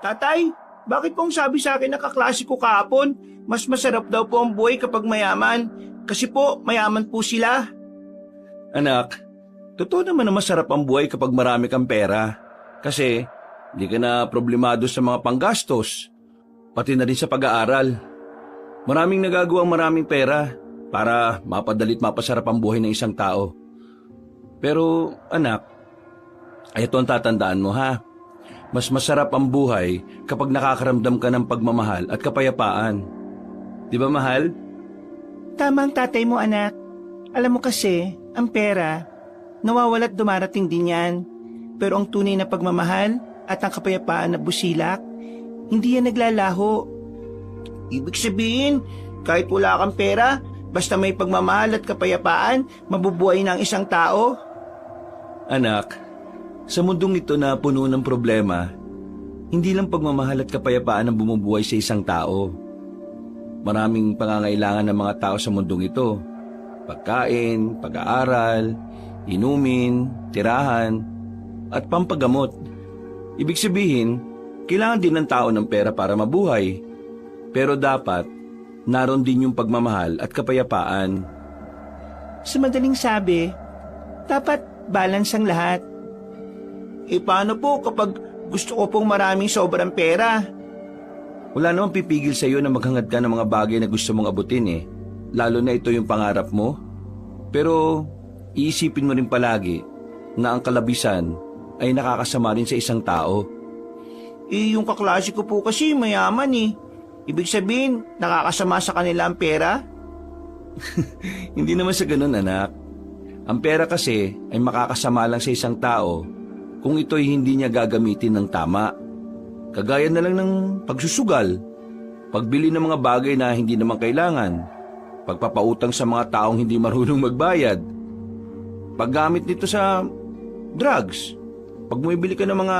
Tatay, bakit pong sabi sa akin na kaklase ko kahapon, mas masarap daw po ang buhay kapag mayaman? Kasi po, mayaman po sila. Anak, totoo naman na masarap ang buhay kapag marami kang pera. Kasi hindi ka na problemado sa mga panggastos, pati na rin sa pag-aaral. Maraming nagagawang maraming pera para mapadalit mapasarap ang buhay ng isang tao. Pero anak, ito ang tatandaan mo ha. Mas masarap ang buhay kapag nakakaramdam ka ng pagmamahal at kapayapaan. Di ba mahal? Tama ang tatay mo, anak. Alam mo kasi, ang pera, nawawala't dumarating din yan. Pero ang tunay na pagmamahal at ang kapayapaan na busilak, hindi yan naglalaho. Ibig sabihin, kahit wala kang pera, basta may pagmamahal at kapayapaan, mabubuhay ng isang tao? Anak, sa mundong ito na puno ng problema, hindi lang pagmamahal at kapayapaan ang bumubuhay sa isang tao. Maraming pangangailangan ng mga tao sa mundong ito. Pagkain, pag-aaral, inumin, tirahan, at pampagamot. Ibig sabihin, kailangan din ng tao ng pera para mabuhay. Pero dapat, naroon din yung pagmamahal at kapayapaan. Sa madaling sabi, dapat balance ang lahat. Paano po kapag gusto ko pong maraming sobrang pera? Wala namang pipigil sa iyo na maghangad ka ng mga bagay na gusto mong abutin eh. Lalo na ito yung pangarap mo. Pero iisipin mo rin palagi na ang kalabisan ay nakakasama rin sa isang tao. Yung kaklase ko po kasi mayaman eh. Ibig sabihin, nakakasama sa kanila ang pera? Hindi naman sa ganun, anak. Ang pera kasi ay makakasama lang sa isang tao kung ito'y hindi niya gagamitin ng tama. Kagaya na lang ng pagsusugal, pagbili ng mga bagay na hindi naman kailangan, pagpapautang sa mga taong hindi marunong magbayad, paggamit nito sa drugs, pag bumibili ka ng mga,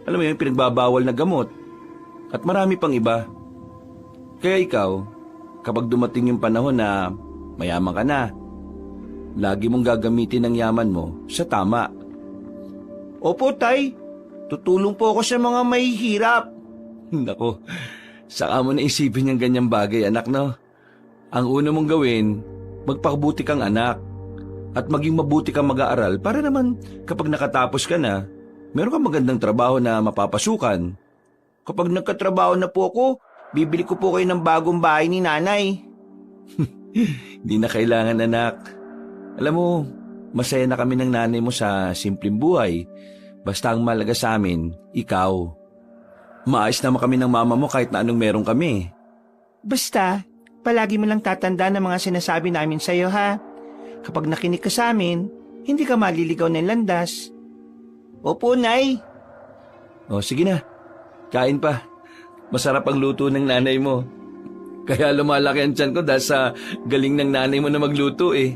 alam mo yun, pinagbabawal na gamot, at marami pang iba. Kaya ikaw, kapag dumating yung panahon na mayaman ka na, lagi mong gagamitin ang yaman mo sa tama. Opo, tay. Tutulong po ako sa mga mahihirap. Nako, saka mo naisipin yung ganyang bagay, anak, no? Ang una mong gawin, magpakabuti kang anak. At maging mabuti kang mag-aaral para naman kapag nakatapos ka na, meron kang magandang trabaho na mapapasukan. Kapag nagkatrabaho na po ako, bibili ko po kayo ng bagong bahay ni nanay. Hindi na kailangan, anak. Alam mo, masaya na kami ng nanay mo sa simpleng buhay. Basta ang malaga sa amin, ikaw. Maayos naman kami ng mama mo kahit na anong meron kami. Basta, palagi mo lang tatandaan ang mga sinasabi namin sa iyo, ha? Kapag nakinig ka sa amin, hindi ka maliligaw ng landas. Opo, Nay. O, sige na. Kain pa. Masarap ang luto ng nanay mo. Kaya lumalaki ang tiyan ko dahil sa galing ng nanay mo na magluto eh.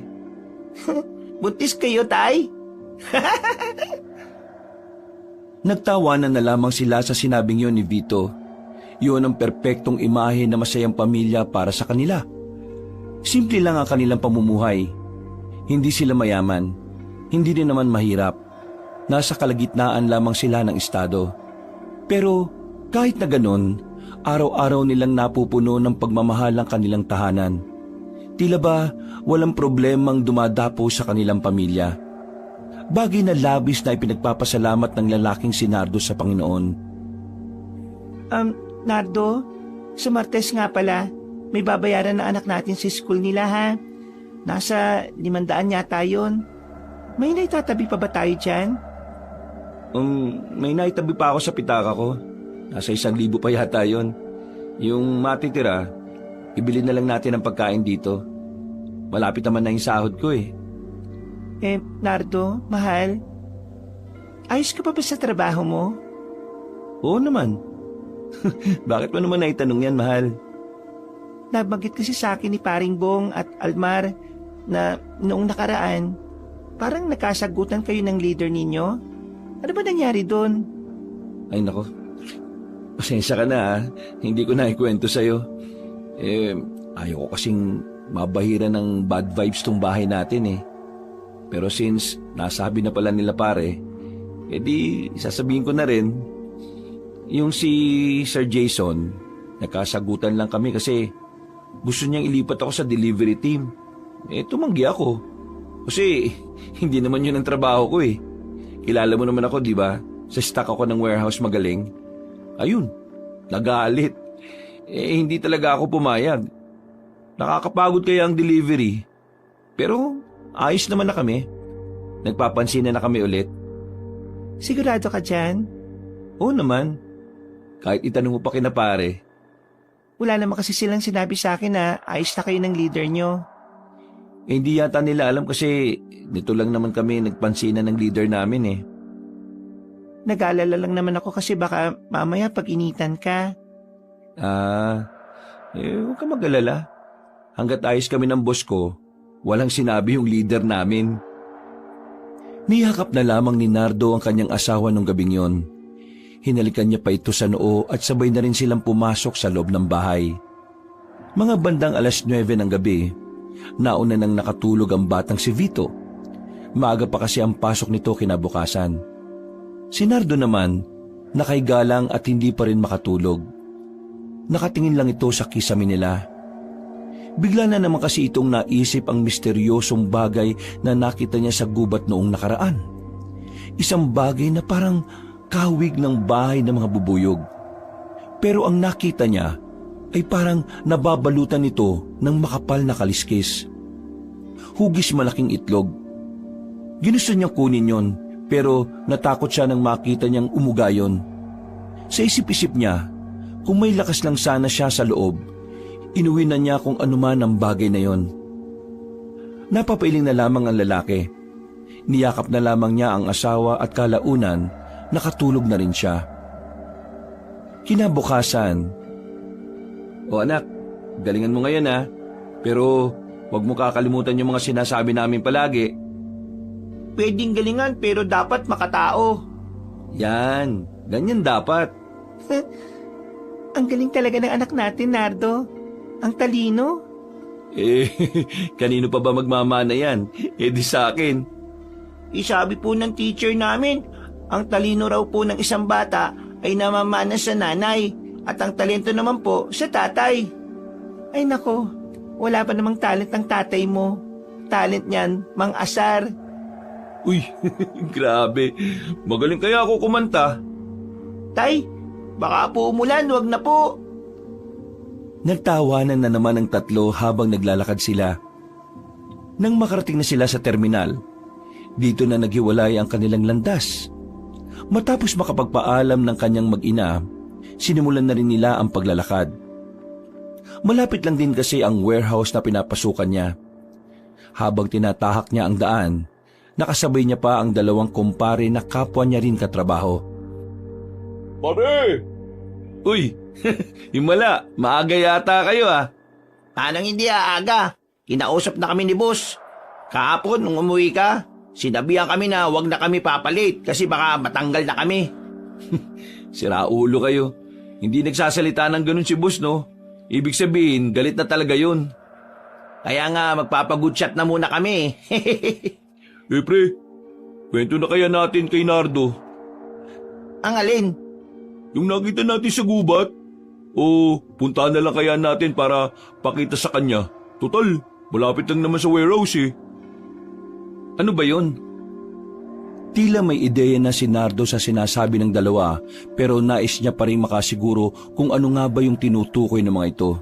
Buntis kayo, Tay? Nagtawanan na lamang sila sa sinabing yun ni Vito. Yun ang perpektong imahe na masayang pamilya para sa kanila. Simple lang ang kanilang pamumuhay. Hindi sila mayaman. Hindi din naman mahirap. Nasa kalagitnaan lamang sila ng estado. Pero kahit na ganun, araw-araw nilang napupuno ng pagmamahal ang kanilang tahanan. Tila ba walang problemang dumadapo sa kanilang pamilya? Bagay na labis na ipinagpapasalamat ng lalaking si Nardo sa Panginoon. Nardo, sa Martes nga pala, may babayaran na anak natin sa school nila, ha? Nasa 500 yata yun. May naitatabi pa ba tayo dyan? May naitabi pa ako sa pitaka ko. Nasa 1,000 pa yata yun. Yung matitira, ibili na lang natin ang pagkain dito. Malapit naman na yung sahod ko eh. Nardo, mahal, ayos ka pa ba sa trabaho mo? Oo naman. Bakit mo naman naitanong yan, mahal? Nabanggit kasi sa akin ni Paring Bong at Almar na noong nakaraan, parang nakasagutan kayo ng leader ninyo. Ano ba nangyari doon? Ay nako, pasensya ka na ha. Hindi ko na ikwento sa'yo. Ayaw ko kasing mabahira ng bad vibes tong bahay natin eh. Pero since nasabi na pala nila pare, edi sasabihin ko na rin. Yung si Sir Jason, nagkasagutan lang kami kasi gusto niyang ilipat ako sa delivery team. Tumanggi ako. Kasi hindi naman yun ang trabaho ko eh. Kilala mo naman ako, di ba? Sa stock ako ng warehouse magaling. Ayun, nagalit. Hindi talaga ako pumayag. Nakakapagod kaya ang delivery. Pero ayos naman na kami. Nagpapansin na kami ulit. Sigurado ka dyan? Oo naman. Kahit itanong mo pa kina pare. Wala naman kasi silang sinabi sa akin na ayos na kayo ng leader nyo. Hindi yata nila alam kasi nito lang naman kami nagpansinan ng leader namin eh. Nag-aalala lang naman ako kasi baka mamaya pag initan ka. Huwag ka mag-alala. Hanggat ayos kami ng boss ko, walang sinabi yung leader namin. Niyakap na lamang ni Nardo ang kanyang asawa nung gabing yon. Hinalikan niya pa ito sa noo at sabay na rin silang pumasok sa loob ng bahay. Mga bandang 9:00 ng gabi, nauna nang nakatulog ang batang si Vito. Maaga pa kasi ang pasok nito kinabukasan. Si Nardo naman, nakahiga lang at hindi pa rin makatulog. Nakatingin lang ito sa kisame nila. Bigla na naman kasi itong naisip ang misteryosong bagay na nakita niya sa gubat noong nakaraan. Isang bagay na parang kahawig ng bahay ng mga bubuyog. Pero ang nakita niya ay parang nababalutan nito ng makapal na kaliskis. Hugis malaking itlog. Ginusto niyang kunin yon, pero natakot siya nang makita niyang umuga yon. Sa isip-isip niya, kung may lakas lang sana siya sa loob, inuwi na niya kung anuman ang bagay na yon. Napapailing na lamang ang lalaki. Niyakap na lamang niya ang asawa at kalaunan, nakatulog na rin siya. Kinabukasan, "O anak, galingan mo ngayon ha, pero huwag mo kakalimutan yung mga sinasabi namin palagi." Pwedeng galingan pero dapat makatao. Yan, ganyan dapat. Ang galing talaga ng anak natin, Nardo. Ang talino. Kanino pa ba magmamana yan? Di sa akin. Sabi po ng teacher namin, ang talino raw po ng isang bata ay namamana sa nanay at ang talento naman po sa tatay. Ay nako, wala pa namang talent ang tatay mo. Talent niyan, mang-asar. Uy, grabe. Magaling kaya ako kumanta. Tay, baka po umulan, wag na po. Nagtawanan na naman ang tatlo habang naglalakad sila. Nang makarating na sila sa terminal, dito na naghiwalay ang kanilang landas. Matapos makapagpaalam ng kanyang mag-ina, sinimulan na rin nila ang paglalakad. Malapit lang din kasi ang warehouse na pinapasukan niya. Habang tinatahak niya ang daan, nakasabay niya pa ang dalawang kumpare na kapwa niya rin katrabaho. Pare! Uy, himala, maaga yata kayo ah. Anong hindi aaga? Kinausap na kami ni boss. Kahapon nung umuwi ka, sinabihan kami na wag na kami papalit kasi baka matanggal na kami. Sira ulo kayo. Hindi nagsasalita ng ganun si boss, no? Ibig sabihin, galit na talaga yun. Kaya nga magpapagood shot na muna kami. Pre, kwento na kaya natin kay Nardo. Ang alin? Yung nakita natin sa gubat? O puntahan na lang kaya natin para pakita sa kanya? Total, malapit lang naman sa warehouse eh. Ano ba yun? Tila may ideya na si Nardo sa sinasabi ng dalawa, pero nais niya pa rin makasiguro kung ano nga ba yung tinutukoy ng mga ito.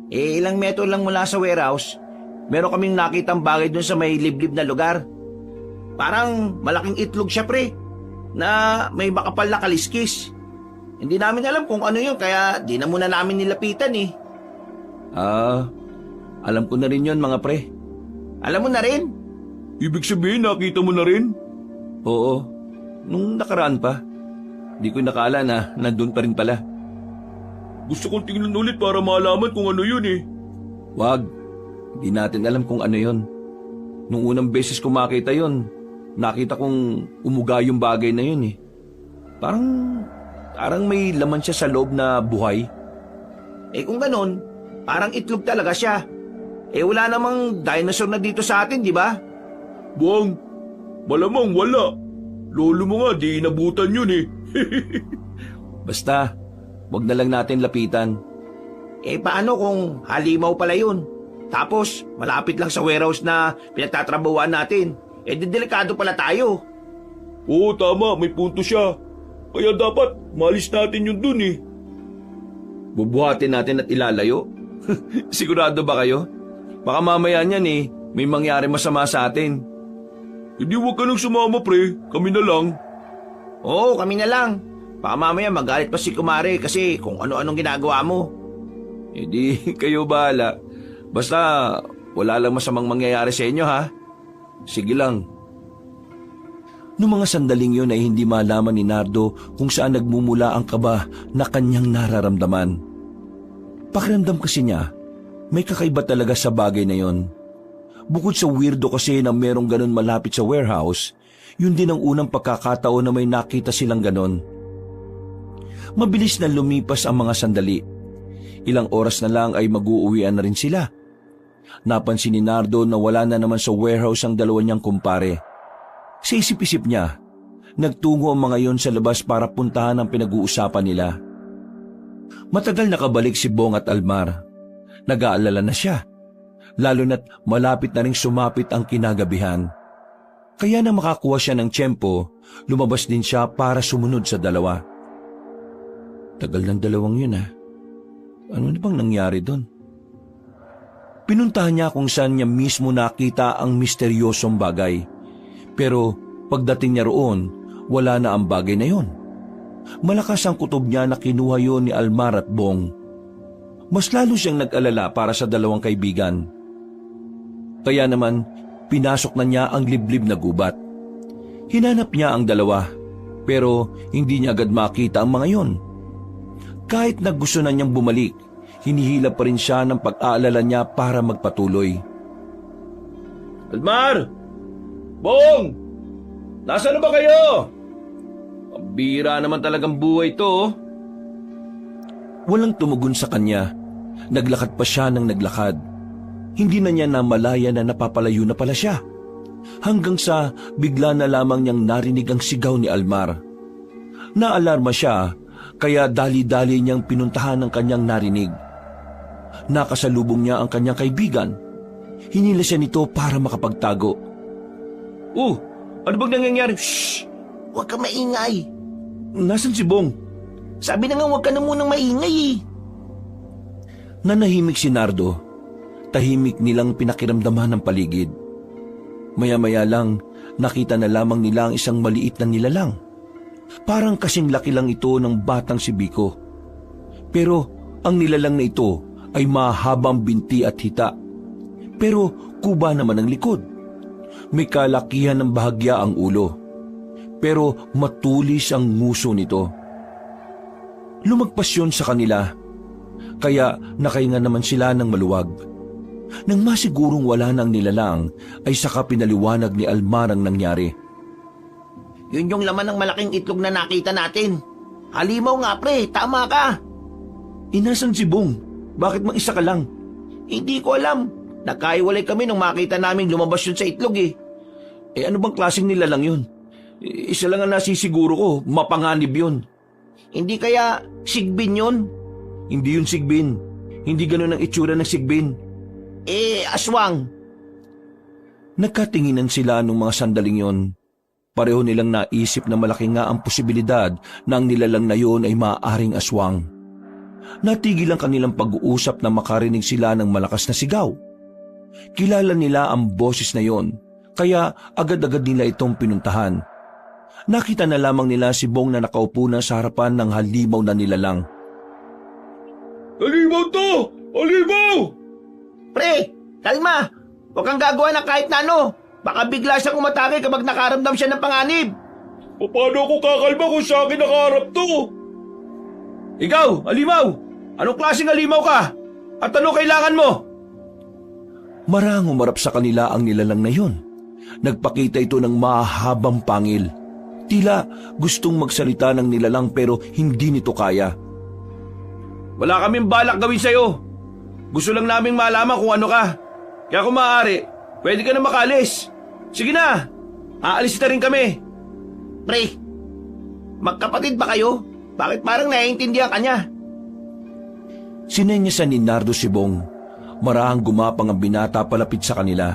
Ilang metro lang mula sa warehouse, meron kaming nakitang bagay dun sa may liblib na lugar. Parang malaking itlog siya pre, na may makapal na kaliskis. Hindi namin alam kung ano yun kaya di na muna namin nilapitan eh. Alam ko na rin yun mga pre. Alam mo na rin? Ibig sabihin nakita mo na rin? Oo, nung nakaraan pa. Di ko nakala na nandun pa rin pala. Gusto kong tingnan ulit para malaman kung ano yun eh. Wag, di natin alam kung ano yun. Nung unang beses ko makita yun, nakita kong umuga yung bagay na yun eh. Parang may laman siya sa loob na buhay. Kung ganun, parang itlog talaga siya. Wala namang dinosaur na dito sa atin, di ba? Buwang, malamang wala. Lolo mo nga di inabutan yun eh. Basta, wag na lang natin lapitan. Paano kung halimaw pala yun? Tapos, malapit lang sa warehouse na pinagtatrabahuan natin. Delikado pala tayo. Oo, tama, may punto siya. Kaya dapat malis natin yun dun eh. Bubuhatin natin at ilalayo? Sigurado ba kayo? Baka mamaya niyan may mangyari masama sa atin. Hindi wag ka nang sumama pre, kami na lang. Oo, kami na lang. Baka mamaya magalit pa si Kumare kasi kung ano-anong ginagawa mo. Di kayo bahala. Basta wala lang masamang mangyayari sa inyo ha. Sige lang. Noong mga sandaling yun ay hindi malaman ni Nardo kung saan nagmumula ang kaba na kanyang nararamdaman. Pakiramdam kasi niya, may kakaiba talaga sa bagay na yon. Bukod sa weirdo kasi na merong ganun malapit sa warehouse, yun din ang unang pagkakataon na may nakita silang ganun. Mabilis na lumipas ang mga sandali. Ilang oras na lang ay mag-uuwian na rin sila. Napansin ni Nardo na wala na naman sa warehouse ang dalawa niyang kumpare. Sa isip-isip niya, nagtungo ang mga yon sa labas para puntahan ang pinag-uusapan nila. Matagal nakabalik si Bong at Almar. Nag-aalala na siya, lalo na't malapit na ring sumapit ang kinagabihan. Kaya na makakuha siya ng tiyempo, lumabas din siya para sumunod sa dalawa. Tagal ng dalawang yun ha. Ano na bang nangyari doon? Pinuntahan niya kung saan niya mismo nakita ang misteryosong bagay. Pero pagdating niya roon, wala na ang bagay na yon. Malakas ang kutob niya na kinuha yon ni Almar at Bong. Mas lalo siyang nag-alala para sa dalawang kaibigan. Kaya naman, pinasok na niya ang liblib na gubat. Hinanap niya ang dalawa, pero hindi niya agad makita ang mga yon. Kahit na gusto na niyang bumalik, hinihila pa rin siya ng pag-aalala niya para magpatuloy. Almar! Bong! Nasaan na ba kayo? Ang bira naman talagang buhay to. Walang tumugon sa kanya. Naglakad pa siya ng naglakad. Hindi na niya namalaya na napapalayo na pala siya. Hanggang sa bigla na lamang niyang narinig ang sigaw ni Almar. Naalarma siya, kaya dali-dali niyang pinuntahan ang kanyang narinig. Nakasalubong niya ang kanyang kaibigan. Hinila siya nito para makapagtago. Ano bang nangyayari? Shhh! Huwag ka maingay. Nasaan si Bong? Sabi na nga huwag ka na munang maingay eh. Nanahimik si Nardo. Tahimik nilang pinakiramdaman ng paligid. Maya-maya lang, nakita na lamang nila ang isang maliit na nilalang. Parang kasing laki lang ito ng batang si Biko. Pero ang nilalang na ito ay mahabang binti at hita. Pero kuba naman ang likod. May kalakihan ng bahagya ang ulo. Pero matulis ang nguso nito. Lumagpas yun sa kanila. Kaya nakahinga naman sila ng maluwag. Nang masigurong wala nang nilalang, ay saka pinaliwanag ni Almar ang nangyari. Yun yung laman ng malaking itlog na nakita natin. Halimaw nga pre, tama ka. Inasan si Bong? Bakit mang isa ka lang? Hindi ko alam. Nagkaiwalay kami nung makita namin lumabas yun sa itlog eh. Ano bang klaseng nilalang yun? Isa lang ang nasisiguro ko, mapanganib yun. Hindi kaya sigbin yun? Hindi yun sigbin. Hindi ganun ang itsura ng sigbin. Aswang. Nagkatinginan sila nung mga sandaling yon. Pareho nilang naisip na malaki nga ang posibilidad na ang nilalang na yon ay maaaring aswang. Natigil ang kanilang pag-uusap na makarinig sila ng malakas na sigaw. Kilala nila ang boses na yon, kaya agad-agad nila itong pinuntahan. Nakita na lamang nila si Bong na nakaupo na sa harapan ng halimaw na nilalang. Halimaw to! Halimaw! Pre, kalma. Huwag kang gagawa ng kahit na ano. Baka bigla siyang umatake kapag nakaramdam siya ng panganib. Paano ako kakalma kung sa akin nakaharap to? Ikaw, halimaw! Anong klaseng halimaw ka? At ano kailangan mo? Marang umarap sa kanila ang nilalang na yon. Nagpakita ito ng mahabang pangil. Tila gustong magsalita ng nilalang pero hindi nito kaya. Wala kaming balak gawin sa'yo. Gusto lang naming malaman kung ano ka. Kaya kung maaari, pwede ka na makalis. Sige na, aalis na rin kami. Pre, Magkapatid ba kayo? Bakit parang naiintindihan ka niya? Sinenyasan ni Nardo si Bong. Marahang gumapang ang binata palapit sa kanila.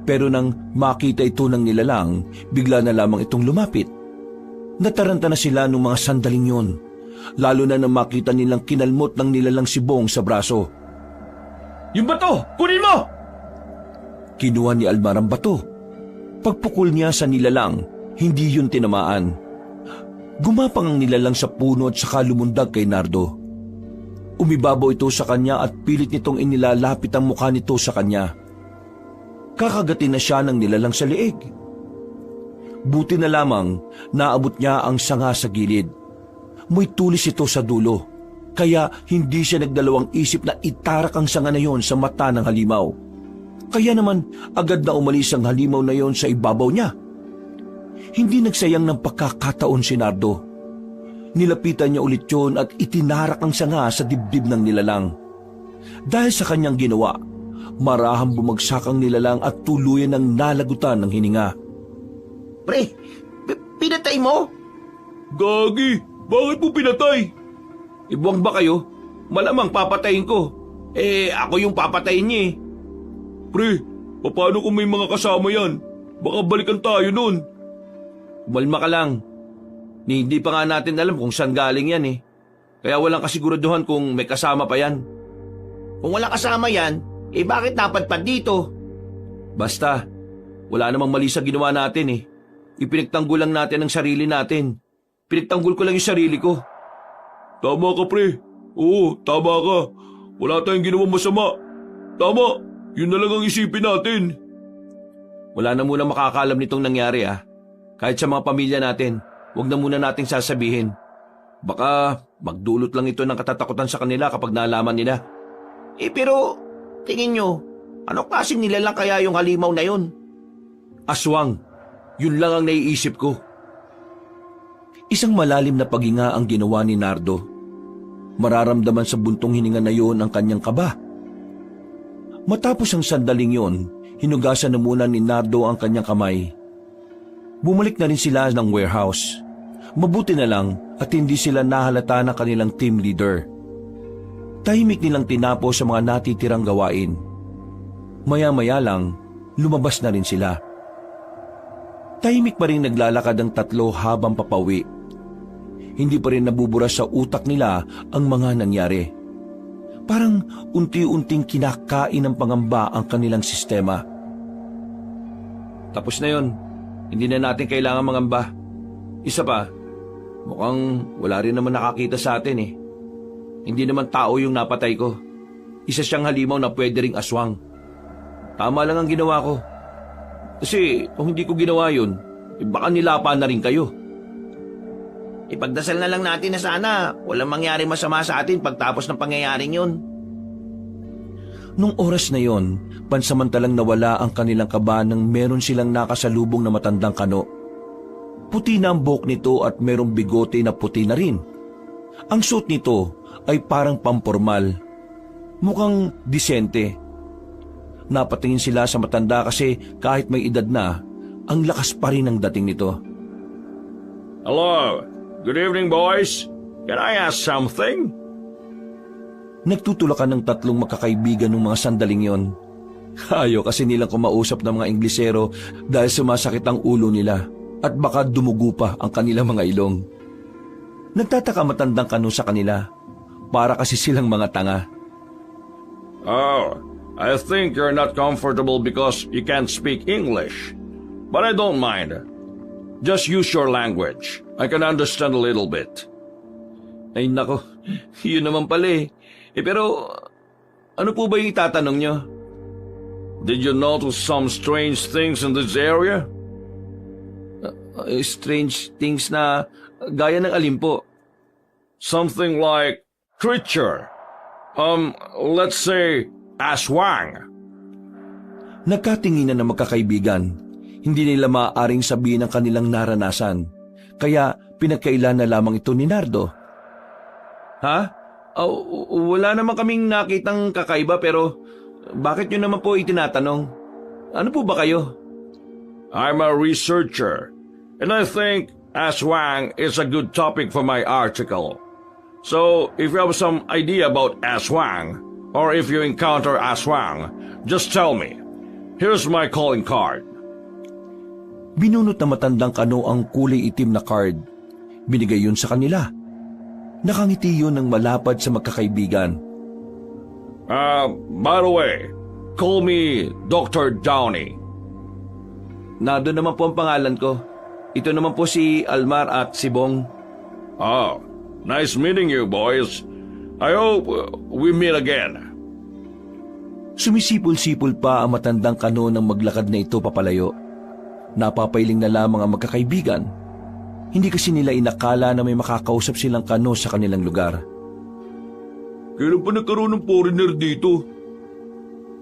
Pero nang makita ito ng nilalang, bigla na lamang itong lumapit. Nataranta na sila nung mga sandaling yon, lalo na nang makita nilang kinalmot ng nilalang si Bong sa braso. Yung bato! Kunin mo! Kinuha ni Almar ang bato. Pagpukol niya sa nilalang, hindi yun tinamaan. Gumapang ang nilalang sa puno at saka lumundag kay Nardo. Umibabaw ito sa kanya at pilit nitong inilalapit ang mukha nito sa kanya. Kakagatin na siya ng nilalang sa leeg. Buti na lamang naabot niya ang sanga sa gilid. May tulis ito sa dulo, kaya hindi siya nagdalawang isip na itarak ang sanga na yon sa mata ng halimaw. Kaya naman agad na umalis ang halimaw na yon sa ibabaw niya. Hindi nagsayang ng pagkakataon si Nardo. Nilapitan niya ulit yon at itinarak ang sanga sa dibdib ng nilalang. Dahil sa kanyang ginawa, marahang bumagsak ang nilalang at tuluyan ng nalagutan ng hininga. Pre, pinatay mo? Gagi! Bakit mo pinatay? Ibuwang ba kayo? Malamang papatayin ko. Ako yung papatayin niya eh. Pre, paano kung may mga kasama yan? Baka balikan tayo nun. Umalma ka lang. Hindi pa nga natin alam kung saan galing yan eh. Kaya walang kasiguraduhan kung may kasama pa yan. Kung wala kasama yan, bakit napadpad dito? Basta, wala namang mali sa ginawa natin eh. Ipinagtanggol lang natin ang sarili natin. Pinagtanggol ko lang yung sarili ko. Tama ka, pre. Oo, tama ka. Wala tayong ginawang masama. Tama, yun na lang ang isipin natin. Wala na muna makakalam nitong nangyari ah. Kahit sa mga pamilya natin, huwag na muna nating sasabihin. Baka magdulot lang ito ng katatakutan sa kanila kapag nalaman nila. Pero, tingin nyo, ano klaseng nilalang kaya yung halimaw na yun? Aswang, yun lang ang naiisip ko. Isang malalim na paghinga ang ginawa ni Nardo. Mararamdaman sa buntong hininga na yon ang kanyang kaba. Matapos ang sandaling yon, hinugasan na muna ni Nardo ang kanyang kamay. Bumalik na rin sila ng warehouse. Mabuti na lang at hindi sila nahalata ng kanilang team leader. Tahimik nilang tinapos sa mga natitirang gawain. Maya-maya lang, lumabas na rin sila. Tahimik pa rin naglalakad ang tatlo habang papauwi. Hindi pa rin nabubura sa utak nila ang mga nangyari. Parang unti-unting kinakain ng pangamba ang kanilang sistema. Tapos na yon. Hindi na natin kailangan mangamba. Isa pa, mukhang wala rin naman nakakita sa atin eh. Hindi naman tao yung napatay ko. Isa siyang halimaw na pwede ring aswang. Tama lang ang ginawa ko. Kasi kung hindi ko ginawa yun, baka nilapa na rin kayo. Ipagdasal na lang natin na sana walang mangyari masama sa atin pagtapos ng pangyayaring yun. Nung oras na yon, pansamantalang nawala ang kanilang kaba nang meron silang nakasalubong na matandang kano. Puti na ang buhok nito at merong bigote na puti na rin. Ang suot nito ay parang pampormal. Mukhang disente. Napatingin sila sa matanda kasi kahit may edad na, ang lakas pa rin ang dating nito. Hello. Good evening, boys. Can I ask something? Nagtutulakan ng tatlong magkakaibigan ng mga sandaling yon. Ayaw kasi nilang kumausap ng mga Inglesero dahil sumasakit ang ulo nila at baka dumugo pa ang kanilang mga ilong. Nagtataka matandang kano sa kanila, para kasi silang mga tanga. Oh, I think you're not comfortable because you can't speak English. But I don't mind. Just use your language. I can understand a little bit. Ay nako, yun naman pala eh. Pero ano po ba yung itatanong nyo? Did you notice some strange things in this area? Strange things na gaya ng alin po? Something like creature. Let's say aswang. Nagkatinginan na magkakaibigan. Hindi nila maaaring sabihin ang kanilang naranasan. Kaya pinagkailan na lamang ito ni Nardo. Ha? Wala naman kaming nakitang kakaiba pero bakit nyo naman po itinatanong? Ano po ba kayo? I'm a researcher and I think aswang is a good topic for my article. So, if you have some idea about aswang, or if you encounter aswang, just tell me. Here's my calling card. Binunot na matandang kano ang kulay itim na card. Binigay yun sa kanila. Nakangiti yun ng malapad sa magkakaibigan. By the way, call me Dr. Downey. Nado naman po ang pangalan ko. Ito naman po si Almar at si Bong. Oh, nice meeting you, boys. I hope we meet again. Sumisipol-sipol pa ang matandang kano nang maglakad na ito papalayo. Napapailing na lamang ang magkakaibigan. Hindi kasi nila inakala na may makakausap silang kano sa kanilang lugar. Kailan pa nagkaroon ng foreigner dito?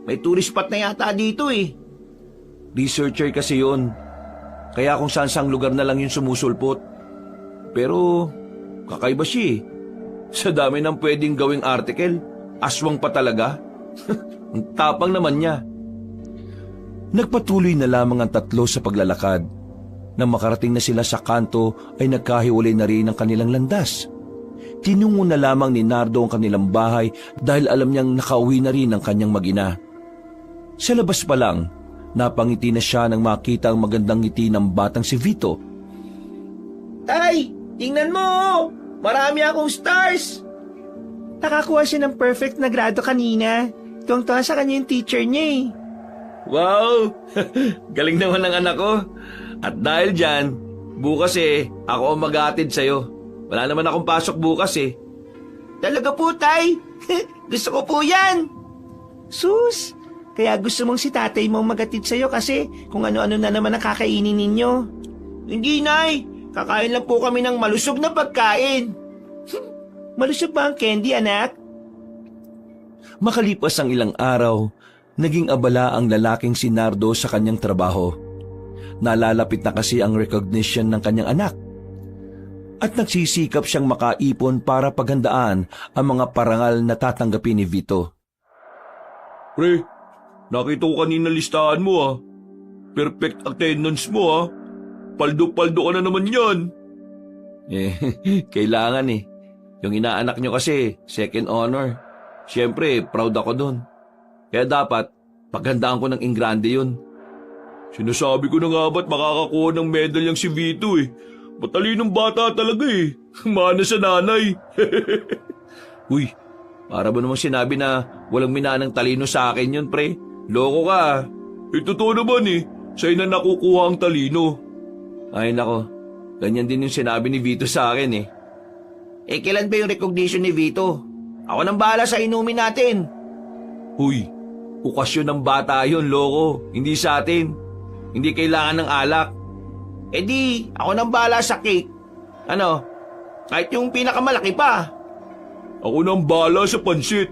May tourist spot na yata dito eh. Researcher kasi yun. Kaya kung saan-saang lugar na lang yun sumusulpot. Pero kakaiba siya eh. Sa dami ng pwedeng gawing article, aswang pa talaga. Ang tapang naman niya. Nagpatuloy na lamang ang tatlo sa paglalakad. Nang makarating na sila sa kanto ay nagkahiwalay na rin ang kanilang landas. Tinungo na lamang ni Nardo ang kanilang bahay dahil alam niyang nakauwi na rin ang kanyang mag-ina. Sa labas pa lang, napangiti na siya nang makita ang magandang ngiti ng batang si Vito. Tay, tingnan mo! Marami akong stars! Nakakuha siya ng perfect na grado kanina. Tuwang-tuwa sa kanya yung teacher niya eh. Wow! Galing naman ng anak ko. At dahil dyan, bukas ako ang mag-aatid sa'yo. Wala naman akong pasok bukas eh. Talaga po, Tay! Gusto ko po yan! Sus! Kaya gusto mong si tatay mong magatid sa'yo kasi kung ano-ano na naman ang kakainin ninyo. Hindi, Nay! Kakain lang po kami ng malusog na pagkain. Malusog ba ang candy, anak? Makalipas ang ilang araw, naging abala ang lalaking si Nardo sa kanyang trabaho. Nalalapit na kasi ang recognition ng kanyang anak. At nagsisikap siyang makaipon para paghandaan ang mga parangal na tatanggapin ni Vito. Pre, nakita ko kanina listahan mo ah. Perfect attendance mo ah. Paldo-paldo ka na naman yan. Kailangan eh. Yung inaanak nyo kasi, second honor. Siyempre, proud ako dun. Kaya dapat, paghandaan ko ng ingrande yun. Sinasabi ko na nga ba't makakakuha ng medal yung si Vito eh. Matalinong bata talaga eh. Mana sa nanay. Uy, para ba namang sinabi na walang minanang talino sa akin yun, pre? Loko ka. Totoo naman eh. Sa'yo na nakukuha ang talino. Ay nako, ganyan din yung sinabi ni Vito sa akin eh. Kailan ba yung recognition ni Vito? Ako nang bahala sa inumin natin. Huy, okasyon ng bata yun, loko. Hindi sa atin. Hindi kailangan ng alak. Di, ako nang bahala sa cake. Ano? Kahit yung pinakamalaki pa. Ako nang bala sa pansit.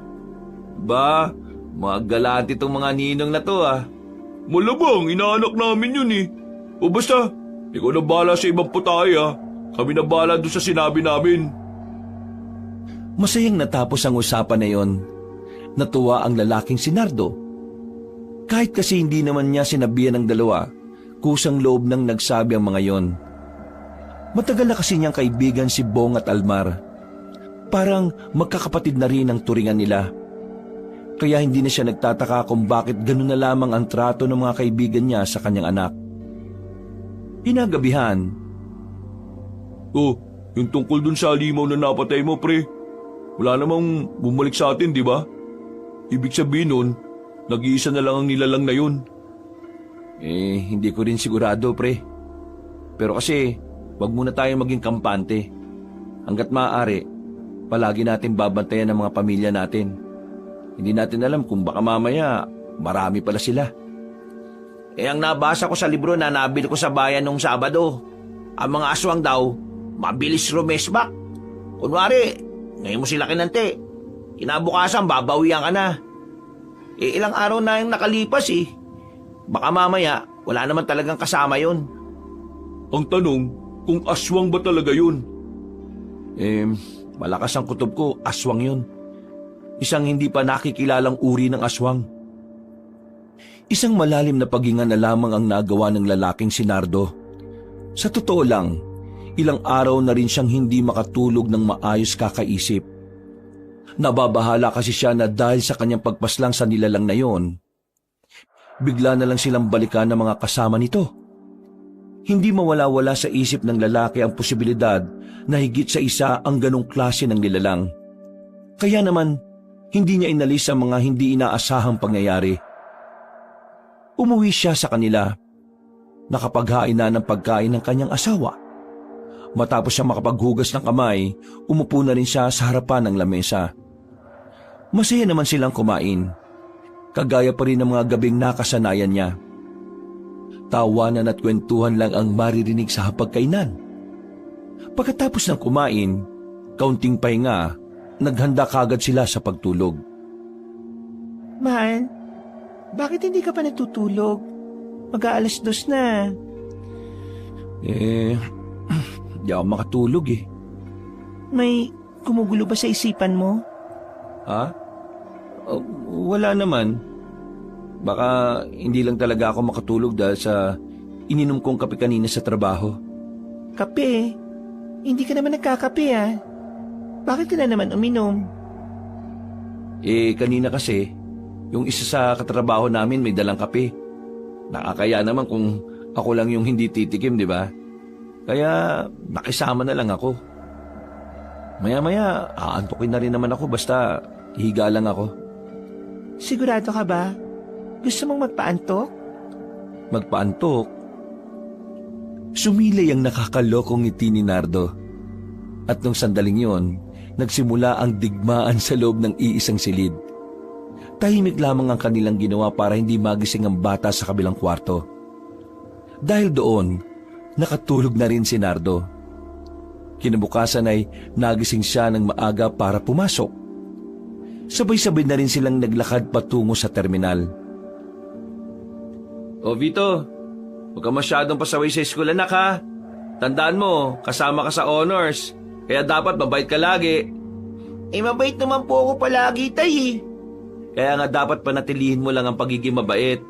Ba, mga galante tong mga ninong na to ah. Malabang, inaanak namin yun eh. O basta, ikaw na bala sa ibang putay ah. Kami na bala doon sa sinabi namin. Masayang natapos ang usapan na yon. Natuwa ang lalaking si Nardo. Kahit kasi hindi naman niya sinabihan ng dalawa, kusang loob nang nagsabi ang mga yon. Matagal na kasi niyang kaibigan si Bong at Almar. Parang magkakapatid na rin ang turingan nila. Kaya hindi na siya nagtataka kung bakit ganun na lamang ang trato ng mga kaibigan niya sa kanyang anak. Inagabihan. Oh, yung tungkol dun sa halimaw na napatay mo, pre. Wala namang bumalik sa atin, di ba? Ibig sabihin nun, nag-iisa na lang ang nilalang na yun. Hindi ko rin sigurado, pre. Pero kasi, wag muna tayong maging kampante. Hanggat maaari, palagi natin babantayan ang mga pamilya natin. Hindi natin alam kung baka mamaya, marami pala sila. Ang nabasa ko sa libro na nabili ko sa bayan nung Sabado, ang mga aswang daw, mabilis rumesbak. Kunwari, ngayon mo sila kinante. Kinabukasan, babawian ka na. Ilang araw na yung nakalipas eh. Baka mamaya, wala naman talagang kasama yun. Ang tanong, kung aswang ba talaga yun? Malakas ang kutob ko, aswang yun. Isang hindi pa nakikilalang uri ng aswang. Isang malalim na paghinga na lamang ang nagawa ng lalaking si Nardo. Sa totoo lang, Ilang araw na rin siyang hindi makatulog ng maayos kakaisip. Nababahala kasi siya na dahil sa kanyang pagpaslang sa nilalang na yon, bigla na lang silang balikan ng mga kasama nito. Hindi mawala-wala sa isip ng lalaki ang posibilidad na higit sa isa ang ganong klase ng nilalang. Kaya naman, hindi niya inalis ang mga hindi inaasahang pangyayari. Umuwi siya sa kanila. Nakapaghain na ng pagkain ng kanyang asawa. Matapos siya makapaghugas ng kamay, umupo na rin siya sa harapan ng lamesa. Masaya naman silang kumain. Kagaya pa rin ng mga gabing nakasanayan niya. Tawanan at kwentuhan lang ang maririnig sa hapagkainan. Pagkatapos ng kumain, kaunting pahinga, naghanda kagad sila sa pagtulog. Mahal, bakit hindi ka pa natutulog? Mag-aalas 2 na. Di ako makatulog eh. May kumugulo ba sa isipan mo? Ha? Wala naman. Baka hindi lang talaga ako makatulog dahil sa ininom kong kape kanina sa trabaho. Kape? Hindi ka naman nagkakape ah. Bakit ka na naman uminom? Kanina kasi, yung isa sa katrabaho namin may dalang kape. Nakakaya naman kung ako lang yung hindi titikim, di ba? Kaya nakisama na lang ako. Maya-maya, aantukin na rin naman ako basta higa lang ako. Sigurado ka ba? Gusto mong magpaantok? Magpaantok? Sumilay ang nakakalokong ngiti ni Nardo. At nung sandaling yon, nagsimula ang digmaan sa loob ng iisang silid. Tahimik lamang ang kanilang ginawa para hindi magising ang bata sa kabilang kwarto. Dahil doon, nakatulog na rin si Nardo. Kinabukasan ay nagising siya ng maaga para pumasok. Sabay-sabay na rin silang naglakad patungo sa terminal. O Vito, huwag ka masyadong pasaway sa school anak ha. Tandaan mo, kasama ka sa honors. Kaya dapat mabait ka lagi. Mabait naman po ako palagi, tay. Kaya nga dapat panatilihin mo lang ang pagiging mabait.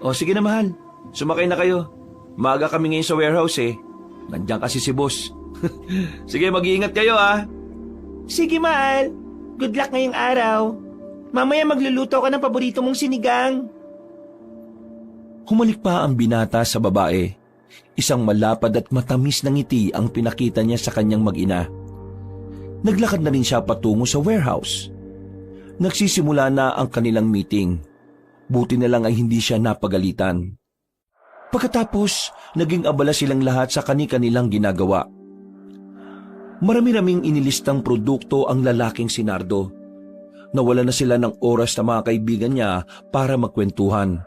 O sige na mahal, sumakay na kayo. Maaga kami ngayon sa warehouse eh. Nandiyan kasi si boss. Sige, mag-iingat kayo ah. Sige, mahal. Good luck ngayong araw. Mamaya magluluto ka ng paborito mong sinigang. Humalik pa ang binata sa babae. Isang malapad at matamis na ngiti ang pinakita niya sa kanyang mag-ina. Naglakad na rin siya patungo sa warehouse. Nagsisimula na ang kanilang meeting. Buti na lang ay hindi siya napagalitan. Pagkatapos, naging abala silang lahat sa kani-kanilang ginagawa. Marami-raming inilistang produkto ang lalaking si Nardo. Nawala na sila ng oras na mga kaibigan niya para magkwentuhan.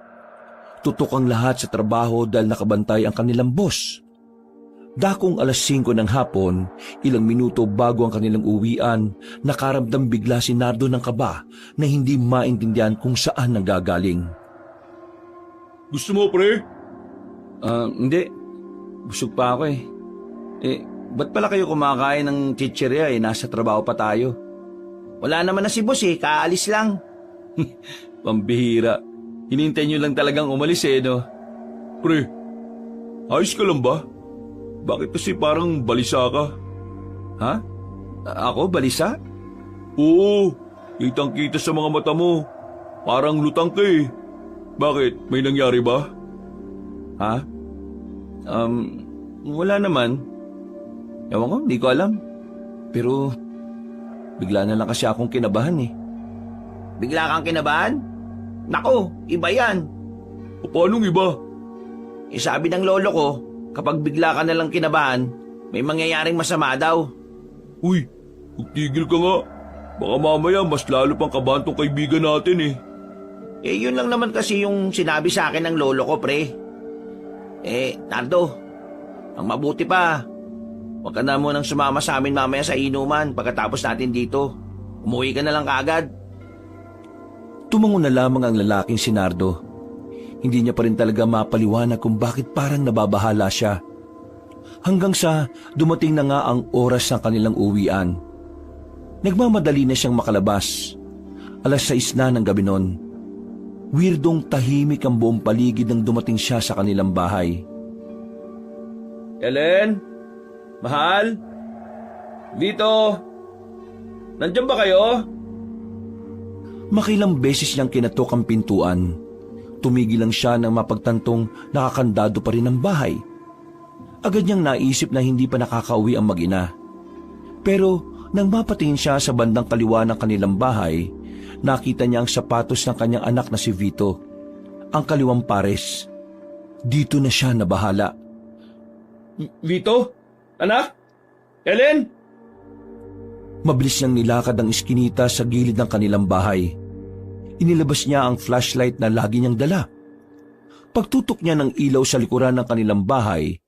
Tutok ang lahat sa trabaho dahil nakabantay ang kanilang boss. Dakong 5:00 ng hapon, ilang minuto bago ang kanilang uwian, nakaramdam bigla si Nardo ng kaba na hindi maintindihan kung saan nanggagaling. Gusto mo, pre? Hindi. Busog pa ako eh. Ba't pala kayo kumakain ng chichirya eh? Nasa trabaho pa tayo. Wala naman na si boss eh, kaalis lang. Pambihira. Hinintay nyo lang talagang umalis eh, no? Pre, ayos ka lang ba? Bakit kasi parang balisa ka? Ha? Ako, balisa? Oo, kitang-kita sa mga mata mo. Parang lutang ka eh. Bakit? May nangyari ba? Ha? Wala naman. Ewan ko, hindi ko alam. Pero, bigla na lang kasi akong kinabahan eh. Bigla kang kinabahan? Nako, iba yan. O paanong iba? Sabi ng lolo ko, kapag bigla ka nalang kinabahan, may mangyayaring masama daw. Uy, magtigil ka nga. Baka mamaya mas lalo pang kabahan tong kaibigan natin eh. Yun lang naman kasi yung sinabi sa akin ng lolo ko, pre. Nardo, ang mabuti pa, huwag ka na munang sumama sa amin mamaya sa inuman pagkatapos natin dito. Umuwi ka na lang kaagad. Tumango na lamang ang lalaking si Nardo. Hindi niya pa rin talaga mapaliwanag kung bakit parang nababahala siya. Hanggang sa dumating na nga ang oras ng kanilang uwian. Nagmamadali na siyang makalabas. 6:00 na ng gabi noon. Weirdong tahimik ang buong paligid nang dumating siya sa kanilang bahay. Ellen? Mahal? Vito? Nandiyan ba kayo? Makilang beses niyang kinatok ang pintuan. Tumigil lang siya nang mapagtantong nakakandado pa rin ang bahay. Agad niyang naisip na hindi pa nakakauwi ang mag-ina. Pero nang mapatingin siya sa bandang kaliwa ng kanilang bahay, nakita niya ang sapatos ng kanyang anak na si Vito, ang kaliwang pares. Dito na siya nabahala. Vito? Anak? Ellen? Mabilis niyang nilakad ang iskinita sa gilid ng kanilang bahay. Inilabas niya ang flashlight na lagi niyang dala. Pagtutok niya ng ilaw sa likuran ng kanilang bahay,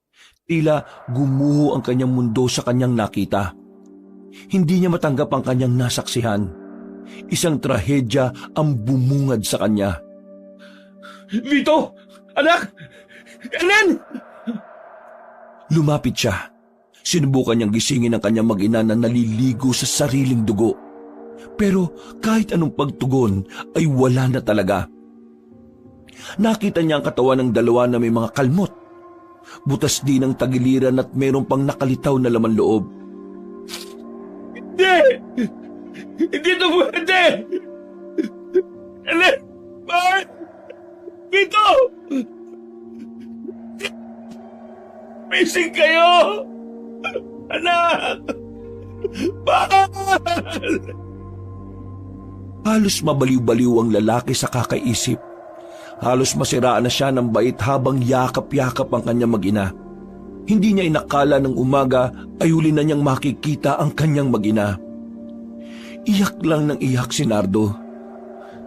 tila gumuho ang kanyang mundo sa kanyang nakita. Hindi niya matanggap ang kanyang nasaksihan. Isang trahedya ang bumungad sa kanya. Vito! Anak! Ellen! Lumapit siya. Sinubukan niyang gisingin ang kanyang mag-ina na naliligo sa sariling dugo. Pero kahit anong pagtugon ay wala na talaga. Nakita niya ang katawan ng dalawa na may mga kalmot. Butas din ang tagiliran at mayroon pang nakalitaw na laman loob. Hindi! Hindi ito pwede! Ellen! Bakit? Vito! Missing kayo! Anak! Bakit? Halos mabaliw-baliw ang lalaki sa kakaisip. Halos masiraan na siya ng bait habang yakap-yakap ang kanyang mag-ina. Hindi niya inakala ng umaga ay huli na niyang makikita ang kanyang mag-ina. Iyak lang ng iyak si Nardo.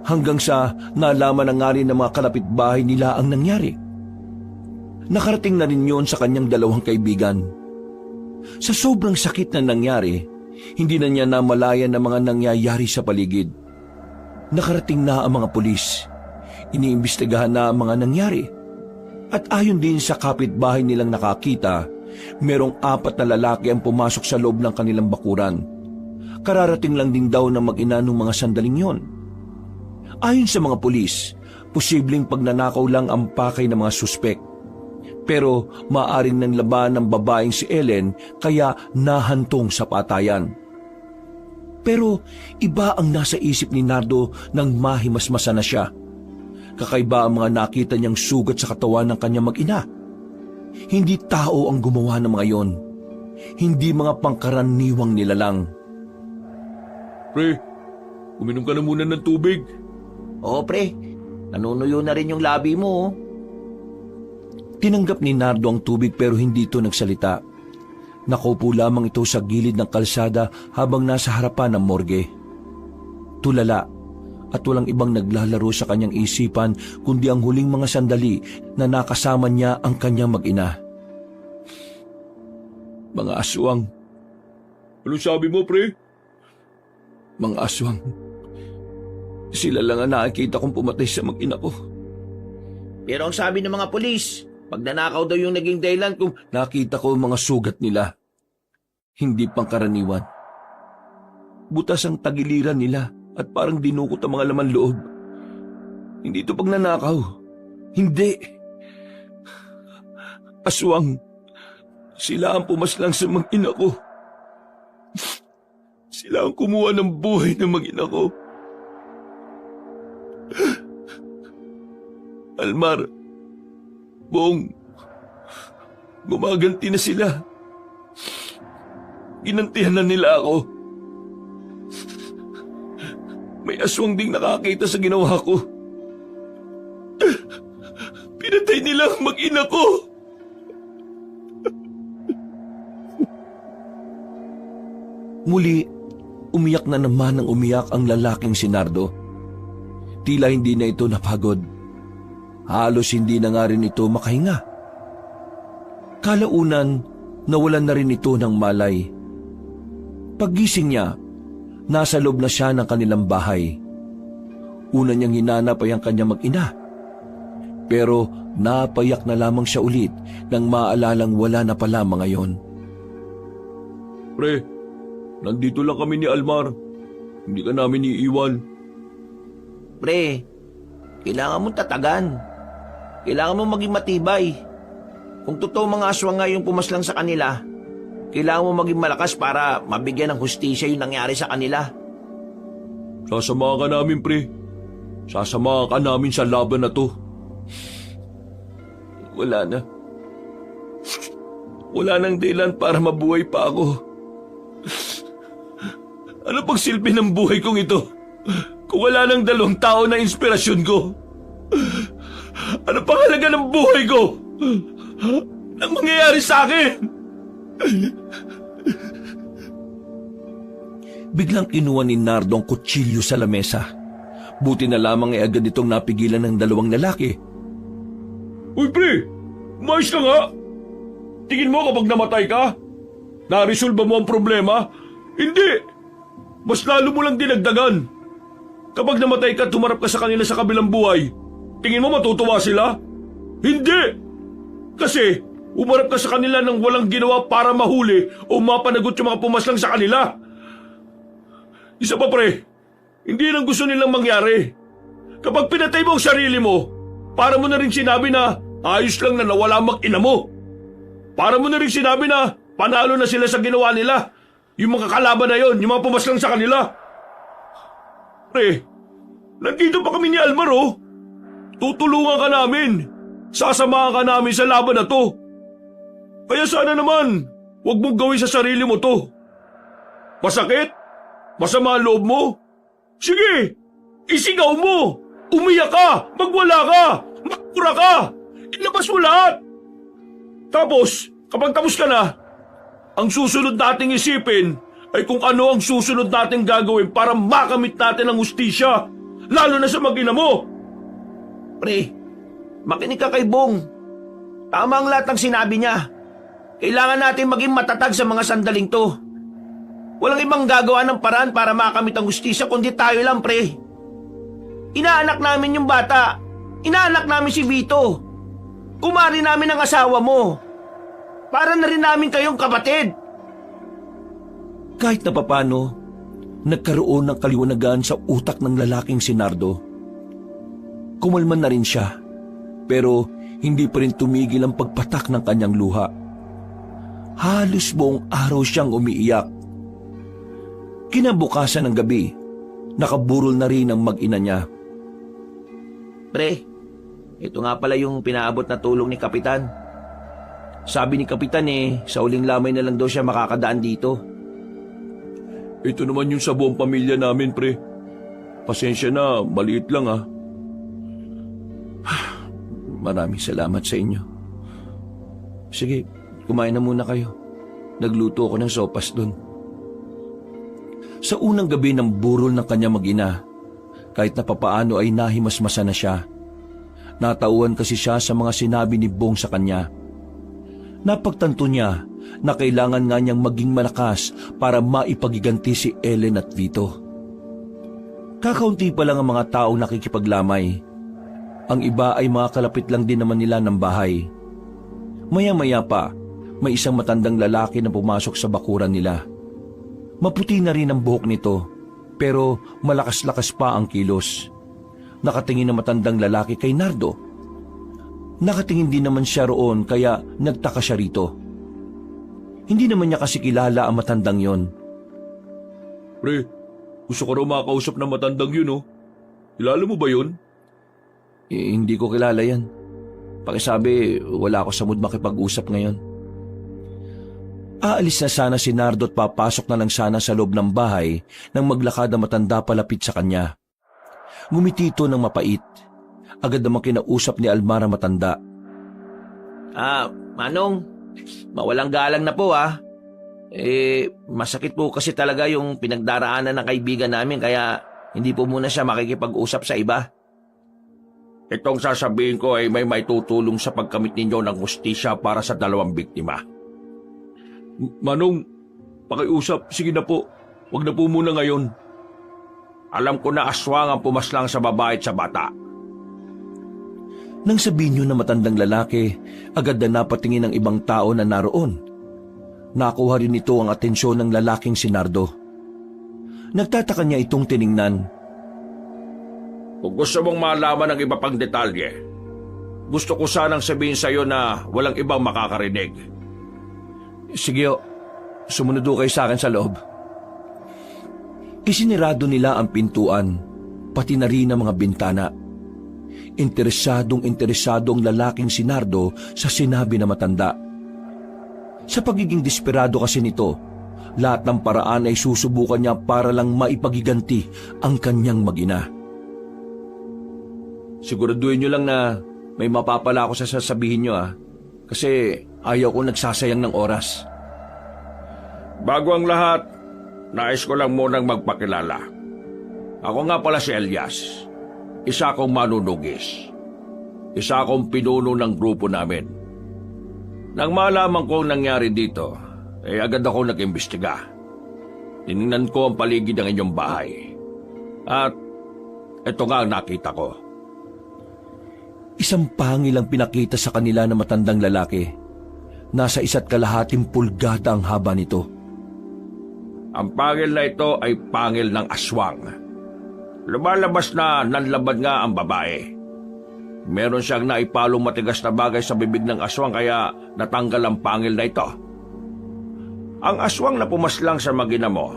Hanggang sa nalaman na nga rin ng mga kalapitbahay nila ang nangyari. Nakarating na rin yon sa kanyang dalawang kaibigan. Sa sobrang sakit na nangyari, hindi na niya namalayan ang mga nangyayari sa paligid. Nakarating na ang mga pulis. Iniimbestigahan na ang mga nangyari. At ayon din sa kapitbahay nilang nakakita, merong 4 na lalaki ang pumasok sa loob ng kanilang bakuran. Kararating lang din daw na mag-ina nung mga sandaling yon. Ayon sa mga pulis, posibleng pagnanakaw lang ang pakay ng mga suspek. Pero maaring nang laban ng babaeng si Ellen kaya nahantong sa patayan. Pero iba ang nasa isip ni Nardo nang mahimasmasa na siya. Kakaiba ang mga nakita niyang sugat sa katawan ng kanyang mag-ina. Hindi tao ang gumawa ng mga yon. Hindi mga pangkaraniwang nilalang. Pre, uminom ka na muna ng tubig. Oo, pre. Nanunuyo na rin yung labi mo, oh. Tinanggap ni Nardo ang tubig pero hindi ito nagsalita. Nakaupo lamang ito sa gilid ng kalsada habang nasa harapan ng morgue. Tulala at walang ibang naglalaro sa kanyang isipan kundi ang huling mga sandali na nakasama niya ang kanyang mag-ina. Mga aswang. Anong sabi mo, pre? Mga aswang. Sila lang ang nakikita kong pumatay sa mag-ina ko. Pero ang sabi ng mga pulis, pagnanakaw daw yung naging dahilan kung Nakita ko ang mga sugat nila. Hindi pangkaraniwan. Butas ang tagiliran nila at parang dinukot ang mga laman loob. Hindi ito pagnanakaw. Hindi. Aswang. Sila ang pumaslang sa mag-ina ko. Sila ang kumuha ng buhay ng mag-ina ko. Almar, Bong, gumaganti na sila. Ginantihan na nila ako. May aswang ding nakakita sa ginawa ko. Pinatay nila ang mag-ina ko. Muli, umiyak na naman ang umiyak ang lalaking si Nardo. Tila hindi na ito napagod. Halos hindi na nga rin ito makahinga. Kalaunan, nawalan na rin ito ng malay. Paggising niya, nasa loob na siya ng kanilang bahay. Una niyang hinanap ay ang kanyang mag-ina. Pero napayak na lamang siya ulit nang maalalang wala na pala mga yon. Pre, nandito lang kami ni Almar. Hindi ka namin iiwan. Pre, kailangan mong tatagan. Kailangan mong maging matibay. Kung totoo mga aswang nga yung pumaslang sa kanila, Kailangan mo maging malakas para mabigyan ng hustisya yung nangyari sa kanila. Sasamahan ka namin, pre. Sasamahan ka namin sa laban na to. Wala na. Wala nang dahilan para mabuhay pa ako. Ano pang silbi ng buhay kong ito kung wala nang 2 tao na inspirasyon ko? Ano pang halaga ng buhay ko nang mangyayari sa akin? Biglang kinuha ni Nardo ang kutsilyo sa lamesa. Buti na lamang agad itong napigilan ng 2 lalaki. Uy, pre! Umayos ka nga! Tingin mo kapag namatay ka, naresolba mo ang problema? Hindi! Mas lalo mo lang dinagdagan. Kapag namatay ka, tumarap ka sa kanila sa kabilang buhay. Tingin mo matutuwa sila? Hindi! Kasi umarap ka sa kanila nang walang ginawa para mahuli o mapanagot yung mga pumaslang sa kanila. Isa pa, pre, hindi lang gusto nilang mangyari. Kapag pinatay mo ang sarili mo, para mo na rin sinabi na ayos lang na nawala mag-ina mo. Para mo na rin sinabi na panalo na sila sa ginawa nila. Yung mga kalaban na yon, yung mga pumaslang sa kanila. Pre, nandito pa kami ni Alvaro. Tutulungan ka namin. Sasamahan ka namin sa laban na to. Kaya sana naman, huwag mong gawin sa sarili mo to. Masakit? Masama ang loob mo? Sige, isigaw mo. Umiyak ka, magwala ka, magpura ka. Ilabas mo lahat. Tapos, kapag tapos ka na, ang susunod nating isipin ay kung ano ang susunod nating gagawin para makamit natin ang hustisya, lalo na sa mag-ina mo. Pre, makinig ka kay Bong. Tama ang lahat ng sinabi niya. Kailangan natin maging matatag sa mga sandaling to. Walang ibang gagawa ng paraan para makamit ang hustisya kundi tayo lang, pre. Inaanak namin yung bata. Inaanak namin si Vito. Kumari namin ang asawa mo. Para na rin namin kayong kapatid. Kahit na papano, nagkaroon ng kaliwanagan sa utak ng lalaking si Nardo. Kumalman na rin siya, pero hindi pa rin tumigil ang pagpatak ng kanyang luha. Halos buong araw siyang umiiyak. Kinabukasan ng gabi, nakaburol na rin ang mag-ina niya. Pre, ito nga pala yung pinaabot na tulong ni Kapitan. Sabi ni Kapitan sa uling lamay na lang daw siya makakadaan dito. Ito naman yung sa buong pamilya namin, pre. Pasensya na, maliit lang ah. Maraming salamat sa inyo. Sige, kumain na muna kayo. Nagluto ako ng sopas dun. Sa unang gabi ng burol ng kanya mag-ina, kahit na papaano ay nahimasmasa na siya. Natauhan kasi siya sa mga sinabi ni Bong sa kanya. Napagtanto niya na kailangan nga niyang maging malakas para maipagiganti si Ellen at Vito. Kakaunti pa lang ang mga taong nakikipaglamay. Ang iba ay mga kalapit lang din naman nila ng bahay. Maya-maya pa, may isang matandang lalaki na pumasok sa bakuran nila. Maputi na rin ang buhok nito, pero malakas-lakas pa ang kilos. Nakatingin na matandang lalaki kay Nardo. Nakatingin din naman siya roon kaya nagtaka siya rito. Hindi naman niya kasi kilala ang matandang yon. Pre, gusto ko raw makausap ng matandang yun, oh. Kilala mo ba yun? Hindi ko kilala yan. Pakisabi, wala ako sa mood makipag-usap ngayon. Aalis na sana si Nardo at papasok na lang sana sa loob ng bahay nang maglakad ang matanda palapit sa kanya. Ngumiti ito ng mapait. Agad namang kinausap ni Almar ang matanda. Manong, mawalang galang na po masakit po kasi talaga yung pinagdaraanan ng kaibigan namin kaya hindi po muna siya makikipag-usap sa iba. Itong sasabihin ko ay may tutulong sa pagkamit ninyo ng hustisya para sa 2 biktima. Manong, pakiusap, sige na po. Huwag na po muna ngayon. Alam ko na aswang ang pumaslang sa babae at sa bata. Nang sabihin niyo na matandang lalaki, agad na napatingin ng ibang tao na naroon. Nakuha rin ito ang atensyon ng lalaking si Nardo. Nagtataka niya itong tiningnan. Kung gusto mong malaman ng iba pang detalye, gusto ko sanang sabihin sa iyo na walang ibang makakarinig. Sige, sumunod ho kayo sa akin sa loob. Isinirado nila ang pintuan, pati na rin ang mga bintana. Interesadong ang lalaking si Nardo sa sinabi na matanda. Sa pagiging desperado kasi nito, lahat ng paraan ay susubukan niya para lang maipagiganti ang kanyang mag-ina. Siguraduhin niyo lang na may mapapala ako sa sasabihin niyo kasi ayaw ko nagsasayang ng oras. Bago ang lahat, nais ko lang munang magpakilala. Ako nga pala si Elias. Isa akong manunugis. Isa akong pinuno ng grupo namin. Nang malaman ko ang nangyari dito, agad ako nag-imbestiga. Tinignan ko ang paligid ng inyong bahay. At ito nga ang nakita ko. Isang pangil ang pinakita sa kanila na matandang lalaki. Nasa 1.5 pulgada ang haba nito. Ang pangil na ito ay pangil ng aswang. Lumalabas na nanlabad nga ang babae. Meron siyang naipalong matigas na bagay sa bibig ng aswang kaya natanggal ang pangil na ito. Ang aswang na pumaslang sa mag-ina mo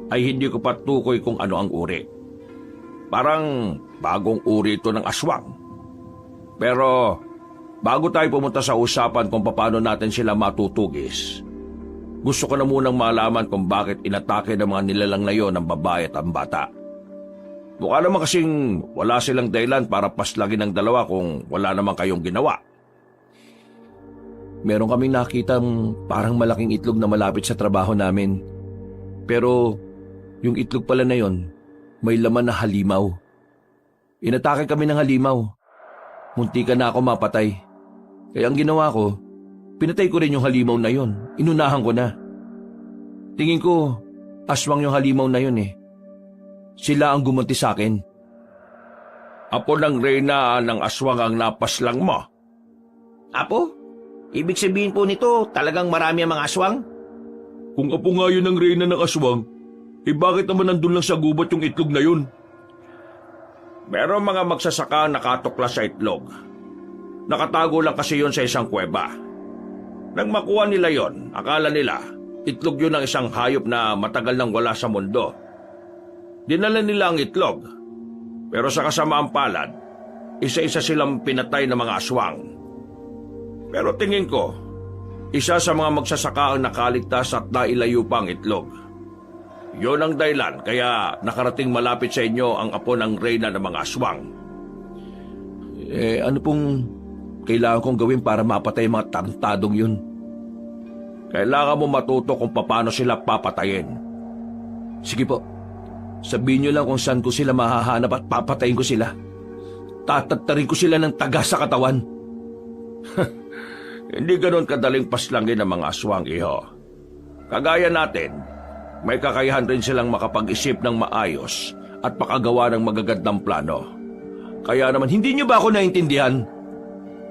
ay hindi ko patukoy kung ano ang uri. Parang bagong uri ito ng aswang. Pero bago tayo pumunta sa usapan kung paano natin sila matutugis, gusto ko na munang malaman kung bakit inatake ng mga nilalang na yon ang babae at ang bata. Mukha naman kasing wala silang dahilan para paslagin ng dalawa kung wala naman kayong ginawa. Meron kaming nakitang parang malaking itlog na malapit sa trabaho namin. Pero yung itlog pala na yon, may laman na halimaw. Inatake kami ng halimaw. Muntikan na ako mapatay. Kaya ang ginawa ko, pinatay ko rin yung halimaw na yon. Inunahan ko na. Tingin ko, aswang yung halimaw na yon eh. Sila ang gumanti sa akin. Apo ng reyna ng aswang ang napaslang mo. Apo? Ibig sabihin po nito, talagang marami ang mga aswang? Kung apo nga yun ang reyna ng aswang, bakit naman nandun lang sa gubat yung itlog na yun? Meron mga magsasaka nakatuklas sa itlog. Nakatago lang kasi yun sa isang kuweba. Nang makuha nila yon, akala nila itlog yun ng isang hayop na matagal nang wala sa mundo. Dinala nila ang itlog. Pero sa kasamaang palad, isa-isa silang pinatay ng mga aswang. Pero tingin ko, isa sa mga magsasaka ang nakaligtas at nailayo pa ang itlog. Yon ang dahilan kaya nakarating malapit sa inyo ang apo ng reyna ng mga aswang. Ano pong kailangan kong gawin para mapatay ang mga tarantadong yun? Kailangan mo matuto kung paano sila papatayin. Sige po, sabihin niyo lang kung saan ko sila mahahanap at papatayin ko sila. Tatattarin ko sila ng taga sa katawan. Hindi ganon kadaling paslangin ng mga aswang, iho. Kagaya natin, may kakayahan rin silang makapag-isip ng maayos at makagawa ng magagandang plano. Kaya naman, hindi niyo ba ako naintindihan?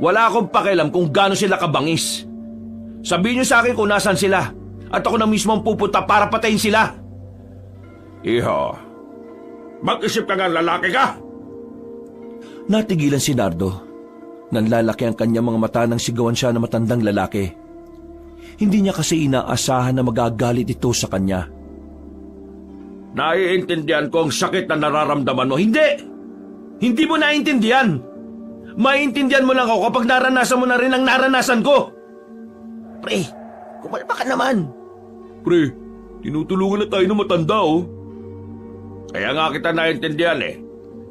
Wala akong pakialam kung gaano sila kabangis. Sabihin niyo sa akin kung nasan sila at ako na mismo ang pupunta para patayin sila. Iho, mag-isip ka nga, lalaki ka! Natigilan si Nardo. Nanlalaki ang kanyang mga mata nang sigawan siya na matandang lalaki. Hindi niya kasi inaasahan na magagalit ito sa kanya. Naiintindihan ko ang sakit na nararamdaman mo. Hindi! Hindi mo naiintindihan! Maiintindihan mo lang ako kapag naranasan mo na rin ang naranasan ko! Pre, kumalma ka naman. Pre, tinutulungan na tayo ng matanda, oh. Kaya nga kita naiintindihan eh.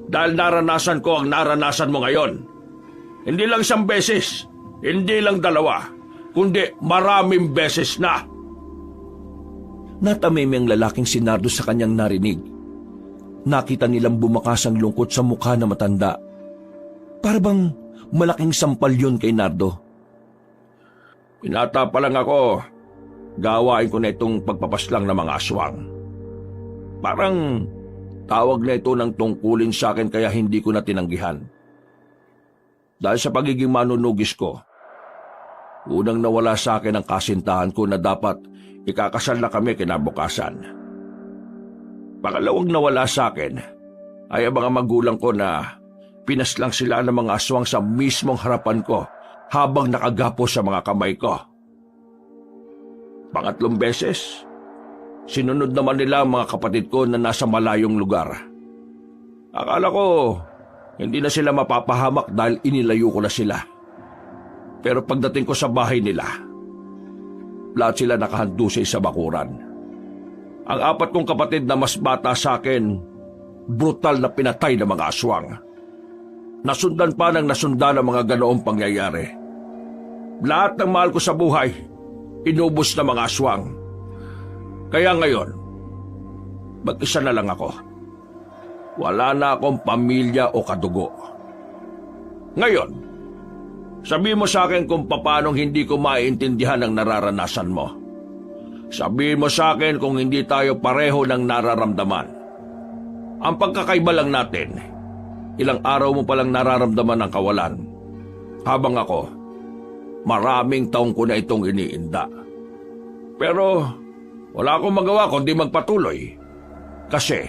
Dahil naranasan ko ang naranasan mo ngayon. Hindi lang isang beses, hindi lang dalawa, kundi maraming beses na. Natameme ang lalaking si Nardo sa kanyang narinig. Nakita nilang bumakas ang lungkot sa mukha na matanda. Para bang malaking sampal yun kay Nardo. Pinata pa lang ako, gawain ko na itong pagpapaslang ng mga aswang. Parang tawag na ito ng tungkulin sa akin kaya hindi ko na tinanggihan. Dahil sa pagiging manunugis ko, unang nawala sa akin ang kasintahan ko na dapat ikakasal na kami kinabukasan. Pangalawang nawala sa akin ay ang mga magulang ko na pinaslang sila ng mga aswang sa mismong harapan ko habang nakagapo sa mga kamay ko. Pangatlong beses. Sinunod naman nila ang mga kapatid ko na nasa malayong lugar. Akala ko, hindi na sila mapapahamak dahil inilayo ko na sila. Pero pagdating ko sa bahay nila, lahat sila nakahandusay sa bakuran. Ang 4 kong kapatid na mas bata sa akin, brutal na pinatay ng mga aswang. Nasundan pa ng nasundan ang mga ganoong pangyayari. Lahat ng mahal ko sa buhay, inubos ng mga aswang. Kaya ngayon, mag-isa na lang ako. Wala na akong pamilya o kadugo. Ngayon, sabihin mo sa akin kung paano hindi ko maiintindihan ang nararanasan mo. Sabihin mo sa akin kung hindi tayo pareho ng nararamdaman. Ang pagkakaiba lang natin, ilang araw mo palang nararamdaman ang kawalan. Habang ako, maraming taong ko na itong iniinda. Pero wala akong magawa kundi magpatuloy. Kasi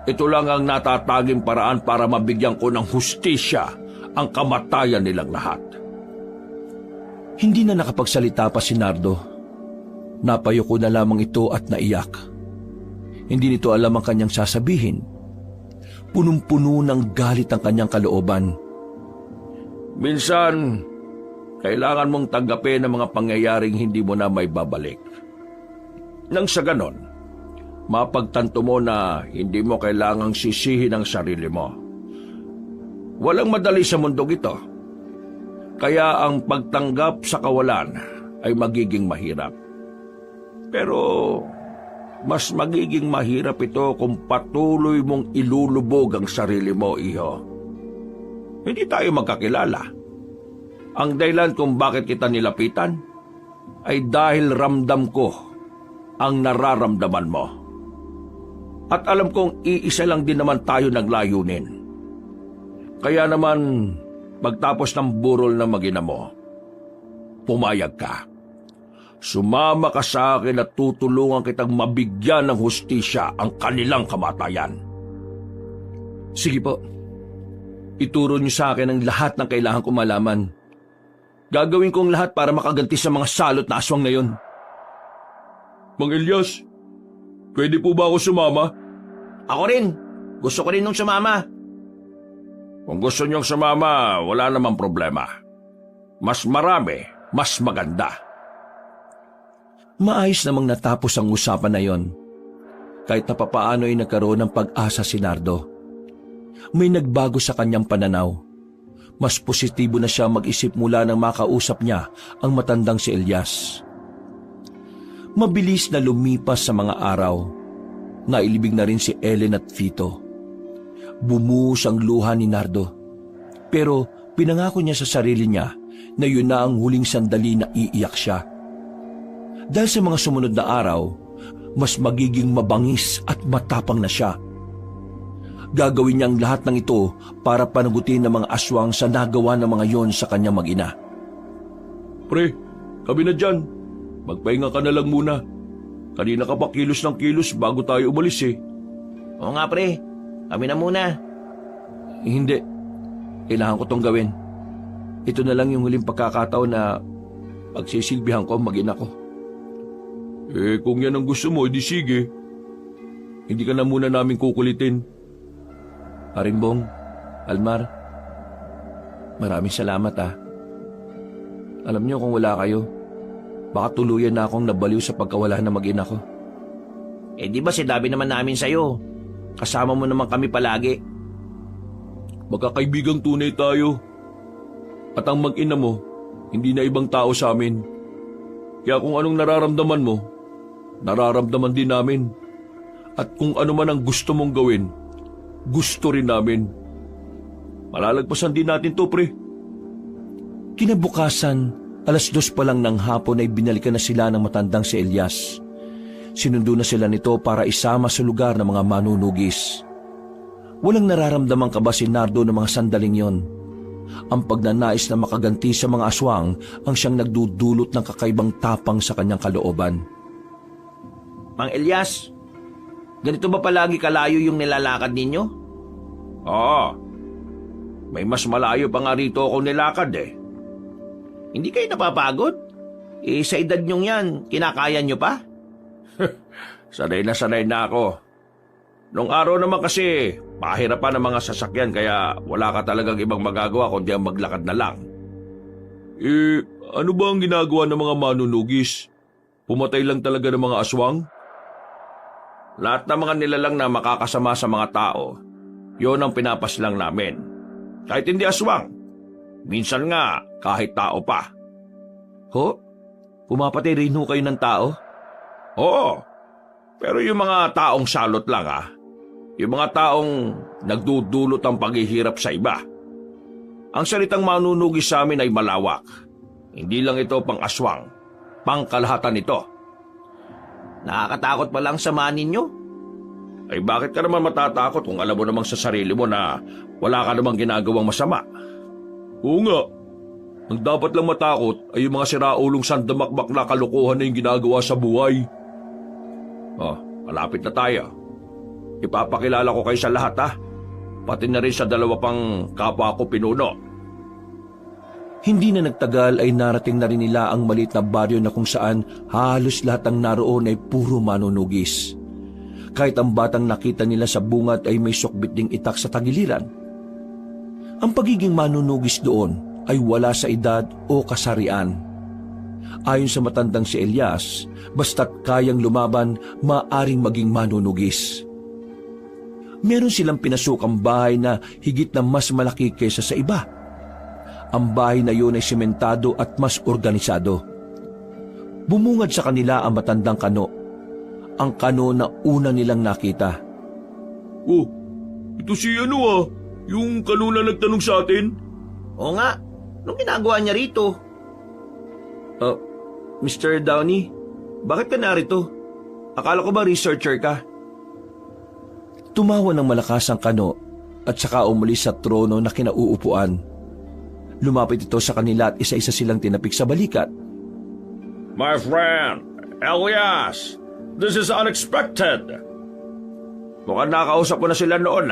ito lang ang natataging paraan para mabigyan ko ng hustisya ang kamatayan nilang lahat. Hindi na nakapagsalita pa si Nardo. Napayuko na lamang ito at naiyak. Hindi nito alam ang kanyang sasabihin. Punong-puno ng galit ang kanyang kalooban. Minsan, kailangan mong tanggapin ang mga pangyayaring hindi mo na may babalik. Nang sa ganon, mapagtanto mo na hindi mo kailangang sisihin ang sarili mo. Walang madali sa mundong ito. Kaya ang pagtanggap sa kawalan ay magiging mahirap. Pero mas magiging mahirap ito kung patuloy mong ilulubog ang sarili mo, iho. Hindi tayo magkakilala. Ang dahilan kung bakit kita nilapitan ay dahil ramdam ko ang nararamdaman mo. At alam kong iisa lang din naman tayo naglayunin. Kaya naman, pagtapos ng burol ng mag-ina mo, pumayag ka. Sumama ka sa akin at tutulungan kitang mabigyan ng hustisya ang kanilang kamatayan. Sige po. Ituro niyo sa akin ang lahat ng kailangan ko malaman. Gagawin kong lahat para makaganti sa mga salot na aswang na yon. Mang Elias, pwede po ba ako sumama? Ako rin. Gusto ko rin nung sumama. Kung gusto niyong sumama, wala namang problema. Mas marami, mas maganda. Maayos namang natapos ang usapan na yon. Kahit na papaano ay nagkaroon ng pag-asa si Nardo. May nagbago sa kanyang pananaw. Mas positibo na siya mag-isip mula nang makausap niya ang matandang si Elias. Mabilis na lumipas sa mga araw. Nailibig na rin si Ellen at Vito. Bumuhos ang luha ni Nardo. Pero pinangako niya sa sarili niya na yun na ang huling sandali na iiyak siya. Dahil sa mga sumunod na araw, mas magiging mabangis at matapang na siya. Gagawin niya ang lahat ng ito para panagutin ang mga aswang sa nagawa ng mga yon sa kanyang mag-ina. Pre, kami na dyan. Magpahinga ka na lang muna. Kanina ka pa kilos ng kilos bago tayo umalis eh. Oo nga pre, kami na muna. Hindi. Kailangan ko tong gawin. Ito na lang yung huling pagkakataon na pagsisilbihan ko ang mag-ina ko. Eh kung yan ang gusto mo, edi sige. Hindi ka na muna namin kukulitin. Haringbong, Almar, maraming salamat ah. Alam niyo kung wala kayo, baka tuluyan na akong nabaliw sa pagkawala ng mag-ina ko. Eh di ba sinabi naman namin sa'yo? Kasama mo naman kami palagi. Magkakaibigang tunay tayo. At ang mag-ina mo, hindi na ibang tao sa amin. Kaya kung anong nararamdaman mo, nararamdaman din namin. At kung ano man ang gusto mong gawin, gusto rin namin. Malalagpasan din natin to, pre. Kinabukasan, 2:00 pa lang ng hapon ay binalikan na sila ng matandang si Elias. Sinundo na sila nito para isama sa lugar ng mga manunugis. Walang nararamdaman ka ba si Nardo ng mga sandaling yon? Ang pagnanais na makaganti sa mga aswang ang siyang nagdudulot ng kakaibang tapang sa kanyang kalooban. Mang Elias, ganito ba palagi kalayo yung nilalakad ninyo? Oo. May mas malayo pa nga rito ako nilakad eh. Hindi kayo napapagod? Sa edad nyong yan, kinakaya nyo pa? Sanay na ako. Nung araw naman kasi, pahirapan ang mga sasakyan kaya wala ka talagang ibang magagawa kundi ang maglakad na lang. Ano ba ang ginagawa ng mga manunugis? Pumatay lang talaga ng mga aswang? Lahat ng mga nilalang na makakasama sa mga tao, yon ang pinapaslang namin. Kahit hindi aswang. Minsan nga, kahit tao pa. Ho? Pumapatay rin ho kayo ng tao? Oo. Pero yung mga taong salot lang yung mga taong nagdudulot ang paghihirap sa iba. Ang salitang manunugis sa amin ay malawak. Hindi lang ito pang aswang, pang kalahatan ito. Nakakatakot pa lang samahan ninyo? Ay bakit ka naman matatakot kung alam mo namang sa sarili mo na wala ka namang ginagawang masama? Oo nga. Ang dapat lang matakot ay yung mga siraulong sandamakbak na kalokohan na yung ginagawa sa buhay. Malapit na tayo. Ipapakilala ko kayo sa lahat pati na rin sa dalawa pang kapwa ko pinuno. Hindi na nagtagal ay narating na rin nila ang maliit na baryo na kung saan halos lahat ng naroon ay puro manunugis. Kahit ang batang nakita nila sa bungad ay may sukbit ding itak sa tagiliran. Ang pagiging manunugis doon ay wala sa edad o kasarian. Ayon sa matandang si Elias, basta't kayang lumaban, maaring maging manunugis. Meron silang pinasukang bahay na higit na mas malaki kaysa sa iba. Ang bahay na yun ay sementado at mas organisado. Bumungad sa kanila ang matandang kano, ang kano na una nilang nakita. Oh, ito si yung kanuna nagtanong sa atin. Oo nga, anong ginagawa niya rito? Mr. Downey, bakit ka narito? Akala ko ba researcher ka? Tumawa ng malakas ang kano at saka umalis sa trono na kinauupuan. Lumapit ito sa kanila at isa-isa silang tinapik sa balikat. My friend, Elias, this is unexpected. Mukhang nakausap ko na sila noon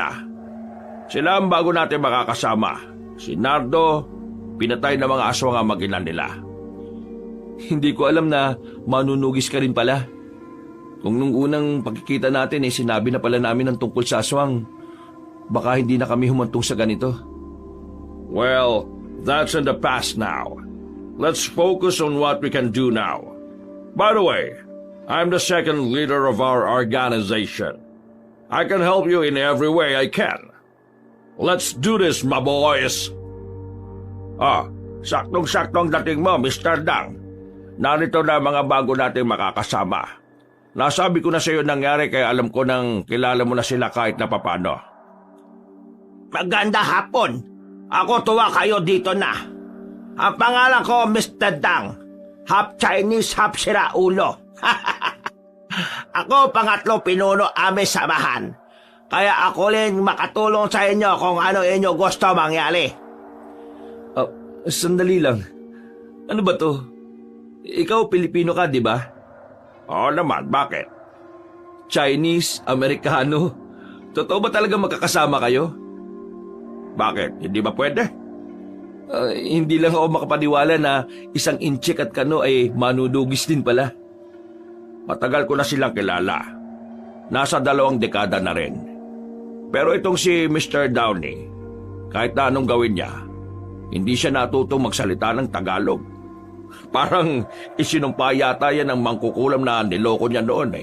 Sila ang bago natin makakasama. Si Nardo, pinatay ng mga aswang ang mag-ina nila. Hindi ko alam na manunugis ka rin pala. Kung nung unang pagkikita natin sinabi na pala namin ang tungkol sa aswang, baka hindi na kami humantong sa ganito. Well, that's in the past now. Let's focus on what we can do now. By the way, I'm the second leader of our organization. I can help you in every way I can. Let's do this, my boys. Saktong-saktong dating mo, Mr. Dang. Narito na mga bago nating makakasama. Nasabi ko na sa iyo nangyari kaya alam ko nang kilala mo na sila kahit na papano. Maganda hapon. Ako tuwa kayo dito na. Ang pangalan ko, Mr. Dang. Half Chinese, half siraulo. Ako pangatlo pinuno aming samahan. Kaya ako rin makatulong sa inyo kung ano inyo gusto mangyari. Sandali lang. Ano ba to? Ikaw Pilipino ka, di ba? Oo naman, bakit? Chinese, Amerikano. Totoo ba talaga magkakasama kayo? Bakit? Hindi ba pwede? Hindi lang ako makapaniwala na isang inchik at kano ay manunugis din pala. Matagal ko na silang kilala. Nasa 2 dekada na rin. Pero itong si Mr. Downey, kahit na anong gawin niya, hindi siya natutong magsalita ng Tagalog. Parang isinumpa yata yan ng mangkukulam na niloko niya noon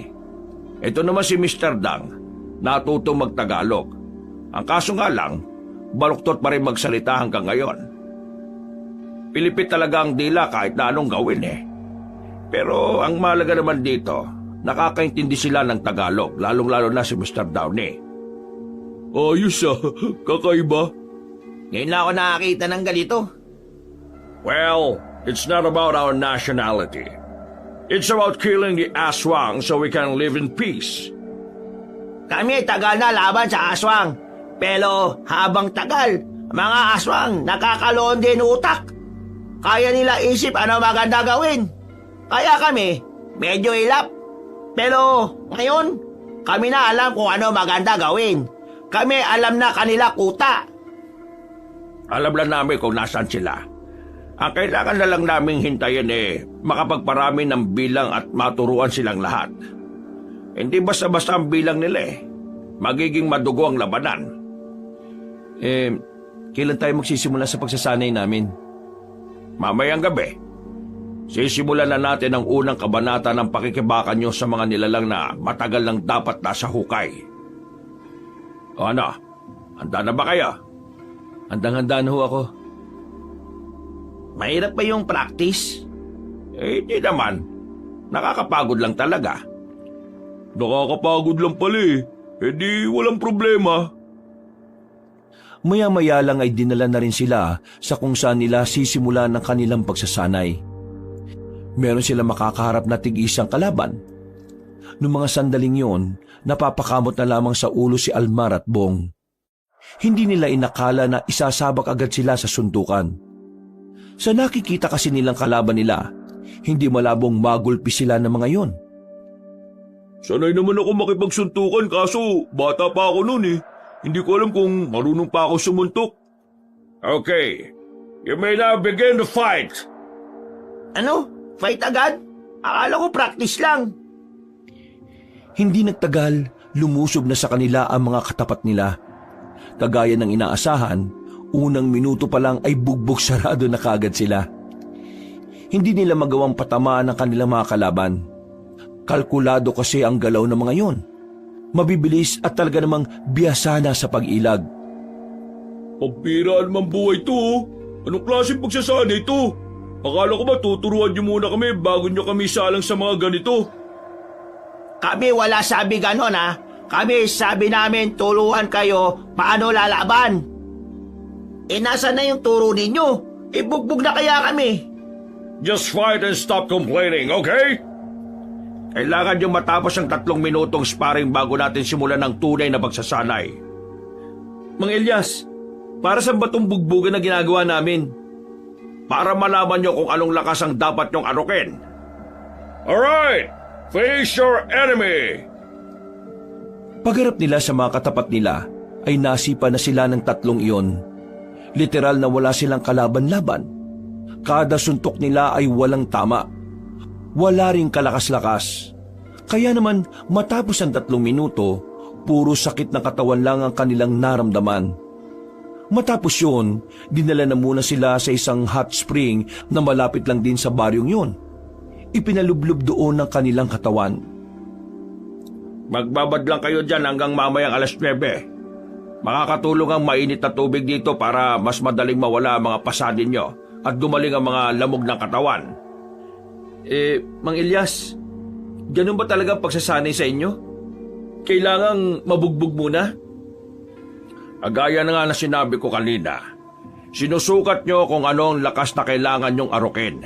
Ito naman si Mr. Dang, natutong magtagalog. Ang kaso nga lang, baluktot pa rin magsalita hanggang ngayon. Pilipit talaga ang dila kahit na anong gawin Pero ang mahalaga naman dito, nakakaintindi sila ng Tagalog, lalong-lalo na si Mr. Downey. Ayos kakaiba. Ngayon lang ako nakakita ng ganito. Well, it's not about our nationality. It's about killing the aswang so we can live in peace. Kami tagal na laban sa aswang. Pero habang tagal, mga aswang nakakaloon din utak. Kaya nila isip ano maganda gawin. Kaya kami, medyo ilap. Pero ngayon, kami na alam kung ano maganda gawin. Kami alam na kanila kuta. Alam lang namin kung nasaan sila. Ang kailangan na lang naming hintayin makapagparami ng bilang at maturuan silang lahat. Hindi basta-basta ang bilang nila Magiging madugo ang labanan. Kailan tayo magsisimula sa pagsasanay namin? Mamayang gabi, sisimulan na natin ang unang kabanata ng pakikibaka nyo sa mga nilalang na matagal nang dapat nasa hukay. O ano, handa na ba kayo? Handang-handa na ho ako. Mahirap ba yung practice? Hindi naman. Nakakapagod lang talaga. Nakakapagod lang pala di walang problema. Maya-maya lang ay dinala na rin sila sa kung saan nila sisimulan ang kanilang pagsasanay. Meron sila makakaharap na tig-isang kalaban. Noong mga sandaling yon, napapakamot na lamang sa ulo si Almar at Bong. Hindi nila inakala na isasabak agad sila sa suntukan. Sa nakikita kasi nilang kalaban nila, hindi malabong magulpi sila ng mga yon. Sanay naman ako makipagsuntukan kaso bata pa ako noon Hindi ko alam kung marunong pa ako sumuntok. Okay, you may now begin the fight. Ano? Fight agad? Akala ko practice lang. Hindi nagtagal, lumusob na sa kanila ang mga katapat nila. Kagaya ng inaasahan, unang minuto pa lang ay bugbog sarado na kaagad sila. Hindi nila magawang patamaan ang kanilang mga kalaban. Kalkulado kasi ang galaw ng mga yon. Mabibilis at talaga namang biyasa na sa pag-ilag. Pampira naman buhay to. Anong klaseng pagsasanay ito? Akala ko ba tuturuan niyo muna kami bago niyo kami salang sa mga ganito? Kami wala sabi ganon Kami sabi namin turuan kayo paano lalaban. Nasa na yung turo ninyo? Ibugbog na kaya kami. Just fight and stop complaining, okay? Kailangan yung matapos ang 3 minutong sparring bago natin simulan ng tunay na pagsasanay. Mang Elias, para sa batong bugbugan na ginagawa namin? Para malaman nyo kung anong lakas ang dapat nyong arukin. Alright! Face your enemy! Pagharap nila sa mga katapat nila, ay nasipa na sila ng 3 iyon. Literal na wala silang kalaban-laban. Kada suntok nila ay walang tama. Wala ring kalakas-lakas. Kaya naman matapos ang 3 minuto, puro sakit ng katawan lang ang kanilang naramdaman. Matapos yun, dinala na muna sila sa isang hot spring na malapit lang din sa baryong yun. Ipinalublob doon ng kanilang katawan. Magbabad lang kayo dyan hanggang mamayang 9:00. Makakatulong ang mainit na tubig dito para mas madaling mawala ang mga pasadin nyo at gumaling ang mga lamog ng katawan. Mang Elias, ganun ba talaga ang pagsasanay sa inyo? Kailangang mabugbog muna? Agaya na nga na sinabi ko kanina, sinusukat nyo kung ano ang lakas na kailangan nyong arukin.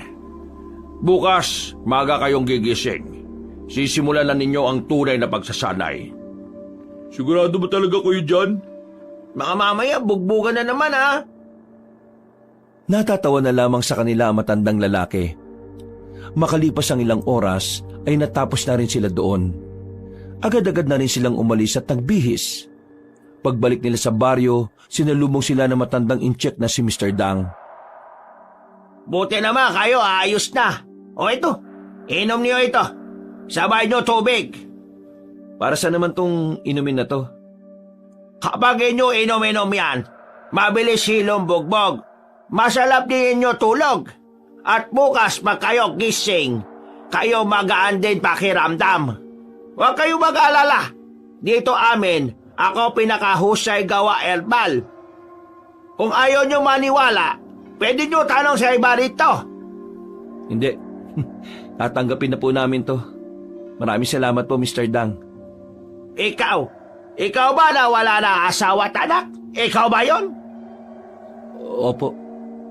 Bukas, maga kayong gigising. Sisimulan na ninyo ang tunay na pagsasanay. Sigurado ba talaga kayo dyan? Mga mamaya, bugbugan na naman Natatawa na lamang sa kanila ang matandang lalaki. Makalipas ang ilang oras ay natapos na rin sila doon. Agad-agad na rin silang umalis at nagbihis. Pagbalik nila sa baryo, sinalubong sila ng matandang incheck na si Mr. Dang. Buti naman kayo, ayos na. O ito, inom niyo ito. Sabay niyo tubig. Para saan naman tong inumin na to? Kapag inyo inom-inom yan, mabilis silong bugbog. Masalap din inyo tulog. At bukas pag kayo gising, kayo magaan din pakiramdam. Huwag kayo mag-alala. Dito amin, ako pinakahusay gawa herbal. Kung ayaw nyo maniwala, pwede nyo tanong sa iba rito. Hindi. Tatanggapin na po namin to. Maraming salamat po, Mr. Dang. Ikaw ba na wala na asawa at anak? Ikaw ba yon? Opo,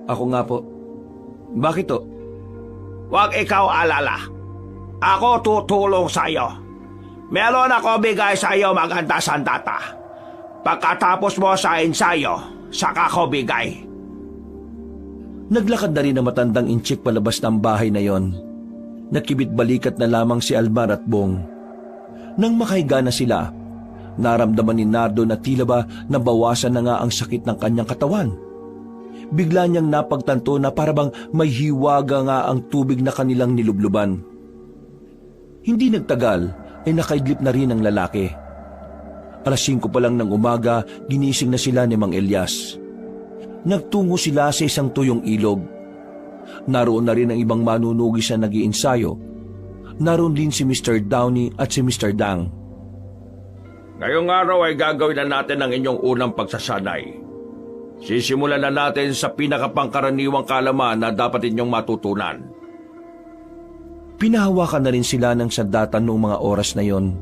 ako nga po. Bakit to? Huwag ikaw alala. Ako tutulong sa iyo. Meron ako bigay sa iyo maganda sandata. Pagkatapos mo sa ensayo, saka ko bigay. Naglakad na rin ang matandang inchik palabas ng bahay na yon. Nakibit-balikat na lamang si Almar at Bong. Nang makahiga na sila, naramdaman ni Nardo na tila ba nabawasan na nga ang sakit ng kanyang katawan. bigla niyang napagtanto na parabang may hiwaga nga ang tubig na kanilang nilubluban. Hindi nagtagal ay nakaidlip na rin ang lalaki. Alas 5 pa lang ng umaga, ginising na sila ni Mang Elias. Nagtungo sila sa isang tuyong ilog. Naroon na rin ang ibang manunugis na nag-iinsayo. Naroon din si Mr. Downey at si Mr. Dang. Ngayong araw ay gagawin na natin ang inyong unang pagsasanay. Sisimulan na natin sa pinakapangkaraniwang kaalaman na dapat inyong matutunan. Pinahawakan na rin sila ng sandata noong mga oras na yon.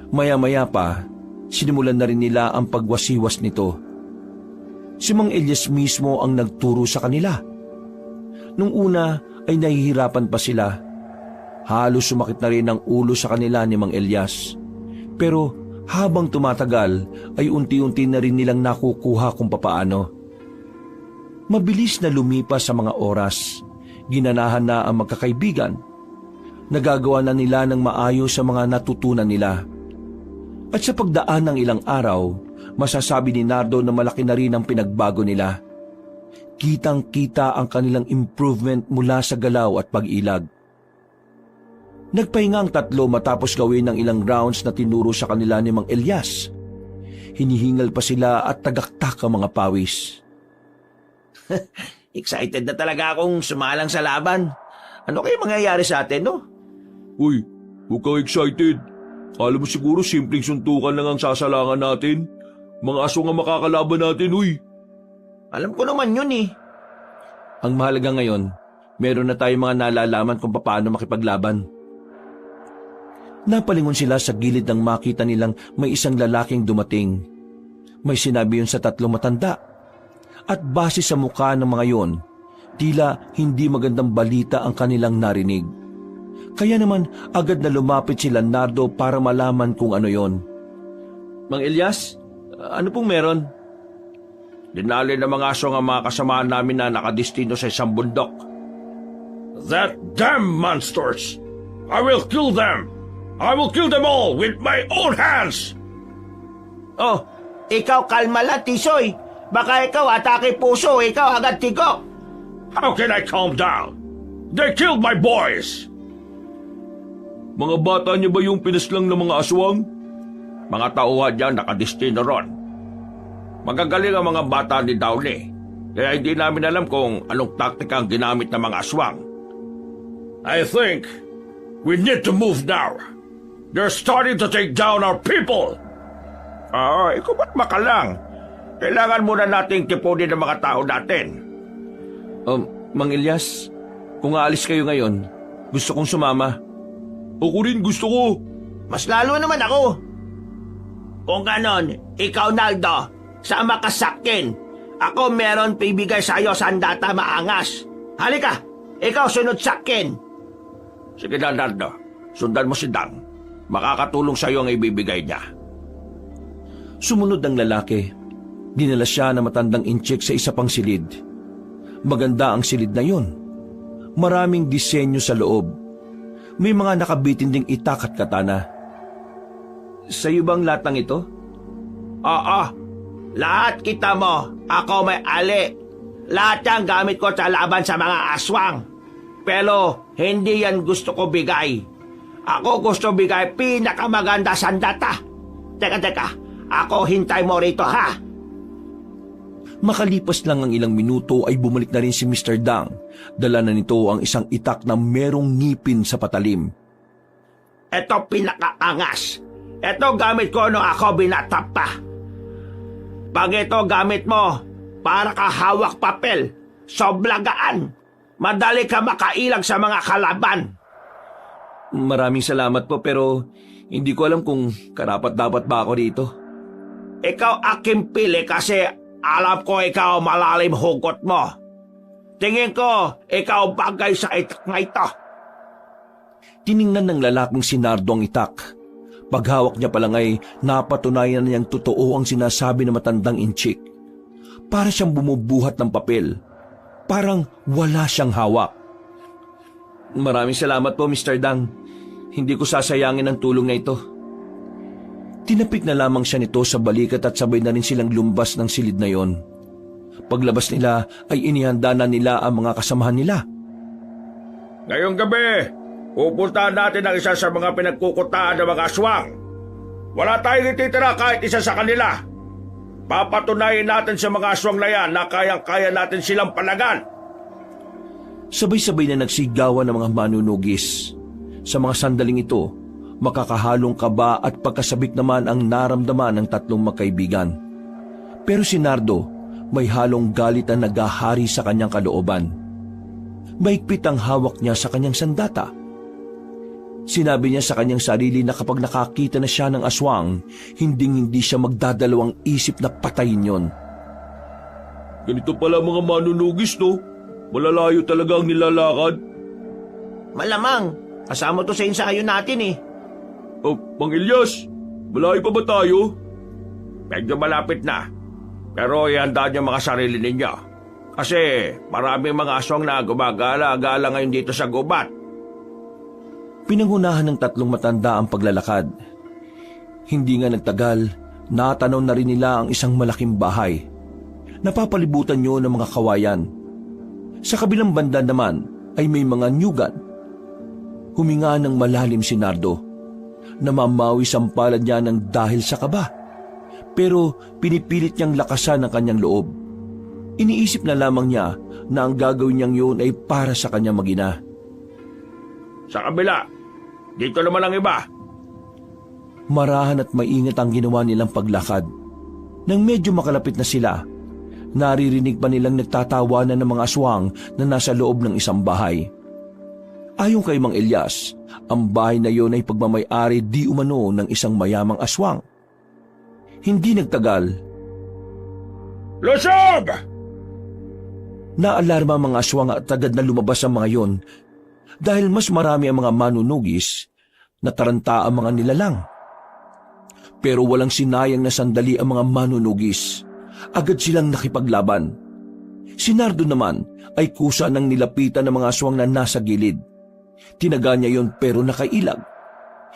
Maya-maya pa, sinimulan na rin nila ang pagwasiwas nito. Si Mang Elias mismo ang nagturo sa kanila. Nung una ay nahihirapan pa sila. Halos sumakit na rin ang ulo sa kanila ni Mang Elias. Pero habang tumatagal ay unti-unti na rin nilang nakukuha kung papaano. Mabilis na lumipas sa mga oras. Ginanahan na ang magkakaibigan. Nagagawa na nila ng maayos sa mga natutunan nila. At sa pagdaan ng ilang araw, masasabi ni Nardo na malaki na rin ang pinagbago nila. Kitang-kita ang kanilang improvement mula sa galaw at pag-ilag. Nagpahinga ang tatlo matapos gawin ng ilang rounds na tinuro sa kanila ni Mang Elias. Hinihingal pa sila at tagaktak ang mga pawis. Excited na talaga akong sumalang sa laban. Ano kayo mangyayari sa atin, no? Uy, huwag kang excited. Alam mo siguro simpleng suntukan lang ang sasalangan natin. Mga aso nga makakalaban natin, uy. Alam ko naman yun eh. Ang mahalaga ngayon, meron na tayong mga nalalaman kung paano makipaglaban. Napalingon sila sa gilid nang makita nilang may isang lalaking dumating. May sinabi yun sa tatlong matanda. At base sa mukha ng mga yon, tila hindi magandang balita ang kanilang narinig. Kaya naman agad na lumapit sila Nardo para malaman kung ano yon. Mang Elias, ano pong meron? Dinali ng mga aso ang mga kasamaan namin na nakadestino sa isang bundok. That damn monsters! I will kill them! I will kill them all with my own hands! Oh, ikaw kalma lang, Tisoy. Baka ikaw atake puso, ikaw agad tigok. How can I calm down? They killed my boys! Mga bata niya ba yung pinaslang ng mga aswang? Mga tauhan dyan nakadestino ron. Magagaling ang mga bata ni Downey, kaya hindi namin alam kung anong taktika ang ginamit ng mga aswang. I think we need to move now. They're starting to take down our people. Ikaw ba't makalang? Kailangan muna nating tipunin ang mga tao natin. Mang Elias, kung aalis kayo ngayon, gusto kong sumama. Ako rin gusto ko. Mas lalo naman ako. Kung ganon, ikaw Naldo, sama ka sakin. Ako meron pibigay sa'yo sandata maangas. Halika, ikaw sunod sakin. Sige na, Nardo. Sundan mo si Dang. Makakatulong sa'yo ang ibibigay niya. Sumunod ang lalaki. Dinala siya na matandang inchik sa isa pang silid. Maganda ang silid na yun. Maraming disenyo sa loob. May mga nakabitin ding itak at katana. Sa iyo bang latang ito? Oo, lahat kita mo. Ako may ali. Lahat yan gamit ko sa laban sa mga aswang. Pero hindi yan gusto ko bigay. Ako gusto bigay pinakamaganda sandata. Teka, ako hintay mo rito ha. Makalipas lang ang ilang minuto ay bumalik na rin si Mr. Dang. Dala na nito ang isang itak na merong ngipin sa patalim. Ito pinakaangas. Ito gamit ko nung ako binata pa. Pag ito gamit mo, para ka hawak papel, soblagaan. Madali ka makailag sa mga kalaban. Maraming salamat po pero hindi ko alam kung karapat-dapat ba ako dito. Ikaw aking pili kasi alam ko ikaw malalim hugot mo. Tingin ko, ikaw bagay sa itak na ito. Tiningnan ng lalaking si Nardo ang itak. Paghawak niya pa lang ay napatunayan niyang totoo ang sinasabi ng matandang inchik. Para siyang bumubuhat ng papel. Parang wala siyang hawak. Maraming salamat po, Mr. Dang. Hindi ko sasayangin ang tulong na ito. Tinapik na lamang siya nito sa balikat at sabay na rin silang lumbas ng silid na yon. Paglabas nila ay inihanda na nila ang mga kasamahan nila. Ngayong gabi, pupuntahan natin ang isa sa mga pinagkukutaan ng mga aswang. Wala tayong ititira kahit isa sa kanila. Papatunayin natin sa mga aswang na yan na kayang-kaya natin silang palagan. Sabay-sabay na nagsigawan ng mga manunugis. Sa mga sandaling ito, makakahalong kaba at pagkasabik naman ang naramdaman ng tatlong magkaibigan. Pero si Nardo, may halong galit na naghahari sa kanyang kalooban. Mahigpit ang hawak niya sa kanyang sandata. Sinabi niya sa kanyang sarili na kapag nakakita na siya ng aswang, hindi siya magdadalawang isip na patayin yon. Ganito pala mga manunugis, no? Malalayo talaga ang nilalakad. Malamang, kasama to sa ensayo natin eh. Oh, Mang Ilyas, malayo pa ba tayo? Medyo malapit na. Pero ihanda niyo mga sarili ninyo. Kasi maraming mga aswang na gumagala-gala ngayon dito sa gubat. Pinangunahan ng tatlong matanda ang paglalakad. Hindi nga nagtagal, natanaw na rin nila ang isang malaking bahay. Napapalibutan niyo ng mga kawayan. Sa kabilang banda naman ay may mga nyugan. Huminga ng malalim si Nardo. Namamawi sa palad niya ng dahil sa kaba. Pero pinipilit niyang lakasan ang kanyang loob. Iniisip na lamang niya na ang gagawin niyang yun ay para sa kanyang mag-ina. Sa kabila, dito naman ang iba. Marahan at maingat ang ginawa nilang paglakad. Nang medyo makalapit na sila, naririnig pa nilang nagtatawanan ng mga aswang na nasa loob ng isang bahay. Ayon kay Mang Ilyas, ang bahay na iyon ay pagmamay-ari di umano ng isang mayamang aswang. Hindi nagtagal, Lusob! naalarma ang mga aswang at agad na lumabas ang mga yon dahil mas marami ang mga manunugis na taranta ang mga nilalang. Pero walang sinayang na sandali ang mga manunugis. Agad silang nakipaglaban. Si Nardo naman ay kusa nang nilapitan ng mga aswang na nasa gilid. Tinaga niya yon pero nakailag.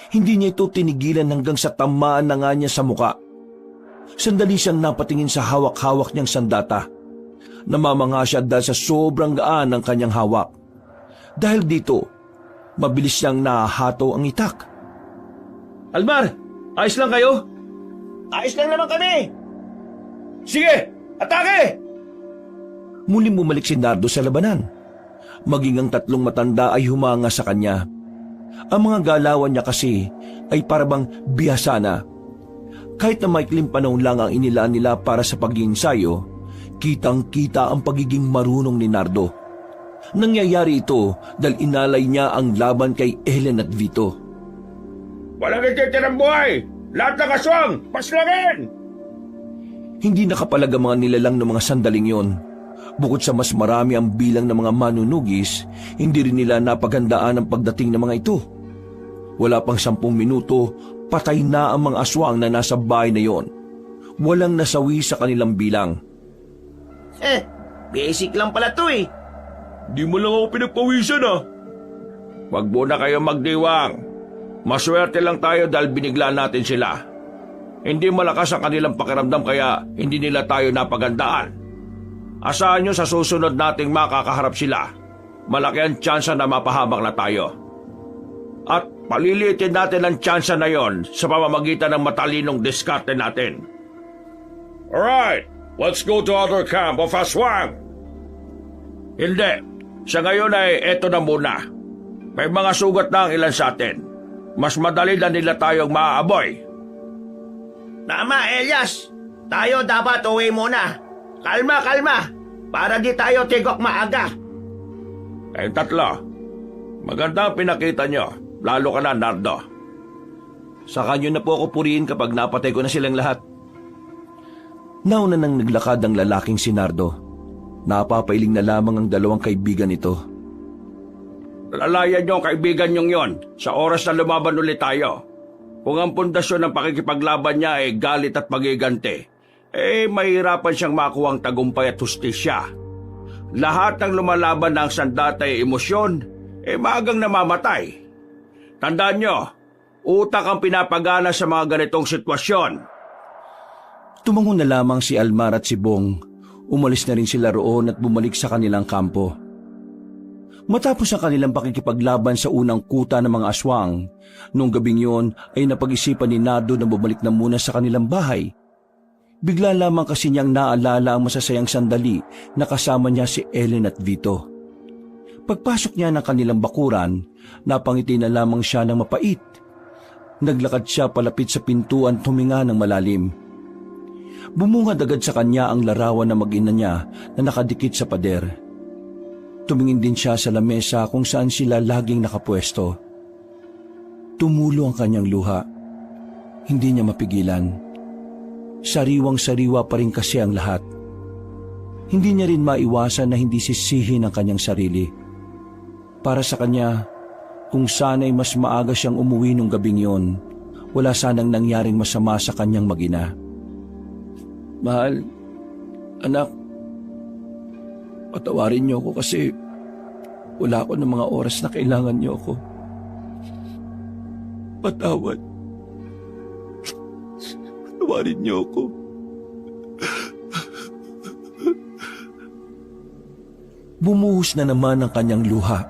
Hindi niya ito tinigilan hanggang sa tamaan na nga niya sa muka. Sandali siyang napatingin sa hawak-hawak niyang sandata. Namamanga siya dahil sa sobrang gaan ng kanyang hawak. Dahil dito, mabilis siyang nahahato ang itak. Almar, ayos lang kayo? Ayos lang naman kami. Sige, atake! Muling bumalik si Nardo sa labanan. Maging ang tatlong matanda ay humanga sa kanya. Ang mga galawan niya kasi ay parabang bihasa na. Kahit na maikling panahon lang ang inilaan nila para sa pag-iinsayo, kitang-kita ang pagiging marunong ni Nardo. Nangyayari ito dahil inalay niya ang laban kay Ellen at Vito. Walang nagtitirang buhay! Lahat ng aswang, paslangin! Hindi nakapalag ang mga nilalang ng mga sandaling yon. Bukod sa mas marami ang bilang ng mga manunugis, hindi rin nila napaghandaan ang pagdating ng mga ito. Wala pang 10 minuto, patay na ang mga aswang na nasa bahay na yon. Walang nasawi sa kanilang bilang. Basic lang pala to eh. Di mo lang ako pinagpawisan ah. Huwag muna kayo magdiwang. Maswerte lang tayo dahil binigla natin sila. Hindi malakas ang kanilang pakiramdam kaya hindi nila tayo napagandaan. Asahan nyo sa susunod nating makakaharap sila. Malaki ang tsansa na mapahamak na tayo. At paliliitin natin ang tsansa na yon sa pamamagitan ng matalinong diskarte natin. Alright, let's go to other camp of aswang. Hindi, sa ngayon ay eto na muna. May mga sugat na ang ilan sa atin. Mas madali na nila tayong maaaboy. Tama, Elias. Tayo dapat uwi muna. Kalma, kalma. Para di tayo tigok maaga. Kayong tatlo, maganda ang pinakita nyo. Lalo ka na, Nardo. Sa kanyo na po ako purihin kapag napatay ko na silang lahat. Nauna nang naglakad ang lalaking si Nardo. Napapailing na lamang ang dalawang kaibigan nito. Lalayan nyo ang kaibigan nyong yon sa oras na lumaban ulit tayo. Kung ang pundasyon ng pakikipaglaban niya ay galit at pagiganti, mahirapan siyang makuha ang tagumpay at hustisya. Lahat ng lumalaban ng sandata ay emosyon, maagang namamatay. Tandaan nyo, utak ang pinapagana sa mga ganitong sitwasyon. Tumango na lamang si Almar at si Bong. Umalis na rin sila roon at bumalik sa kanilang kampo. Matapos ang kanilang pakikipaglaban sa unang kuta ng mga aswang, noong gabing yun ay napag-isipan ni Nardo na bumalik na muna sa kanilang bahay. Bigla lamang kasi niyang naalala ang masasayang sandali na kasama niya si Ellen at Vito. Pagpasok niya ng kanilang bakuran, napangiti na lamang siya ng mapait. Naglakad siya palapit sa pintuan, tuminga ng malalim. Bumungad agad sa kanya ang larawan ng mag-ina niya na nakadikit sa pader. Tumingin din siya sa lamesa kung saan sila laging nakapwesto. Tumulo ang kanyang luha. Hindi niya mapigilan. Sariwang-sariwa pa rin kasi ang lahat. Hindi niya rin maiwasan na hindi sisihin ang kanyang sarili. Para sa kanya, kung sana'y mas maaga siyang umuwi nung gabing yon, wala sanang nangyaring masama sa kanyang mag-ina. Mahal, anak, patawarin niyo ako kasi wala ako ng mga oras na kailangan niyo ako. Patawad. Patawarin niyo ako. Bumuhos na naman ang kanyang luha.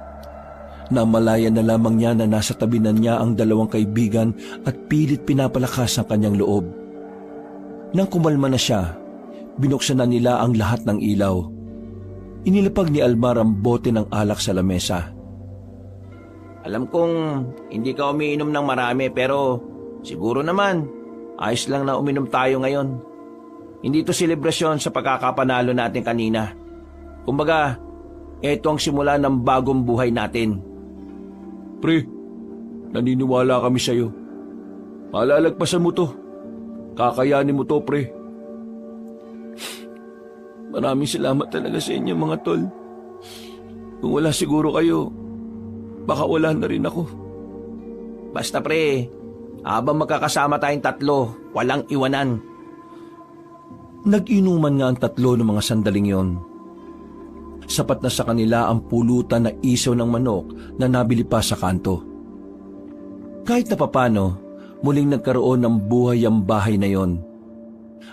Namalayan na lamang niya na nasa tabi na niya ang dalawang kaibigan at pilit pinapalakas ang kanyang loob. Nang kumalma na siya, binuksan na nila ang lahat ng ilaw. Inilapag ni Almar ang bote ng alak sa lamesa. Alam kong hindi ka umiinom ng marami pero siguro naman ayos lang na uminom tayo ngayon. Hindi ito selebrasyon sa pagkakapanalo natin kanina. Kumbaga, ito ang simula ng bagong buhay natin. Pre, naniniwala kami sa'yo. Malalagpasan mo to. Kakayanin mo to, pre. Maraming salamat talaga sa inyo, mga tol. Kung wala siguro kayo, baka wala na rin ako. Basta pre, habang magkakasama tayong tatlo, walang iwanan. Nag-inuman nga ang tatlo ng mga sandaling yon. Sapat na sa kanila ang pulutan na isaw ng manok na nabili pa sa kanto. Kahit na papano, muling nagkaroon ng buhay ang bahay na yon.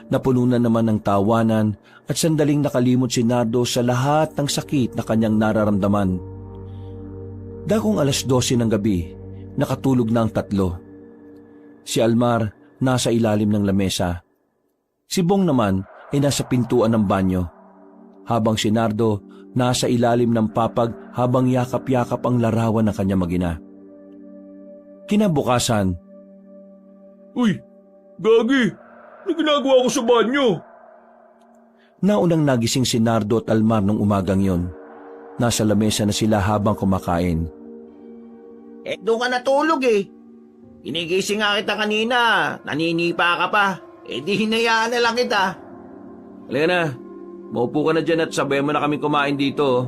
Napuno na naman ng tawanan at sandaling nakalimot si Nardo sa lahat ng sakit na kanyang nararamdaman. Dakong 12:00 ng gabi, nakatulog na ang tatlo. Si Almar nasa ilalim ng lamesa. Si Bong naman ay nasa pintuan ng banyo. Habang si Nardo nasa ilalim ng papag habang yakap-yakap ang larawan ng kanyang mag-ina. Kinabukasan, Uy, Gagi! Ano ginagawa ko sa banyo? naunang nagising si Nardo at Almar nung umagang yon. Nasa lamesa na sila habang kumakain. Doon ka natulog eh. Inigising nga kita kanina, naninipa ka pa. Di hinayaan na lang kita. Halika na, maupo ka na dyan at sabay mo na kami kumain dito.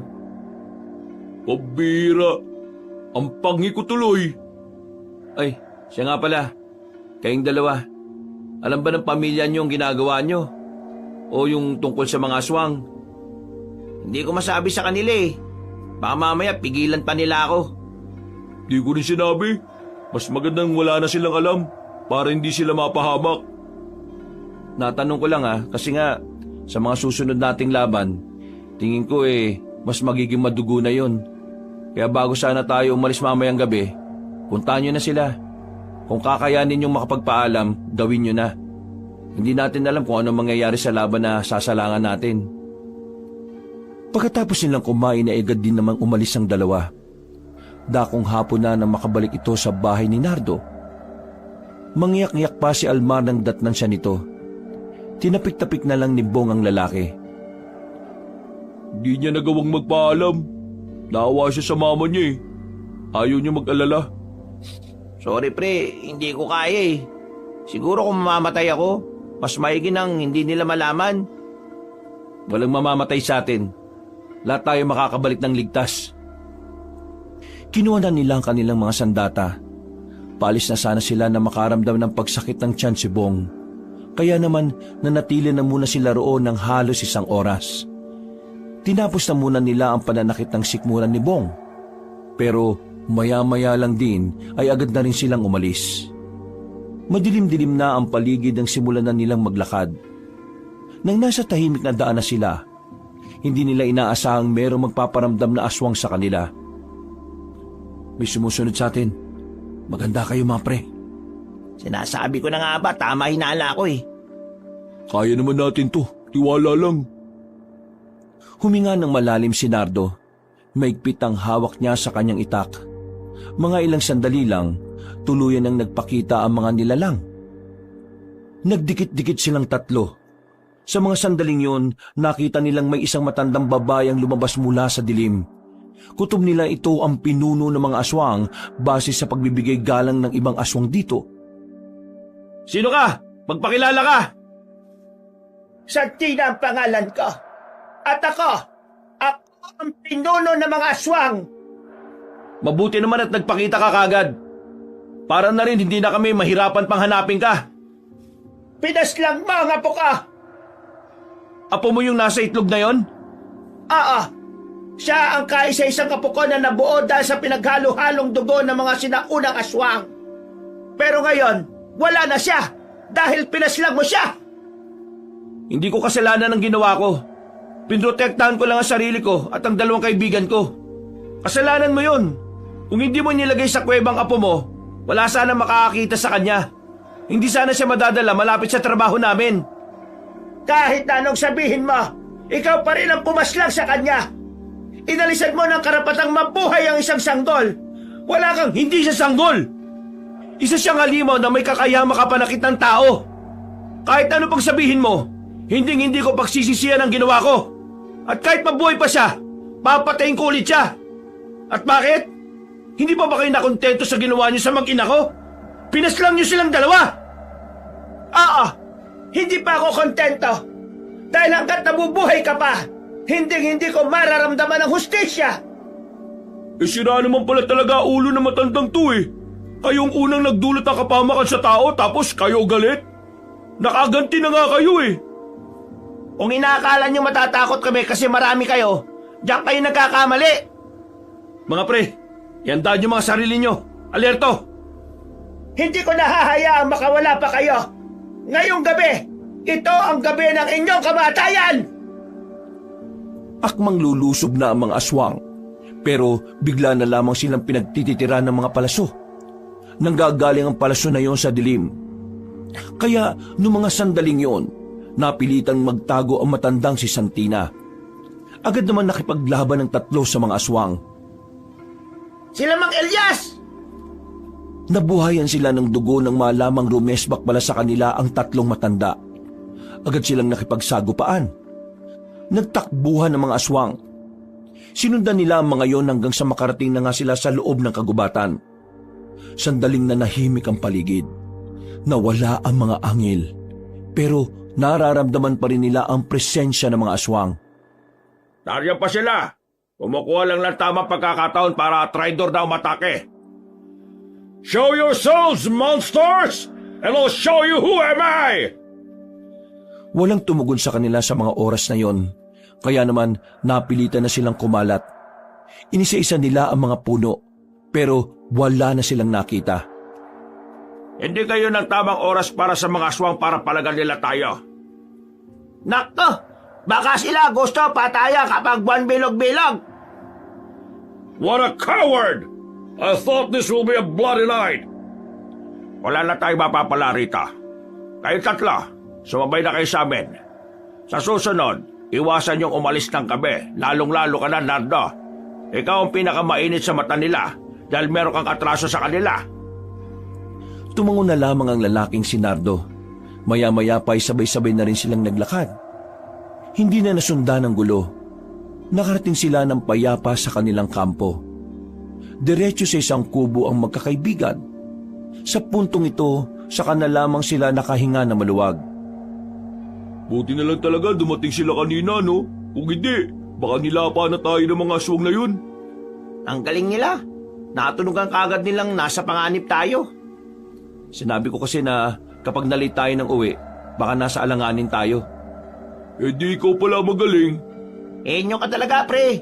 Pabira! Ang pangi ko tuloy! Ay, siya nga pala. Kayong dalawa, alam ba ng pamilya niyo ang ginagawa niyo? O yung tungkol sa mga aswang? Hindi ko masabi sa kanila eh. Baka mamaya pigilan pa nila ako. Di ko rin sinabi. Mas magandang wala na silang alam para hindi sila mapahamak. Natanong ko lang kasi nga sa mga susunod nating laban, tingin ko mas magiging madugo na yon. Kaya bago sana tayo umalis mamayang gabi, puntahan nyo na sila. Kung kakayanin nyong makapagpaalam, gawin nyo na. Hindi natin alam kung anong mangyayari sa laban na sasalangan natin. Pagkatapos nilang kumain na agad din namang umalis ang dalawa. Dakong hapon na nang makabalik ito sa bahay ni Nardo. Mangyak-ngyak pa si Almar nang datnan siya nito. Tinapik-tapik na lang ni Bong ang lalaki. Di niya nagawang magpaalam. Naawa siya sa mama niya eh. Ayaw niya mag-alala. Sorry pre, hindi ko kaya eh. Siguro kung mamamatay ako, mas maigi nang hindi nila malaman. Walang mamamatay sa atin. Lahat tayo makakabalik ng ligtas. Kinuha na nila ang kanilang mga sandata. Paalis na sana sila na makaramdam ng pagsakit ng tiyan si Bong. Kaya naman nanatili na muna sila roon ng halos 1 oras. Tinapos na muna nila ang pananakit ng sikmuran ni Bong. Pero maya-maya lang din ay agad na rin silang umalis. Madilim-dilim na ang paligid ng simulan na nilang maglakad. Nang nasa tahimik na daan na sila, hindi nila inaasahang merong magpaparamdam na aswang sa kanila. May sumusunod sa atin. Maganda kayo mga pre. Sinasabi ko na nga ba, tama hinala ko eh. Kaya naman natin to. Tiwala lang. Huminga ng malalim si Nardo. Maigpit ang hawak niya sa kanyang itak. Mga ilang sandali lang, tuluyan ang nagpakita ang mga nilalang. Nagdikit-dikit silang tatlo. Sa mga sandaling yun, nakita nilang may isang matandang babayang lumabas mula sa dilim. Kutob nila ito ang pinuno ng mga aswang base sa pagbibigay galang ng ibang aswang dito. Sino ka? Magpakilala ka! Santina ang pangalan ko. At ako ang pinuno ng mga aswang. Mabuti naman at nagpakita ka kagad. Para na rin hindi na kami mahirapan pang hanapin ka. Pinaslang mo ang apo ko. Apo mo yung nasa itlog na yon? Oo. Siya ang kaisa-isang apo ko na nabuo dahil sa pinaghalo-halong dugo ng mga sinaunang aswang. Pero ngayon, wala na siya dahil pinaslang mo siya. Hindi ko kasalanan ang ginawa ko. Pinrotektahan ko lang ang sarili ko at ang dalawang kaibigan ko. Kasalanan mo yun. Kung hindi mo nilagay sa kuwebang apo mo, wala sana makakakita sa kanya. Hindi sana siya madadala malapit sa trabaho namin. Kahit anong sabihin mo, ikaw pa rin ang pumaslang sa kanya. Inalisan mo ng karapatang mabuhay ang isang sanggol. Wala kang hindi siya sanggol. Isa siyang halimaw na may kakayang makapanakit ng tao. Kahit ano pang sabihin mo, hindi ko pagsisisihan ang ginawa ko. At kahit mabuhay pa siya, papatayin ko ulit siya. At bakit? Hindi pa ba kayo nakontento sa ginawa niyo sa mag-ina ko? Pinaslang niyo silang dalawa. Oo, hindi pa ako kontento. Dahil hanggat nabubuhay ka pa, hindi ko mararamdaman ang hustisya. Sira naman pala talaga ulo ng matandang to eh. Kayong unang nagdulot ng kapamakan sa tao tapos kayo galit? Nakaganti na nga kayo eh. Kung inaakala niyo matatakot kami kasi marami kayo, diyan kayo nagkakamali. Mga pre, iandaan niyo mga sarili niyo. Alerto! Hindi ko nahahayaang makawala pa kayo. Ngayong gabi, ito ang gabi ng inyong kamatayan! Akmang lulusob na ang mga aswang, pero bigla na lamang silang pinagtititira ng mga palaso. Nanggagaling ang palaso na yon sa dilim. Kaya noong mga sandaling yon, napilitang magtago ang matandang si Santina. Agad naman nakipaglaban ng tatlo sa mga aswang. Sila Mang Elias! Nabuhayan sila ng dugo ng malamang rumesbak pala sa kanila ang tatlong matanda. Agad silang nakipagsagupaan. Nagtakbuhan ng mga aswang. Sinundan nila ang mga yon hanggang sa makarating na nga sila sa loob ng kagubatan. Sandaling nanahimik ang paligid. Nawala ang mga angel. Pero nararamdaman pa rin nila ang presensya ng mga aswang. Nariyan pa sila. Kumukuha lang ng tamang pagkakataon para traidor na umatake. Show yourselves, monsters! And I'll show you who am I! Walang tumugon sa kanila sa mga oras na yon. Kaya naman napilitan na silang kumalat. Inisa-isa nila ang mga puno, pero wala na silang nakita. Hindi kayo ng tamang oras para sa mga aswang para palagan nila tayo. Nakto! Baka sila gusto pataya kapag buwan bilog-bilog. What a coward! I thought this will be a bloody night. Wala na tayo mapapala rita. Kayo tatlo, sumabay na kayo sa amin. Sa susunod, iwasan yung umalis ng gabi, lalong-lalo ka na, Nardo. Ikaw ang pinakamainit sa mata nila dahil meron kang atraso sa kanila. Tumango na lamang ang lalaking si Nardo. Maya-maya pa ay sabay-sabay na rin silang naglakad. Hindi na nasundan ng gulo. Nakarating sila ng payapa sa kanilang kampo. Diretso sa isang kubo ang magkakaibigan. Sa puntong ito, saka na lamang sila nakahinga na maluwag. Buti na lang talaga dumating sila kanina, no? Kung hindi, baka nilapa na tayo ng mga aswang na yun. Ang galing nila. Natunugan kagad nilang nasa panganib tayo. Sinabi ko kasi na kapag nalate tayo ng uwi, baka nasa alanganin tayo. Eh di ikaw pala magaling. Henyo ka talaga, pre.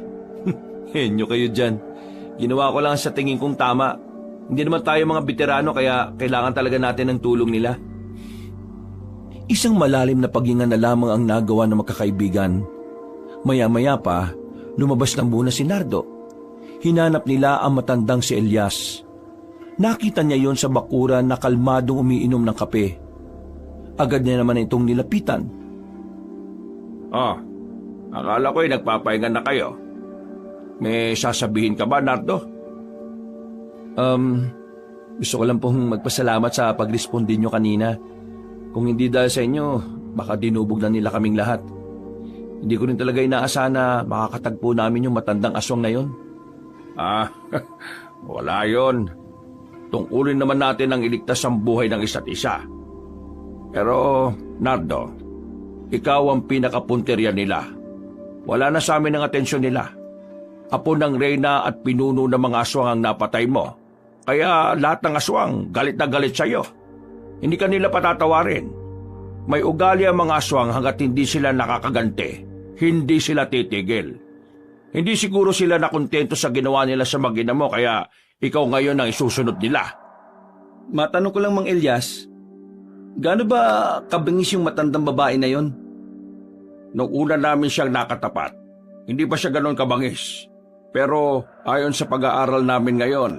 Henyo kayo dyan. Ginawa ko lang sa tingin kong tama. Hindi naman tayo mga veterano kaya kailangan talaga natin ng tulong nila. Isang malalim na paghinga na lamang ang nagawa ng magkakaibigan. Maya-maya pa, lumabas ng muna si Nardo. Hinanap nila ang matandang si Elias. Nakita niya yon sa bakuran na kalmadong umiinom ng kape. Agad niya naman itong nilapitan. Akala ko'y nagpapahinga na kayo. May sasabihin ka ba, Nardo? Gusto ko lang pong magpasalamat sa pag-respondi nyo kanina. Kung hindi dahil sa inyo, baka dinubog na nila kaming lahat. Hindi ko rin talaga inaasahan na makakatagpo namin yung matandang aswang na yon. Wala yon. Tungkulin naman natin ang iligtas ang buhay ng isa't isa. Pero, Nardo, ikaw ang pinakapunterya nila. Wala na sa amin ang atensyon nila. Apo ng reyna at pinuno ng mga aswang ang napatay mo. Kaya lahat ng aswang galit na galit sa'yo. Hindi ka nila patatawarin. May ugali ang mga aswang hanggat hindi sila nakakaganti. Hindi sila titigil. Hindi siguro sila nakontento sa ginawa nila sa mag-ina mo, kaya ikaw ngayon ang isusunod nila. Matanong ko lang, Mang Elias, gaano ba kabangis yung matandang babae na yon? Noong una namin siyang nakatapat, hindi pa siya ganon kabangis. Pero ayon sa pag-aaral namin ngayon,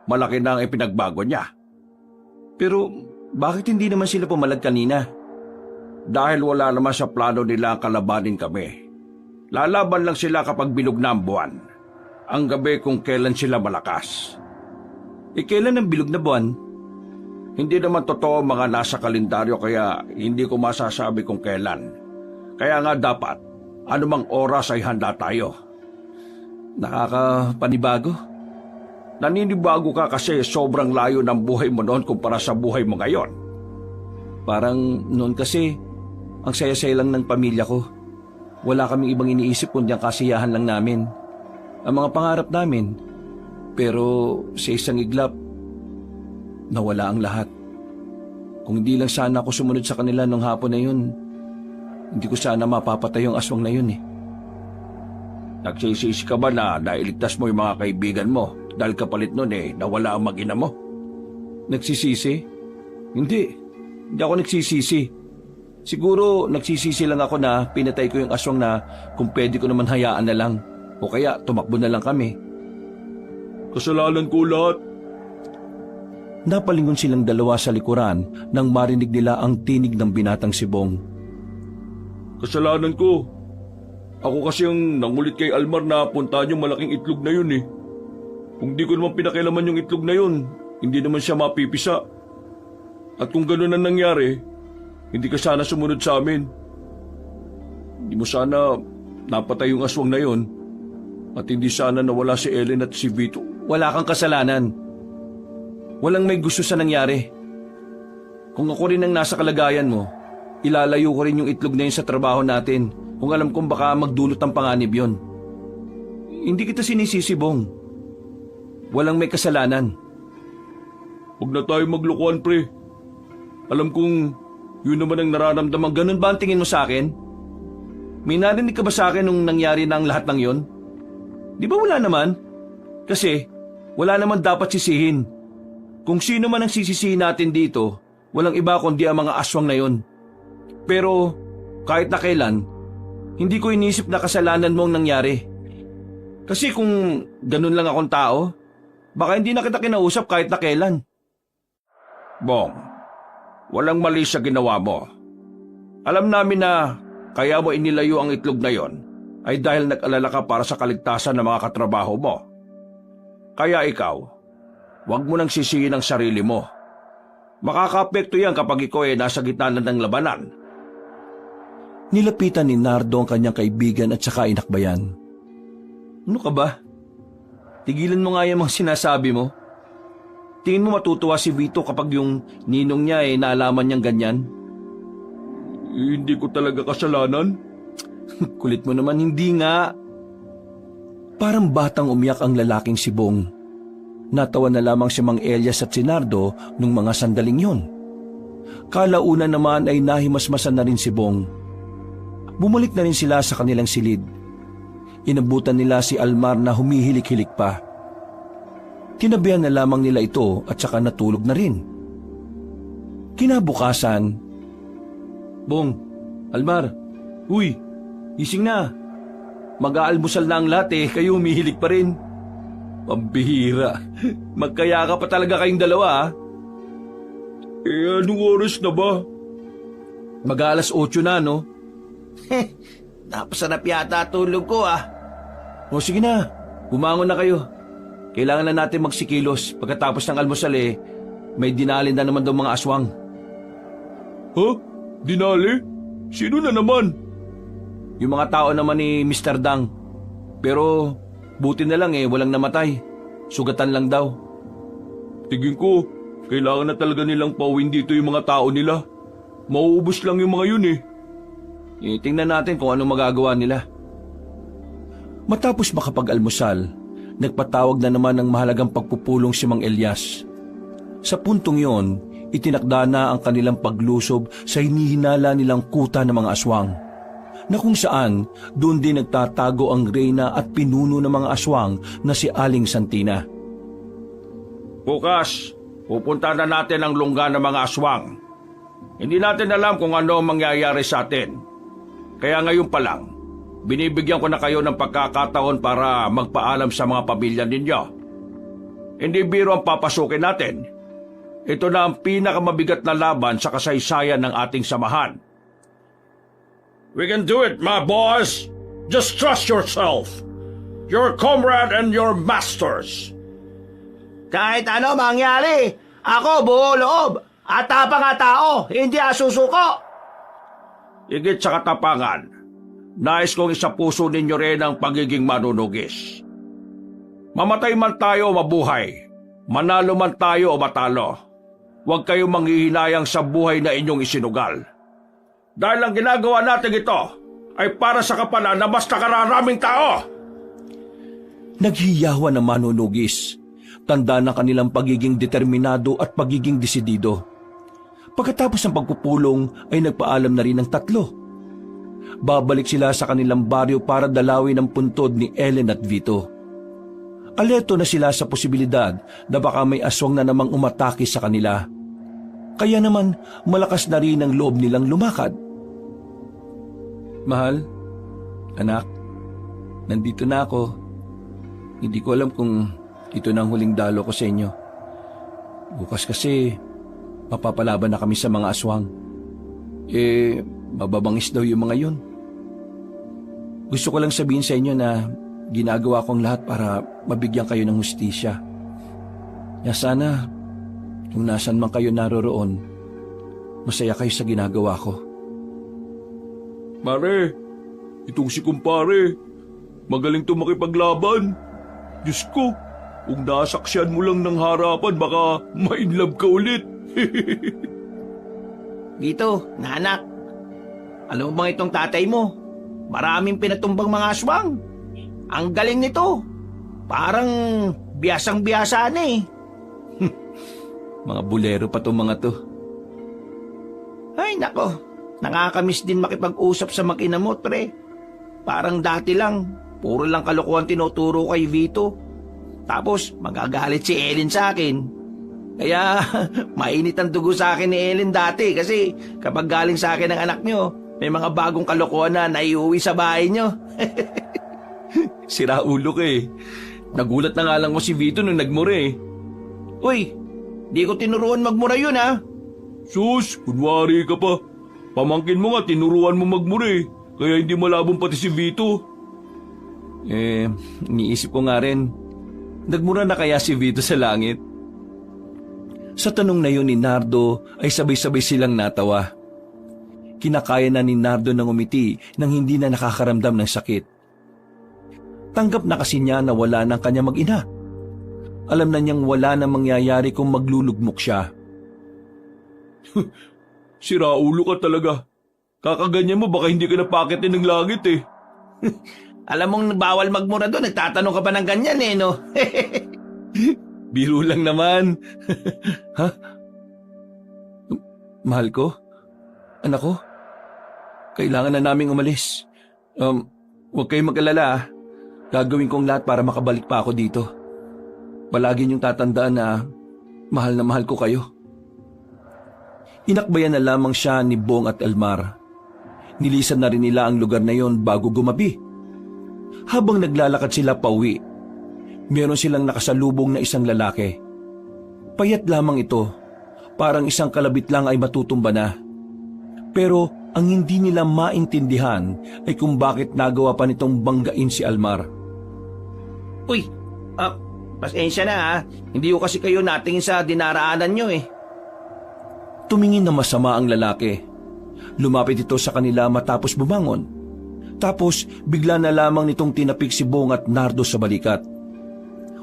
malaki na ang ipinagbago niya. Pero bakit hindi naman sila pumalag kanina? Dahil wala naman sa plano nila ang kalabanin kami. Lalaban lang sila kapag bilog na ang buwan. Ang gabi kung kailan sila malakas. Kailan ang bilog na buwan? Hindi naman totoo ang mga nasa kalendaryo kaya hindi ko masasabi kung kailan. Kaya nga dapat, anumang oras ay handa tayo. Nakakapanibago? Naninibago ka kasi sobrang layo ng buhay mo noon kumpara sa buhay mo ngayon. Parang noon kasi, ang saya-saya lang ng pamilya ko. Wala kaming ibang iniisip kundi ang kasiyahan lang namin. Ang mga pangarap namin. Pero sa isang iglap, nawala ang lahat. Kung hindi lang sana ako sumunod sa kanila nung hapon na yun, hindi ko sana mapapatay yung aswang na yun eh. Nagsisisi ka ba na nailigtas mo yung mga kaibigan mo dahil kapalit nun nawala ang mag-ina mo? Nagsisisi? Hindi. Hindi ako nagsisisi. Siguro nagsisisi lang ako na pinatay ko yung aswang na kung pwede ko naman hayaan na lang o kaya tumakbo na lang kami. Kasalanan ko lahat. Napalingon silang dalawa sa likuran nang marinig nila ang tinig ng binatang si Bong. Kasalanan ko. Ako kasi yung nangulit kay Almar na puntahan yung malaking itlog na yun eh. Kung di ko naman pinakialaman yung itlog na yun, hindi naman siya mapipisa. At kung gano'n ang nangyari, hindi ka sana sumunod sa amin. Hindi mo sana napatay yung aswang na yun at hindi sana nawala si Ellen at si Vito. Wala kang kasalanan. Walang may gusto sa nangyari. Kung ako rin ang nasa kalagayan mo, ilalayo ko rin yung itlog na yun sa trabaho natin kung alam kong baka magdulot ng panganib yun. Hindi kita sinisisi, Bong. Walang may kasalanan. Huwag na tayo maglokohan, pre. Alam kong yun naman ang nararamdaman. Ganun ba ang tingin mo sa akin? May narinig ka ba sa akin nung nangyari na ang lahat ng yon? Di ba wala naman? Kasi wala naman dapat sisihin. Kung sino man ang sisisihin natin dito, walang iba kundi ang mga aswang na yon. Pero kahit na kailan, hindi ko inisip na kasalanan mo ang nangyari. Kasi kung ganun lang akong tao, baka hindi na kita kinausap kahit na kailan. Bong, walang mali sa ginawa mo. Alam namin na kaya mo inilayo ang itlog na yon ay dahil nag-alala ka para sa kaligtasan ng mga katrabaho mo. Kaya ikaw, huwag mo nang sisihin ang sarili mo. Makaka-apekto yan kapag ikaw ay nasa gitna na ng labanan. Nilapitan ni Nardo ang kanyang kaibigan at saka inakbayan. Ano ka ba? Tigilan mo nga yung mga sinasabi mo. Tingin mo matutuwa si Vito kapag yung ninong niya naalaman niyang ganyan? Hindi ko talaga kasalanan. Kulit mo naman, hindi nga. Parang batang umiyak ang lalaking si Bong. Natawa na lamang si Mang Elias at si Nardo nung mga sandaling yon. Kalaunan naman ay nahimasmasan na rin si Bong. Bumalik na rin sila sa kanilang silid. Inabutan nila si Almar na humihilik-hilik pa. Tinabihan na lamang nila ito at saka natulog na rin. Kinabukasan, Bong, Almar, uy, gising na. Mag-aalmusal na ang lahat kayo humihilig pa rin. Pambihira, magkaya ka pa talaga kayong dalawa Anong oras na ba? Mag-aalas 8 na, no? Napasarap yata tulog ko O sige na, bumangon na kayo. Kailangan na natin magsikilos. Pagkatapos ng almusal may dinalin na naman daw mga aswang. Ha? Dinali? Sino na naman? Yung mga tao naman ni Mr. Dang. Pero buti na lang walang namatay. Sugatan lang daw. Tingin ko, kailangan na talaga nilang pauwin dito yung mga tao nila. Mauubos lang yung mga yun Tingnan natin kung anong magagawa nila. Matapos makapag-almusal, nagpatawag na naman ng mahalagang pagpupulong si Mang Elias. Sa puntong yon, itinakda na ang kanilang paglusob sa hinihinala nilang kuta ng mga aswang, na kung saan doon din nagtatago ang reyna at pinuno ng mga aswang na si Aling Santina. Bukas, pupunta na natin ang lungga ng mga aswang. Hindi natin alam kung ano ang mangyayari sa atin. Kaya ngayon pa lang, binibigyan ko na kayo ng pagkakataon para magpaalam sa mga pamilya ninyo. Hindi biro ang papasukin natin. Ito na ang pinakamabigat na laban sa kasaysayan ng ating samahan. We can do it, my boys! Just trust yourself! Your comrade and your masters! Kahit ano mangyari, ako buo loob at tapang at tao, hindi asusuko. Higit sa katapangan, nais kong isapuso ninyo rin ang pagiging manunugis. Mamatay man tayo o mabuhay, manalo man tayo o matalo, huwag kayong manghihinayang sa buhay na inyong isinugal. Dahil ang ginagawa natin ito ay para sa kapalan na mas nakararaming tao. Naghiyawan na manunugis, tanda ng kanilang pagiging determinado at pagiging desidido. Pagkatapos ng pagpupulong ay nagpaalam na rin ng tatlo. Babalik sila sa kanilang baryo para dalawin ang puntod ni Ellen at Vito. Alerto na sila sa posibilidad na baka may aswang na namang umatake sa kanila. Kaya naman malakas na rin ang loob nilang lumakad. Mahal, anak, nandito na ako. Hindi ko alam kung ito na ang huling dalo ko sa inyo. Bukas kasi mapapalaban na kami sa mga aswang. Mababangis daw yung mga yun. Gusto ko lang sabihin sa inyo na ginagawa kong lahat para mabigyan kayo ng hustisya. Kaya sana, kung nasan man kayo naroroon, masaya kayo sa ginagawa ko. Mare, itong si kumpare, magaling to makipaglaban. Diyos ko, kung nasaksyan mo lang ng harapan, baka ma-inlove ka ulit. Dito, nanak. Alam mo bang itong tatay mo? Maraming pinatumbang mga aswang. Ang galing nito. Parang biyasang-biyasa na Mga bulero pa tong mga to. Ay, nako. Nakakamiss din makipag-usap sa mag-ina mo, pre. Parang dati lang, puro lang kalokohan tinuturo kay Vito. Tapos, magagalit si Ellen sa akin. Kaya, mainit ang dugo sa akin ni Ellen dati kasi kapag galing sa akin ang anak nyo, may mga bagong kalokohan na naiuwi sa bahay nyo. Sira ulo ka Nagulat na nga lang ko si Vito nung nagmure Uy, di ko tinuruan magmura yun ha. Sus, kunwari ka pa. Pamangkin mo nga, tinuruan mo magmuri. Kaya hindi malabong pati si Vito. Iniisip ko nga rin, nagmura na kaya si Vito sa langit? Sa tanong na yun ni Nardo ay sabay-sabay silang natawa. Kinakaya na ni Nardo ng umiti nang hindi na nakakaramdam ng sakit. Tanggap na kasi niya na wala ng kanya mag-ina. Alam na niyang wala na mangyayari kung maglulugmok siya. Sira ulo ka talaga. Kakaganyan mo, baka hindi ka napakitin ng langit Alam mong bawal magmura doon, nagtatanong ka pa ng ganyan no? Biro lang naman. Ha? Mahal ko? Anak ko? Kailangan na naming umalis. Huwag kayong mag-alala. Gagawin kong lahat para makabalik pa ako dito. Palagi niyong tatandaan na mahal ko kayo. Inakbayan na lamang siya ni Bong at Elmar. Nilisan na rin nila ang lugar na yon bago gumabi. Habang naglalakad sila pauwi, meron silang nakasalubong na isang lalaki. Payat lamang ito, parang isang kalabit lang ay matutumba na. Pero ang hindi nila maintindihan ay kung bakit nagawa pa nitong banggain si Almar. Uy, pasensya na ha. Hindi ko kasi kayo natingin sa dinaraanan nyo eh. Tumingin na masama ang lalaki. Lumapit ito sa kanila matapos bumangon. Tapos bigla na lamang nitong tinapik si Bong at Nardo sa balikat.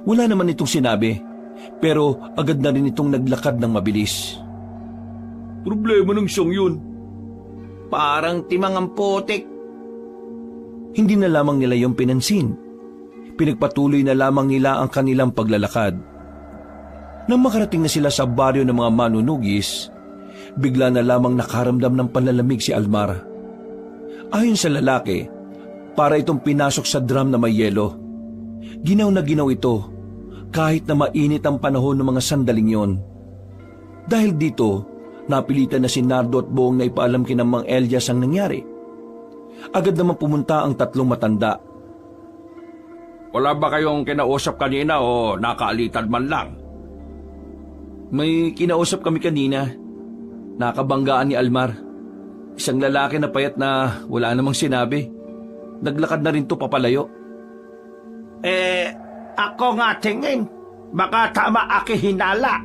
Wala naman itong sinabi, pero agad na rin itong naglakad ng mabilis. Problema ng siyang yun. Parang timang ang putik. Hindi na lamang nila yung pinansin. Pinagpatuloy na lamang nila ang kanilang paglalakad. Nang makarating na sila sa baryo ng mga manunugis, bigla na lamang nakaramdam ng panlalamig si Almar. Ayon sa lalaki, para itong pinasok sa drum na may yelo. Ginaw na ginaw ito, kahit na mainit ang panahon ng mga sandaling yon. Dahil dito, napilitan na si Nardo at Bong na ipaalam kina Mang Elias ang nangyari. Agad naman pumunta ang tatlong matanda. Wala ba kayong kinausap kanina o nakaalitan man lang? May kinausap kami kanina. Nakabanggaan ni Almar. Isang lalaki na payat na wala namang sinabi. Naglakad na rin to papalayo. Ako nga tingin. Baka tama aki hinala.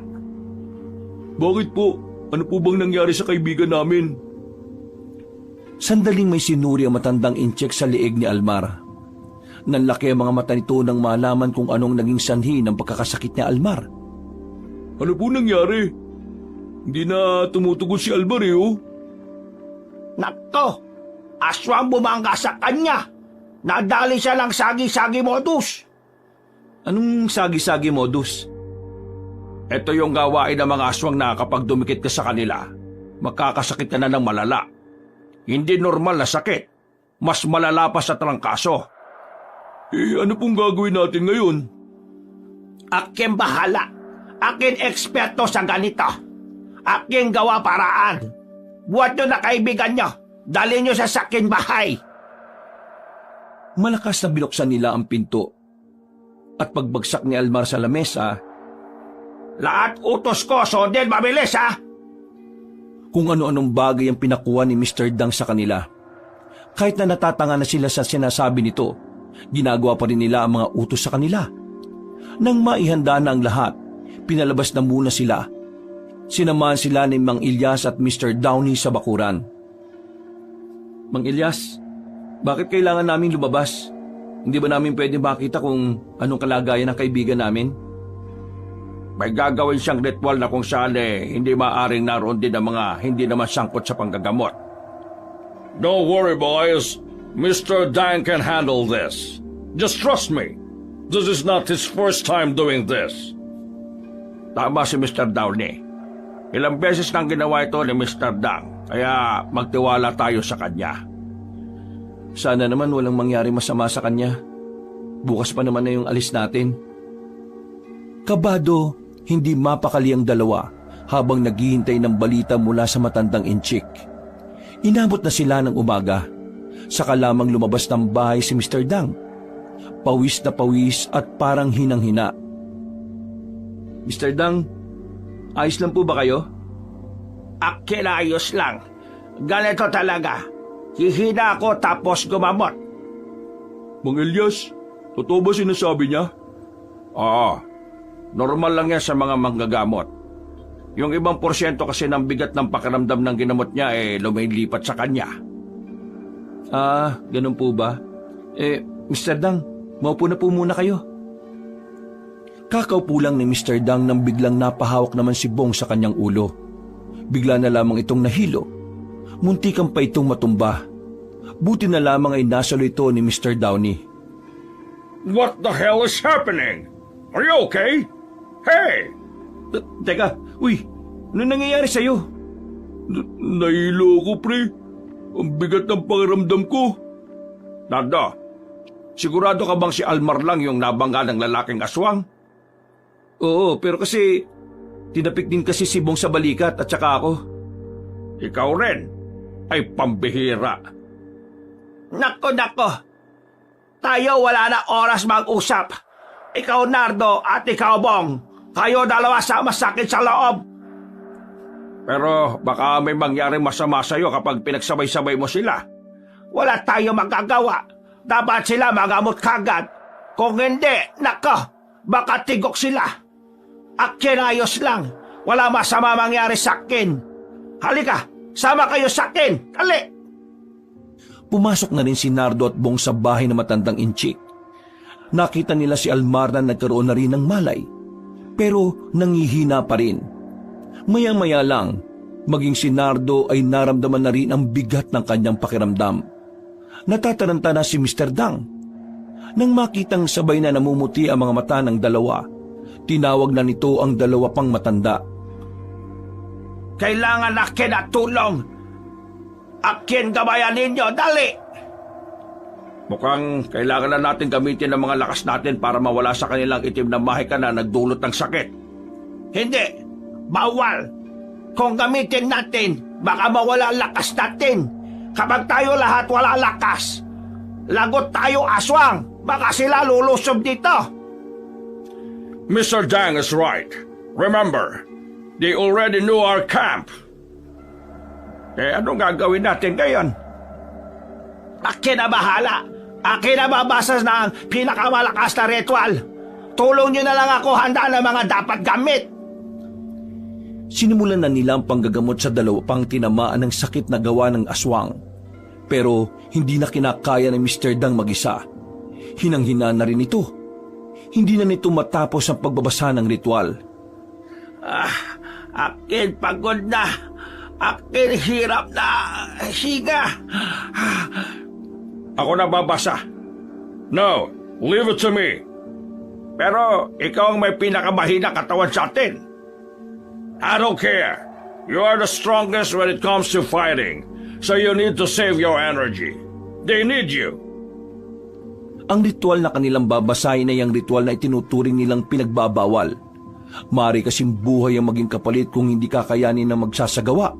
Bakit po? Ano po bang nangyari sa kaibigan namin? Sandaling may sinuri ang matandang incheck sa liig ni Almar. Nanlaki ang mga mata nito nang malaman kung anong naging sanhi ng pagkakasakit ni Almar. Ano po nangyari? Hindi na tumutugon si Almar oh. Nakto, aswang bumangga sa kanya. Nadali siya lang sagi-sagi modus. Anong sagi-sagi modus? Ito yung gawain ng mga aswang na kapag dumikit ka sa kanila, makakasakit ka na ng malala. Hindi normal na sakit. Mas malala pa sa trangkaso. Ano pong gagawin natin ngayon? Akin bahala. Akin eksperto sa ganito. Akin gawa paraan. Buhat nyo na kaibigan nyo. Dali nyo sa sakin bahay. Malakas na binuksan nila ang pinto. At pagbagsak ni Almar sa lamesa, Lahat utos ko, sundin mabilis ha. kung ano-anong bagay ang pinakuha ni Mr. Dang sa kanila. Kahit na natatanga na sila sa sinasabi nito, ginagawa pa rin nila ang mga utos sa kanila. Nang maihanda na ang lahat, pinalabas na muna sila. Sinamahan sila ni Mang Elias at Mr. Downey sa bakuran. Mang Elias, bakit kailangan naming lumabas? Hindi ba namin pwede makita kung anong kalagayan ng kaibigan namin? May gagawin siyang ritual na kung saan hindi maaring naroon din ang mga hindi naman sangkot sa panggagamot. Don't worry, boys. Mr. Dan can handle this. Just trust me. This is not his first time doing this. Tama si Mr. Downey. Ilang beses nang ginawa ito ni Mr. Dang, kaya magtiwala tayo sa kanya. Sana naman walang mangyari masama sa kanya. Bukas pa naman na yung alis natin. Kabado, hindi mapakali ang dalawa habang naghihintay ng balita mula sa matandang inchik. Inabot na sila ng umaga. Saka lamang lumabas ng bahay si Mr. Dang. Pawis na pawis at parang hinang-hina. Mr. Dang, ayos lang po ba kayo? Akin ayos lang. Ganito talaga. Hihina ako tapos gumamot. Mang Elias, totoo ba sinasabi niya? Oo. Normal lang yan sa mga manggagamot. Yung ibang porsyento kasi ng bigat ng pakiramdam ng ginamot niya lumilipat sa kanya. Ganun po ba? Mr. Dang, maupo na po muna kayo. Kakaupo lang ni Mr. Dang nang biglang napahawak naman si Bong sa kanyang ulo. Bigla na lamang itong nahilo. Muntikan pa itong matumba. Buti na lamang ay nasalo ito ni Mr. Downey. What the hell is happening? Are you okay? Hey! Teka, ano nangyayari sa'yo? Nahilo ko, pre. Ang bigat ng pakiramdam ko. Nardo, sigurado ka bang si Almar lang yung nabangga ng lalaking aswang? Oo, pero kasi tinapik din kasi si Bong sa balikat at saka ako. ikaw rin ay pambihira. Nako. Tayo wala na oras mag-usap. Ikaw, Nardo, at ikaw, Bong. Kayo dalawa sa masakit sa loob. Pero baka may mangyaring masama sa'yo kapag pinagsabay-sabay mo sila. Wala tayo magagawa. Dapat sila magamot kagad. Kung hindi, nako, baka tigok sila. Akin ayos lang. Wala masama mangyari sa akin. Halika, sama kayo sa akin. Hali! Pumasok na rin si Nardo at Bong sa bahay na matandang inchik. Nakita nila si Almar na nagkaroon na rin ng malay. Pero nangihina pa rin. Maya-maya lang, maging si Nardo ay naramdaman na rin ang bigat ng kanyang pakiramdam. Natataranta na si Mr. Dang. Nang makitang sabay na namumuti ang mga mata ng dalawa, tinawag na nito ang dalawa pang matanda. Kailangan akin at tulong. Akin gabayan ninyo, dali! Mukhang kailangan na natin gamitin ang mga lakas natin para mawala sa kanilang itim na mahika na nagdulot ng sakit. Hindi, bawal. Kung gamitin natin, baka mawala ang lakas natin. Kapag tayo lahat wala lakas, lagot tayo aswang. Baka sila lulusob dito. Mr. Dang is right. Remember, they already knew our camp. Anong gagawin natin ngayon? Akin na bahala. Akin na babasas na ang pinakamalakas na ritual. Tulong nyo na lang ako handa ng mga dapat gamit. Sinimulan na nila ang panggagamot sa dalawa pang tinamaan ng sakit na gawa ng aswang. Pero hindi na kinakaya ng Mr. Dang mag-isa. Hinang-hina na rin ito. Hindi na nito matapos ang pagbabasa ng ritual. Akin pagod na. Akin hirap na. Higa. Ako na babasa. No, leave it to me. Pero ikaw ang may pinakamahina katawan sa atin. I don't care. You are the strongest when it comes to fighting. So you need to save your energy. They need you. Ang ritual na kanilang babasahin ay ang ritual na itinuturing nilang pinagbabawal. Maaari kasing buhay ang maging kapalit kung hindi kakayanin na magsasagawa.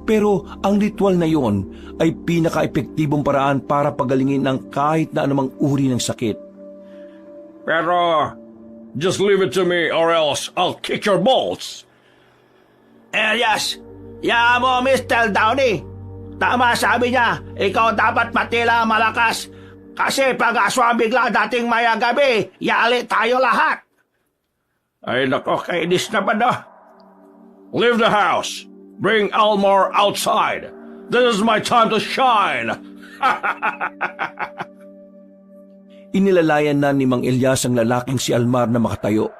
Pero ang ritual na yon ay pinaka-epektibong paraan para pagalingin ang kahit na anumang uri ng sakit. Pero just leave it to me or else I'll kick your balls. Elias, yaan mo Mr. Downey. Tama sabi niya, ikaw dapat matila malakas. Kasi pag aswang bigla dating maya gabi, yali tayo lahat. Ay nako, kainis naman na. Leave the house. Bring Almar outside. This is my time to shine. Inilalayan na ni Mang Elias ang lalaking si Almar na makatayo.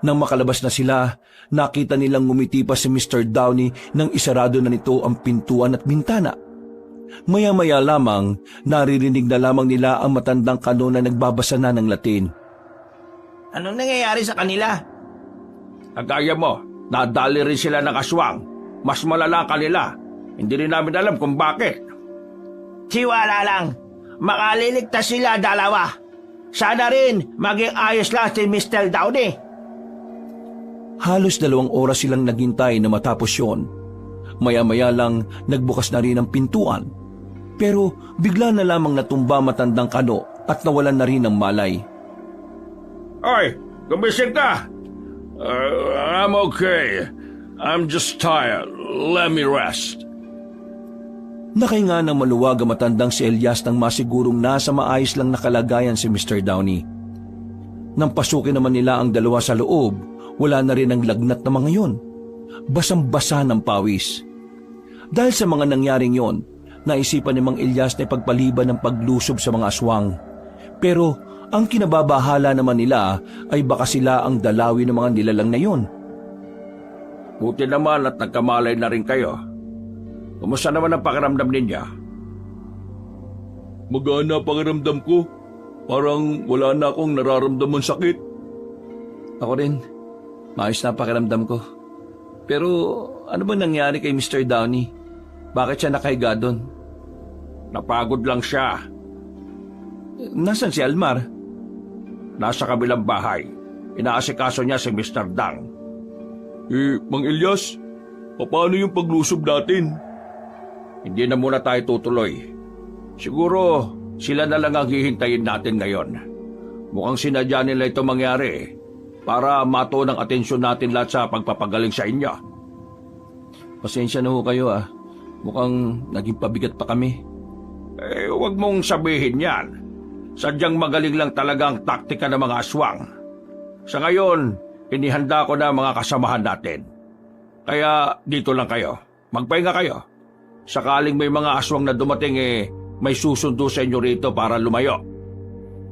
Nang makalabas na sila, nakita nilang ngumiti pa si Mr. Downey nang isarado na nito ang pintuan at bintana. Maya-maya lamang, naririnig na lamang nila ang matandang kano na nagbabasa na ng Latin. Anong nangyayari sa kanila? Kagaya mo, nadali rin sila ng aswang. Mas malala kanila. Hindi rin namin alam kung bakit. Tiwala lang. Makaliligtas sila dalawa. Sana rin maging ayos lang si Mr. Downey. Halos 2 oras silang naghintay na matapos yon. Maya-maya lang nagbukas na rin ang pintuan. Pero bigla na lamang natumba matandang kano at nawalan na rin ng malay. Ay, gumising ka! I'm okay. I'm just tired. Let me rest. Nakahinga ng maluwag ang matandang si Elias nang masigurong nasa maayos lang na kalagayan si Mr. Downey. Nang pasukin naman nila ang dalawa sa loob, wala na rin ang lagnat na mga yon. Basang-basa ng pawis. Dahil sa mga nangyaring yon, naisipan ni Mang Elias na ipagpaliban ng paglusob sa mga aswang. Pero ang kinababahala naman nila ay baka sila ang dalawi ng mga nilalang na yon. Buti naman at nagkamalay na rin kayo. Kumusta naman ang pakiramdam ninyo? Magana pakiramdam ko. Parang wala na akong nararamdaman sakit. Ako rin, maayos na pakiramdam ko. Pero ano ba nangyari kay Mr. Downey? Bakit siya nakahiga doon? Napagod lang siya. Nasaan si Almar? Nasa kabilang bahay. Inaasikaso niya si Mr. Dang. Mang Elias, Paano yung paglusob natin? Hindi na muna tayo tutuloy. Siguro sila na lang ang hihintayin natin ngayon. Mukhang sinadya nila ito mangyari para matuon ang atensyon natin lahat sa pagpapagaling sa inyo. Pasensya na ho kayo Mukhang naging pabigat pa kami. Huwag mong sabihin yan. Sadyang magaling lang talaga ang taktika ng mga aswang. Sa ngayon, inihanda ko na mga kasamahan natin. Kaya dito lang kayo. Magpahinga kayo. Sakaling may mga aswang na dumating may susundo sa inyo rito para lumayo.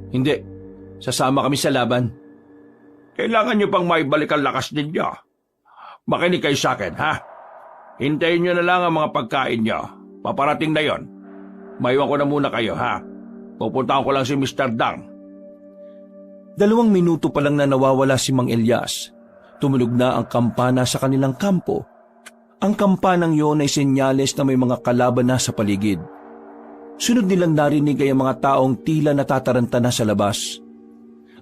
Hindi, sasama kami sa laban. Kailangan nyo pang maibalik ang lakas ninyo. Makinig kayo sa akin, ha? Hintayin nyo na lang ang mga pagkain nyo. Paparating na yon. Maiwan ko na muna kayo, ha? Pupuntahan ko lang si Mr. Dang. 2 minuto pa lang na nawawala si Mang Elias. Tumunog na ang kampana sa kanilang kampo. Ang kampanang yon ay senyales na may mga kalaban na sa paligid. Sunod nilang narinig ay ang mga taong tila natataranta na sa labas.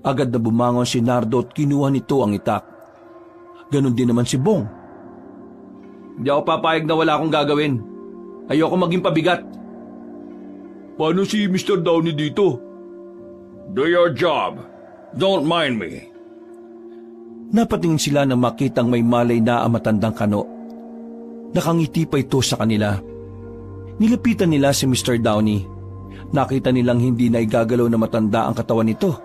Agad na bumangon si Nardo at kinuha nito ang itak. Ganon din naman si Bong. Hindi ako papayag na wala akong gagawin. Ayoko maging pabigat. Paano si Mr. Downey dito? Do your job. Don't mind me. Napatingin sila nang makitang may malay na ang matandang kano. Nakangiti pa ito sa kanila. Nilapitan nila si Mr. Downey. Nakita nilang hindi na igagalaw na matanda ang katawan nito.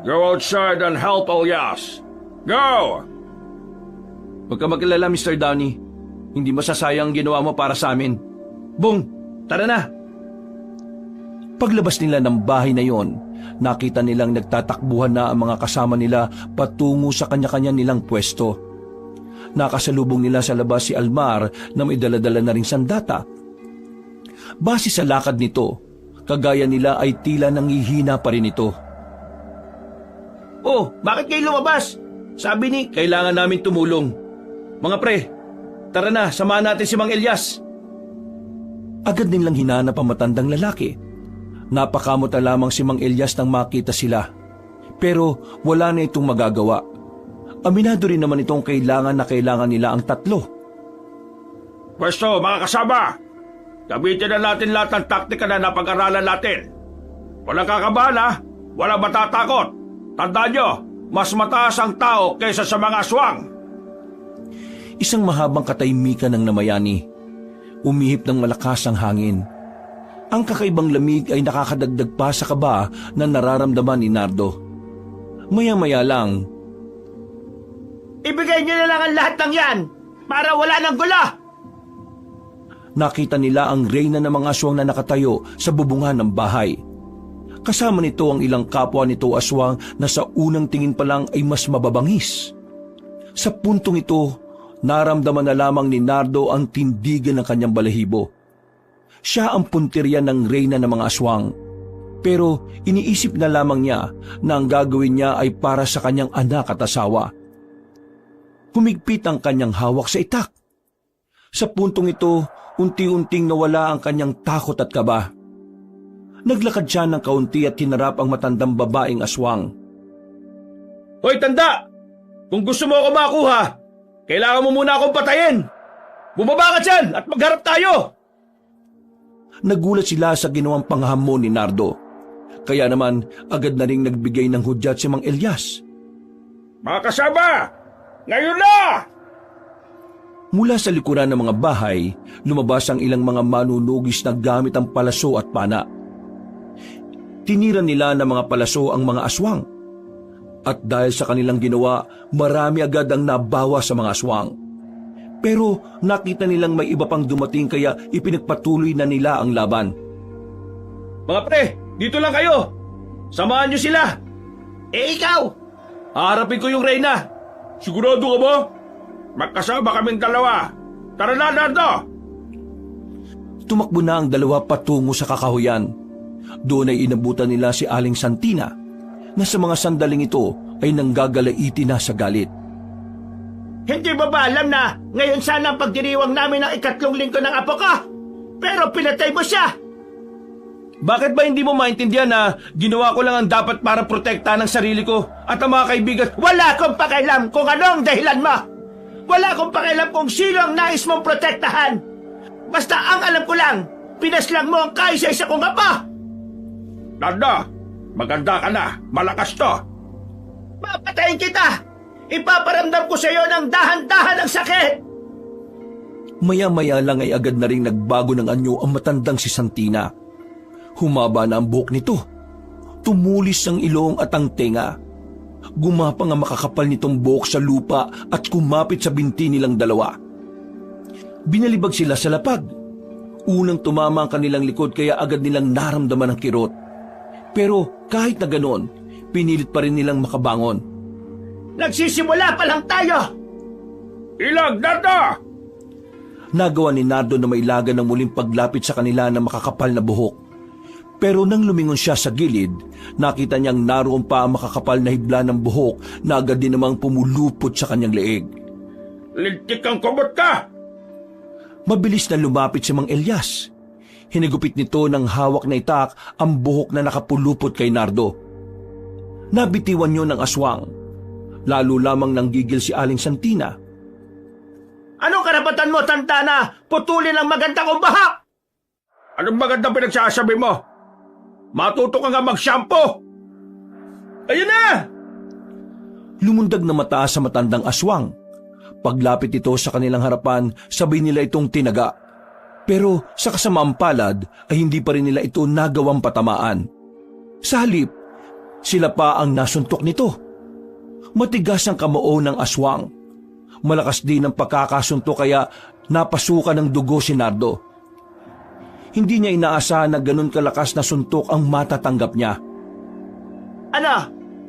Go outside and help Elias. Go! Huwag ka magkalala, Mr. Downey. Hindi masasayang ginawa mo para sa amin. Bong, tara na! Paglabas nila ng bahay na yon, nakita nilang nagtatakbuhan na ang mga kasama nila patungo sa kanya-kanya nilang pwesto. Nakasalubong nila sa labas si Almar na may daladala na ring sandata. Base sa lakad nito, kagaya nila ay tila nangihina pa rin ito. Oh, bakit kayo lumabas? Sabi ni... Kailangan namin tumulong. Mga pre, tara na, samahan natin si Mang Elias. Agad nilang hinanap ang matandang lalaki. Napakamot na lamang si Mang Elias nang makita sila. Pero wala na itong magagawa. Aminado rin naman itong kailangan nila ang tatlo. Pwesto, mga kasama! Gamitin na natin lahat ng taktika na napag-aralan natin. Walang kakabahan, ha? Walang matatakot. Tandaan nyo, mas mataas ang tao kaysa sa mga aswang. Isang mahabang katahimikan ng namayani. Umihip ng malakas ang hangin. Ang kakaibang lamig ay nakakadagdag pa sa kaba na nararamdaman ni Nardo. Maya-maya lang, Ibigay niyo na lang ang lahat ng yan para wala ng gulo! nakita nila ang reyna ng mga aswang na nakatayo sa bubungan ng bahay. Kasama nito ang ilang kapwa nito aswang na sa unang tingin pa lang ay mas mababangis. Sa puntong ito, naramdaman na lamang ni Nardo ang tindigan ng kanyang balahibo. Siya ang puntirya ng reyna ng mga aswang. Pero iniisip na lamang niya na ang gagawin niya ay para sa kanyang anak at asawa. Humigpit ang kanyang hawak sa itak. Sa puntong ito, unti-unting nawala ang kanyang takot at kaba. Naglakad siya ng kaunti at hinarap ang matandang babaeng aswang. Hoy, tanda! Kung gusto mo ako makuha, kailangan mo muna akong patayin! Bumaba ka dyan at magharap tayo! Nagulat sila sa ginawang panghamon ni Nardo. Kaya naman agad na ring nagbigay ng hudyat si Mang Elias. Mga kasama! Ngayon na! Mula sa likuran ng mga bahay, lumabas ang ilang mga manunugis na gamit ang palaso at pana. Tinira nila ng mga palaso ang mga aswang. At dahil sa kanilang ginawa, marami agad ang nabawa sa mga aswang. Pero nakita nilang may iba pang dumating kaya ipinagpatuloy na nila ang laban. Mga pre, dito lang kayo! Samahan niyo sila! Ikaw! Haharapin ko yung reyna! Sigurado ka ba? Magkasama kaming dalawa. Tara na, Nardo! Tumakbo na ang dalawa patungo sa kakahuyan. Doon ay inabutan nila si Aling Santina, na sa mga sandaling ito ay nanggagalaiti na sa galit. Hindi ba ba alam na ngayon sana ang pagdiriwang namin ng 3 linggo ng apo ko? Pero pinatay mo siya! Bakit ba hindi mo maintindihan na ginawa ko lang ang dapat para protektahan ang sarili ko at ang mga kaibigan? Wala akong pakialam kung ano ang dahilan mo! Wala akong pakialam kung sino ang nais mong protektahan. Basta ang alam ko lang, pinaslang mo ang kaisa-isa kong apa. Nardo, maganda ka na. Malakas to. Papatayin kita! Ipaparamdam ko sa iyo ng dahan-dahan ang sakit! Maya-maya lang ay agad na rin nagbago ng anyo ang matandang si Santina. Humaba na ang buhok nito. Tumulis ang ilong at ang tenga. Gumapang ang makakapal nitong buhok sa lupa at kumapit sa binti nilang dalawa. Binalibag sila sa lapag. Unang tumama ang kanilang likod kaya agad nilang naramdaman ang kirot. Pero kahit na ganon, pinilit pa rin nilang makabangon. Nagsisimula pa lang tayo! Ilag, Nardo! Nagawa ni Nardo na mailagan ng muling paglapit sa kanila na makakapal na buhok. Pero nang lumingon siya sa gilid, nakita niyang naroon pa ang makakapal na hibla ng buhok na agad din namang pumulupot sa kanyang leeg. Lintik kang kumot ka! Mabilis na lumapit si Mang Elias. Hinigupit nito ng hawak na itak ang buhok na nakapulupot kay Nardo. Nabitiwan niyo ng aswang. Lalo lamang nanggigil si Aling Santina. Anong karapatan mo, Santana? Putulin ang maganda kong bahak! Anong magandang pinagsasabi mo? Matuto ka nga mag-shampoo! Ayun na! Lumundag na mataas sa matandang aswang. Paglapit ito sa kanilang harapan, sabay nila itong tinaga. Pero sa kasamaang palad ay hindi pa rin nila ito nagawang patamaan. Sa halip, sila pa ang nasuntok nito. Matigas ang kamao ng aswang. Malakas din ang pagkakasuntok kaya napasukan ng dugo si Nardo. Hindi niya inaasahan na ganun kalakas na suntok ang matatanggap niya. Ano?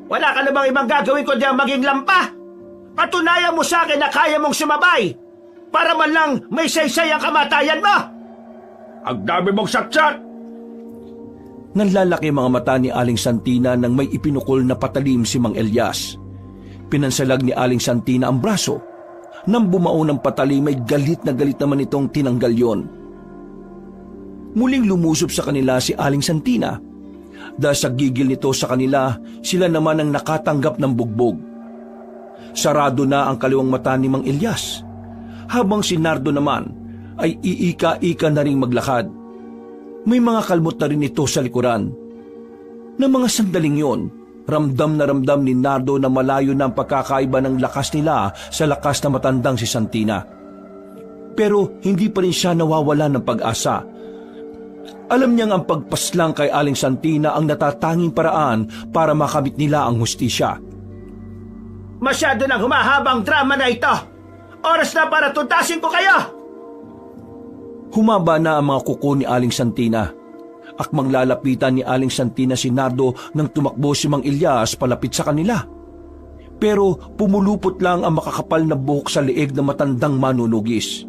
Wala ka na bang ibang gagawin kundi ang maging lampa? Patunayan mo sa akin na kaya mong sumabay para man lang may saysay ang kamatayan mo! Ang dami mong satsat! Nanlalaki mga mata ni Aling Santina nang may ipinukol na patalim si Mang Elias. Pinansalag ni Aling Santina ang braso. Nang bumao ng patalim ay galit na galit naman itong tinanggal yon. Muling lumusob sa kanila si Aling Santina. Dahil sa gigil nito sa kanila, sila naman ang nakatanggap ng bugbog. Sarado na ang kaliwang mata ni Mang Elias, habang si Nardo naman ay iika-ika na ring maglakad. May mga kalmot na rin ito sa likuran. Na mga sandaling yon, ramdam na ramdam ni Nardo na malayo na ang pagkakaiba ng lakas nila sa lakas na matandang si Santina. Pero hindi pa rin siya nawawala ng pag-asa. Alam niyang ang pagpaslang kay Aling Santina ang natatanging paraan para makamit nila ang hustisya. Masyado nang humahabang drama na ito! Oras na para tuntasin ko kayo! Humaba na ang mga kuko ni Aling Santina. Akmang lalapitan ni Aling Santina si Nardo nang tumakbo si Mang Elias palapit sa kanila. Pero pumulupot lang ang makakapal na buhok sa leeg ng matandang manunugis.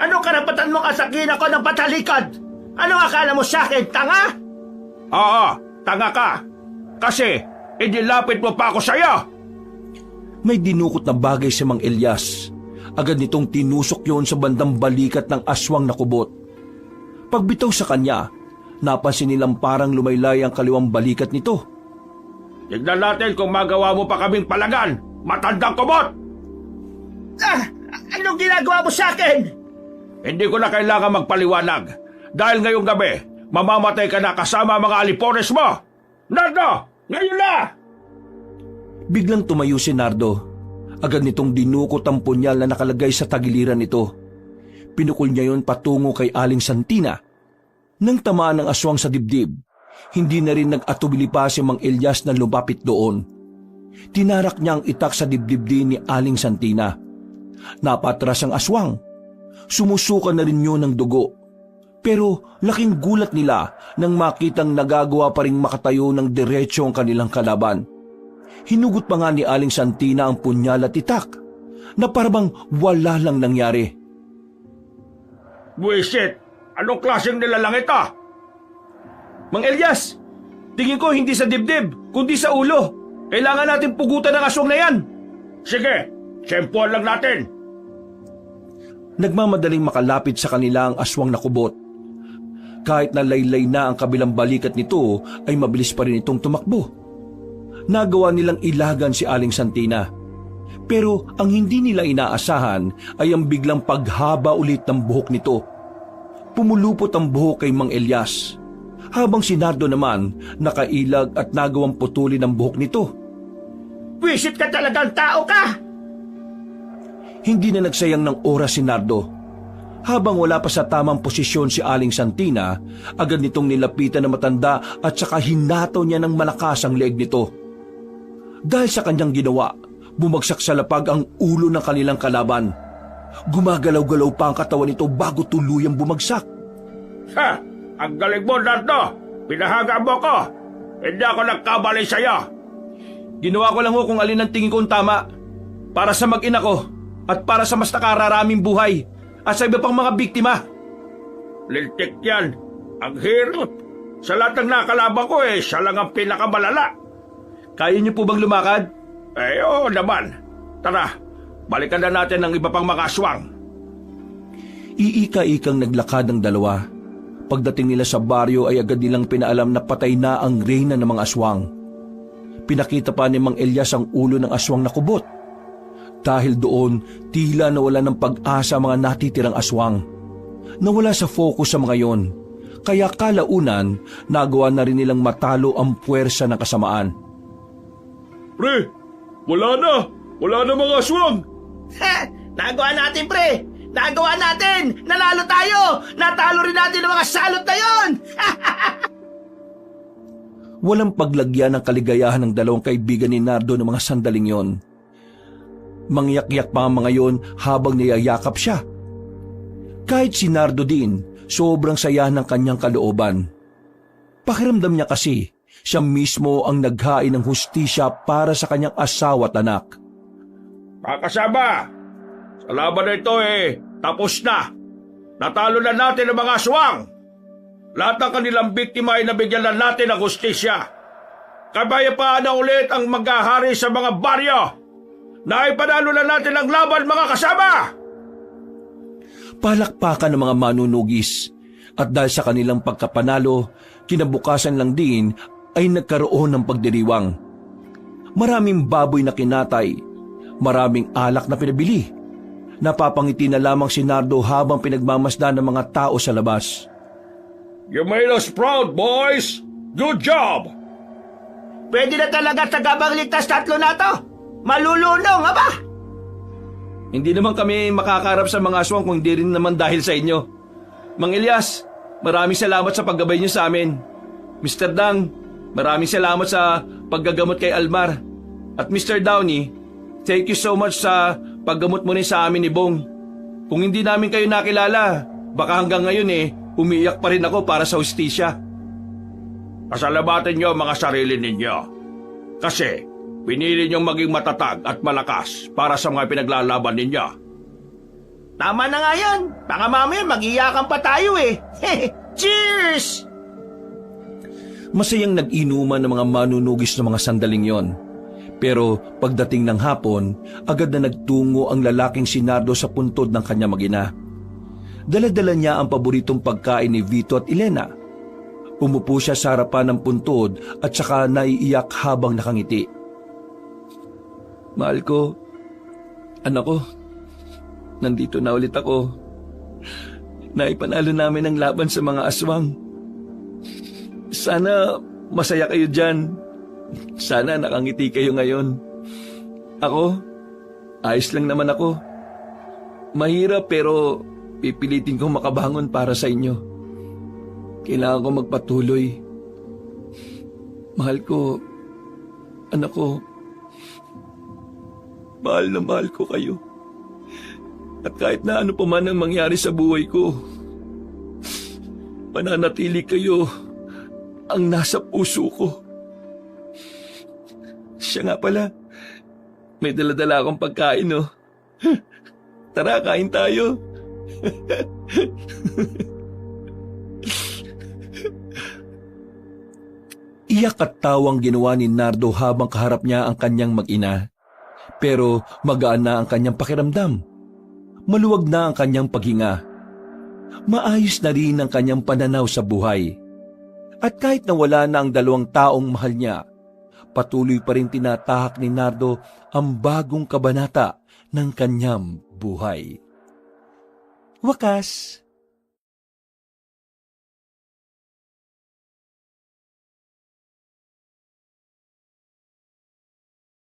Anong karapatan mong asakin ako ng patalikod? Anong akala mo sa akin, tanga? Oo, tanga ka! Kasi, inilapit mo pa ako sa'yo! May dinukot na bagay si Mang Elias. Agad nitong tinusok yon sa bandang balikat ng aswang na kubot. Pagbitaw sa kanya, napansin nilang parang lumaylay ang kaliwang balikat nito. Tignan natin kung magawa mo pa kaming palagan, matandang kumot! Anong ginagawa mo sa akin? Hindi ko na kailangan magpaliwanag. Dahil ngayong gabi, mamamatay ka na kasama mga alipones mo! Nardo! Ngayon na! Biglang tumayo si Nardo. Agad nitong dinukot ang punyal na nakalagay sa tagiliran nito. Pinukol niya yon patungo kay Aling Santina. Nang tamaan ng aswang sa dibdib, hindi na rin nag-atubili pa si Mang Elias na lumapit doon. Tinarak niya ang itak sa dibdib din ni Aling Santina. Napatras ang aswang. Sumusuka na rin yun ng dugo. Pero laking gulat nila nang makitang nagagawa pa ring makatayo ng diretso ang kanilang kalaban. Hinugot pa nga ni Aling Santina ang punyal at itak na parang wala lang nangyari. Buisit! Anong klaseng nilalang ito? Mang Elias, tingin ko hindi sa dibdib, kundi sa ulo. Kailangan natin pugutan ng aswang na yan. Sige, tsempuan lang natin. Nagmamadaling makalapit sa kanila ang aswang na kubot. Kahit na laylay na ang kabilang balikat nito, ay mabilis pa rin itong tumakbo. Nagawa nilang ilagan si Aling Santina. Pero ang hindi nila inaasahan ay ang biglang paghaba ulit ng buhok nito. Pumulupot ang buhok kay Mang Elias, habang si Nardo naman nakailag at nagawang putulin ang buhok nito. Wisit ka talagang tao ka! Hindi na nagsayang ng oras si Nardo. Habang wala pa sa tamang posisyon si Aling Santina, agad nitong nilapitan na matanda at saka hinataw niya ng malakas ang leeg nito. Dahil sa kanyang ginawa, bumagsak sa lapag ang ulo ng kanilang kalaban. Gumagalaw-galaw pa ang katawan nito bago tuluyang bumagsak. Ha! Ang galing mo, Nardo! Pinahaga mo ko! Hindi ako nagkamali sa'yo! Ginawa ko lang ho kung alin ang tingin kong tama para sa mag-ina ko at para sa mas nakararaming buhay at sa iba pang mga biktima. Lintik yan! Ang hirap! Sa lahat ng nakalaban ko siya lang ang pinakamalala. Kaya niyo po bang lumakad? Oo naman. Tara, balikan na natin ang iba pang mga aswang. Iika-ikang naglakad ang dalawa. Pagdating nila sa baryo ay agad nilang pinaalam na patay na ang reyna ng mga aswang. Pinakita pa ni Mang Elias ang ulo ng aswang na kubot. Dahil doon, tila nawala ng pag-asa ang mga natitirang aswang. Nawala sa focus sa mga yon. Kaya kalaunan, nagawa na rin nilang matalo ang puwersa ng kasamaan. Pre, wala na! Wala na mga aswang! Ha! Nagawa natin, pre! Nagawa natin! Nanalo tayo! Natalo rin natin ang mga salot na yon! Walang paglagyan ng kaligayahan ng dalawang kaibigan ni Nardo ng mga sandaling yon. Mangyak-yak pa ang mga yon habang niyayakap siya. Kahit si Nardo din, sobrang saya ng kanyang kalooban. Pakiramdam niya kasi, siya mismo ang naghain ng hustisya para sa kanyang asawa at anak. Mga kasama, sa laban na ito tapos na. Natalo na natin ang mga aswang. Lahat ng kanilang biktima ay nabigyan na natin ng hustisya. Kabayapaan na ulit ang maghahari sa mga baryo. Naipanalo na natin ang laban, mga kasama! Palakpakan ng mga manunugis at dahil sa kanilang pagkapanalo, kinabukasan lang din ay nagkaroon ng pagdiriwang. Maraming baboy na kinatay, maraming alak na pinabili. Napapangiti na lamang si Nardo habang pinagmamasdan ng mga tao sa labas. You made us proud, boys! Good job! Pwede na talaga tagabang ligtas tatlo na to! Malulunong, aba! Hindi naman kami makakarap sa mga aswang kung hindi rin naman dahil sa inyo. Mang Elias, maraming salamat sa paggabay niyo sa amin. Mr. Dang, maraming salamat sa paggagamot kay Almar. At Mr. Downey, thank you so much sa paggamot mo rin sa amin ni Bong. Kung hindi namin kayo nakilala, baka hanggang ngayon umiiyak pa rin ako para sa hustisya. Pasalamatan niyo ang mga sarili ninyo. Kasi pinili niyong maging matatag at malakas para sa mga pinaglalaban ninyo. Tama na nga yan. Baka mamaya mag-iyakan pa tayo Cheers! Masayang nag-inuman ng mga manunugis ng mga sandaling yon. Pero pagdating ng hapon, agad na nagtungo ang lalaking si Nardo sa puntod ng kanya mag-ina. Dala-dala niya ang paboritong pagkain ni Vito at Elena. Umupo siya sa harapan ng puntod at saka naiiyak habang nakangiti. Mahal ko, anak ko, nandito na ulit ako. Naipanalo namin ang laban sa mga aswang. Sana masaya kayo dyan. Sana nakangiti kayo ngayon. Ako, ayos lang naman ako. Mahirap pero pipilitin kong makabangon para sa inyo. Kailangan ko magpatuloy. Mahal ko, anak ko, mahal na mahal ko kayo. At kahit na ano pa man ang mangyari sa buhay ko, mananatili kayo ang nasa puso ko. Siya nga pala, may dala-dala akong pagkain, no? Tara, kain tayo. Iyak at tawang ginawa ni Nardo habang kaharap niya ang kanyang mag-ina. Pero magaan na ang kanyang pakiramdam. Maluwag na ang kanyang paghinga. Maayos na rin ang kanyang pananaw sa buhay. At kahit nawala na ang dalawang taong mahal niya, patuloy pa rin tinatahak ni Nardo ang bagong kabanata ng kanyang buhay. Wakas,